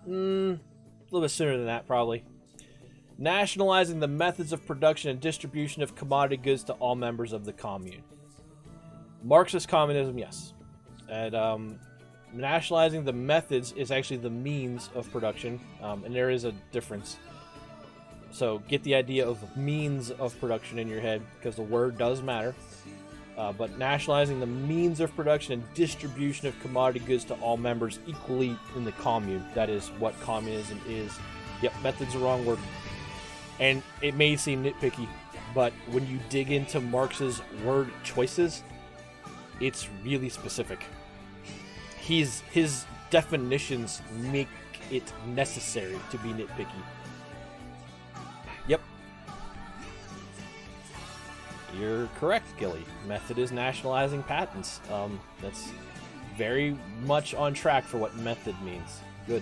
A little bit sooner than that, probably. Nationalizing the methods of production and distribution of commodity goods to all members of the commune. Marxist communism, yes. And nationalizing the methods is actually the means of production, and there is a difference. So get the idea of means of production in your head, because the word does matter. But nationalizing the means of production and distribution of commodity goods to all members equally in the commune. That is what communism is. Yep, method's the wrong word. And it may seem nitpicky, but when you dig into Marx's word choices, it's really specific. His definitions make it necessary to be nitpicky. Yep. You're correct, Gilly. Method is nationalizing patents. That's very much on track for what method means. Good.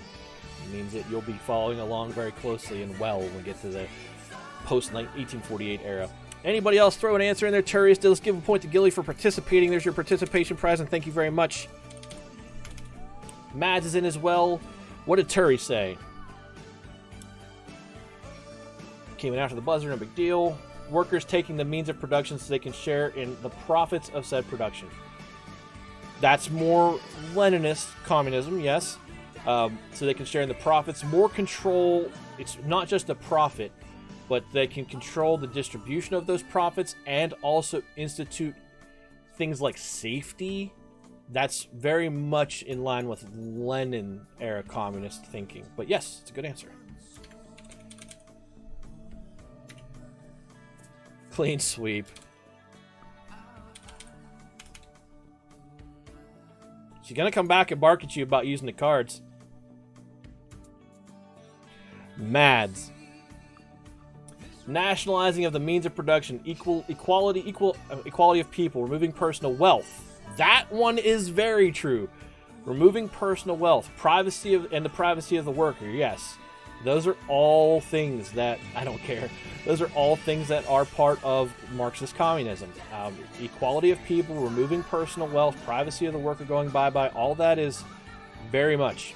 It means that you'll be following along very closely and well when we get to the post-1848 era. Anybody else throw an answer in there? Turius, let's give a point to Gilly for participating. There's your participation prize, and thank you very much. Mads is in as well. What did Turi say? Came in after the buzzer, no big deal. Workers taking the means of production so they can share in the profits of said production. That's more Leninist communism, yes. So they can share in the profits. More control. It's not just the profit, but they can control the distribution of those profits and also institute things like safety. That's very much in line with Lenin-era communist thinking. But yes, it's a good answer. Clean sweep. She's gonna come back and bark at you about using the cards. nationalizing of the means of production, equality of people, removing personal wealth. That one is very true. Removing personal wealth, and the privacy of the worker. Yes, those are all things that I don't care. Those are all things that are part of Marxist communism. Equality of people, removing personal wealth, privacy of the worker going bye-bye. All that is very much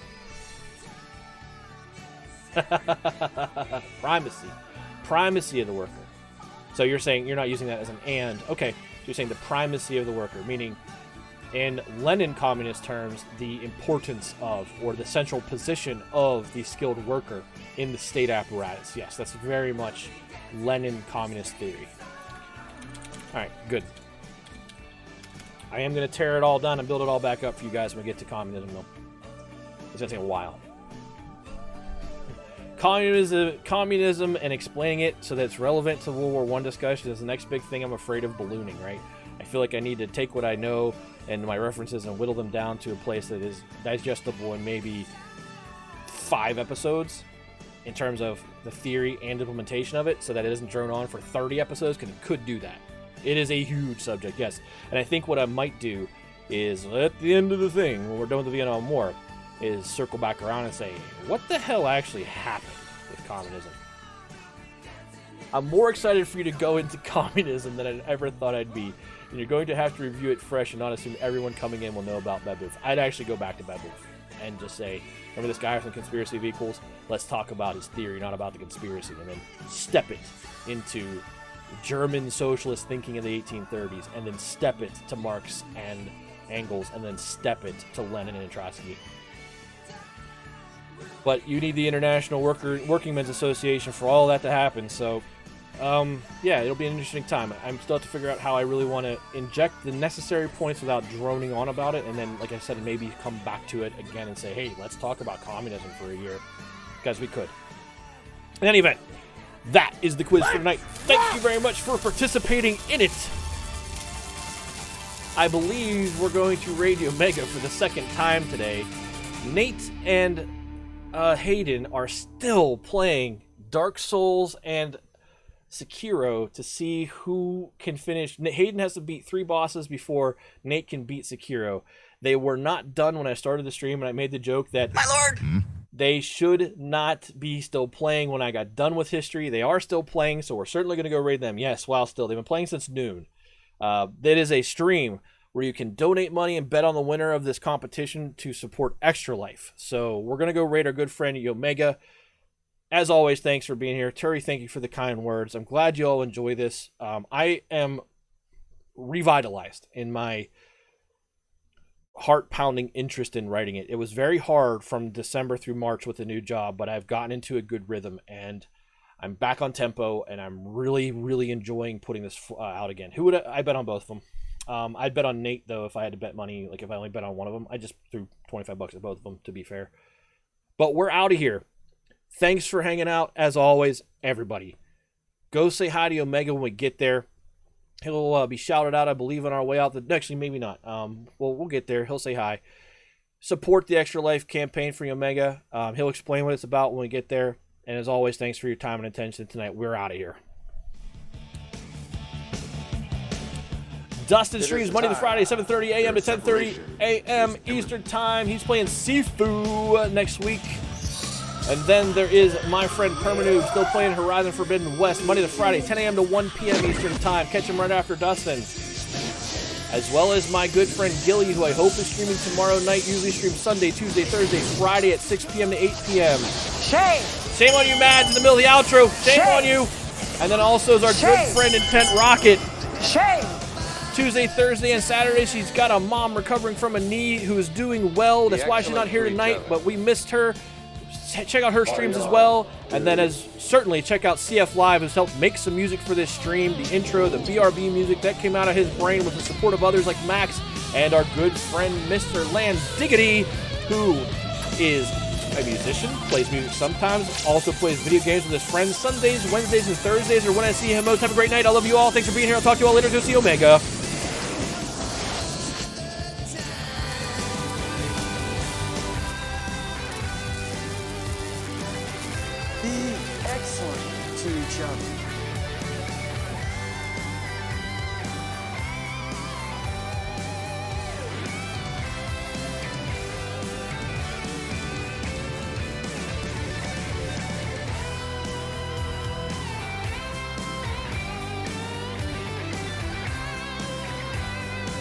primacy of the worker. So you're saying you're not using that as an and. Okay, so you're saying the primacy of the worker, meaning in Lenin communist terms, the importance of or the central position of the skilled worker in the state apparatus. Yes, that's very much Lenin communist theory. All right, good. I am going to tear it all down and build it all back up for you guys when we get to communism, though. It's going to take a while. Communism and explaining it so that it's relevant to World War I discussion is the next big thing I'm afraid of ballooning, right? I feel like I need to take what I know and my references and whittle them down to a place that is digestible in maybe 5 episodes in terms of the theory and implementation of it, so that it isn't drone on for 30 episodes, because it could do that. It is a huge subject, yes. And I think what I might do is, at the end of the thing, when we're done with the Vietnam War, is circle back around and say, what the hell actually happened with communism? I'm more excited for you to go into communism than I ever thought I'd be. And you're going to have to review it fresh and not assume everyone coming in will know about Babeuf. I'd actually go back to Babeuf and just say, remember this guy from Conspiracy of Equals? Let's talk about his theory, not about the conspiracy, and then step it into German socialist thinking in the 1830s, and then step it to Marx and Engels, and then step it to Lenin and Trotsky. But you need the International Workingmen's Association for all that to happen, so yeah, it'll be an interesting time. I'm still have to figure out how I really want to inject the necessary points without droning on about it, and then, like I said, maybe come back to it again and say, hey, let's talk about communism for a year, because we could. In any event, that is the quiz for tonight. Thank you very much for participating in it. I believe we're going to Radio Mega for the second time today. Nate and Hayden are still playing Dark Souls and Sekiro to see who can finish. Hayden has to beat 3 bosses before Nate can beat Sekiro. They were not done when I started the stream, and I made the joke that, my lord, they should not be still playing when I got done with history. They are still playing, so we're certainly going to go raid them. Yes, while still. They've been playing since noon. That is a stream where you can donate money and bet on the winner of this competition to support Extra Life. So we're going to go raid our good friend Yomega. As always, thanks for being here. Terry, thank you for the kind words. I'm glad you all enjoy this. I am revitalized in my heart-pounding interest in writing it. It was very hard from December through March with a new job, but I've gotten into a good rhythm, and I'm back on tempo, and I'm really, really enjoying putting this out again. Who would I bet on both of them? I'd bet on Nate, though, if I had to bet money. Like, if I only bet on one of them. I just threw $25 at both of them, to be fair. But we're out of here. Thanks for hanging out, as always, everybody. Go say hi to Omega when we get there. He'll be shouted out, I believe, on our way out. Actually, maybe not. We'll get there. He'll say hi. Support the Extra Life campaign for Omega. He'll explain what it's about when we get there. And as always, thanks for your time and attention tonight. We're out of here. Dustin streams Monday to Friday, 7:30 a.m. to 10:30 a.m. Eastern Time. He's playing Sifu next week. And then there is my friend Permanoob, still playing Horizon Forbidden West, Monday to Friday, 10 a.m. to 1 p.m. Eastern Time. Catch him right after Dustin. As well as my good friend Gilly, who I hope is streaming tomorrow night. Usually streams Sunday, Tuesday, Thursday, Friday at 6 p.m. to 8 p.m. Shame! Shame on you, Mads, in the middle of the outro. Shame on you. And then also is our good friend Intent Rocket. Shame! Tuesday, Thursday, and Saturday, she's got a mom recovering from a knee who is doing well. That's why she's not here tonight, but we missed her. Check out her streams as well, and then certainly check out CF Live, who's helped make some music for this stream. The intro, the BRB music that came out of his brain with the support of others like Max and our good friend Mr. Land Diggity, who is a musician, plays music sometimes, also plays video games with his friends Sundays, Wednesdays, and Thursdays, or when I see him most. Have a great night. I love you all. Thanks for being here. I'll talk to you all later. Go see Omega. Be excellent to each other.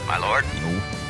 My lord? No.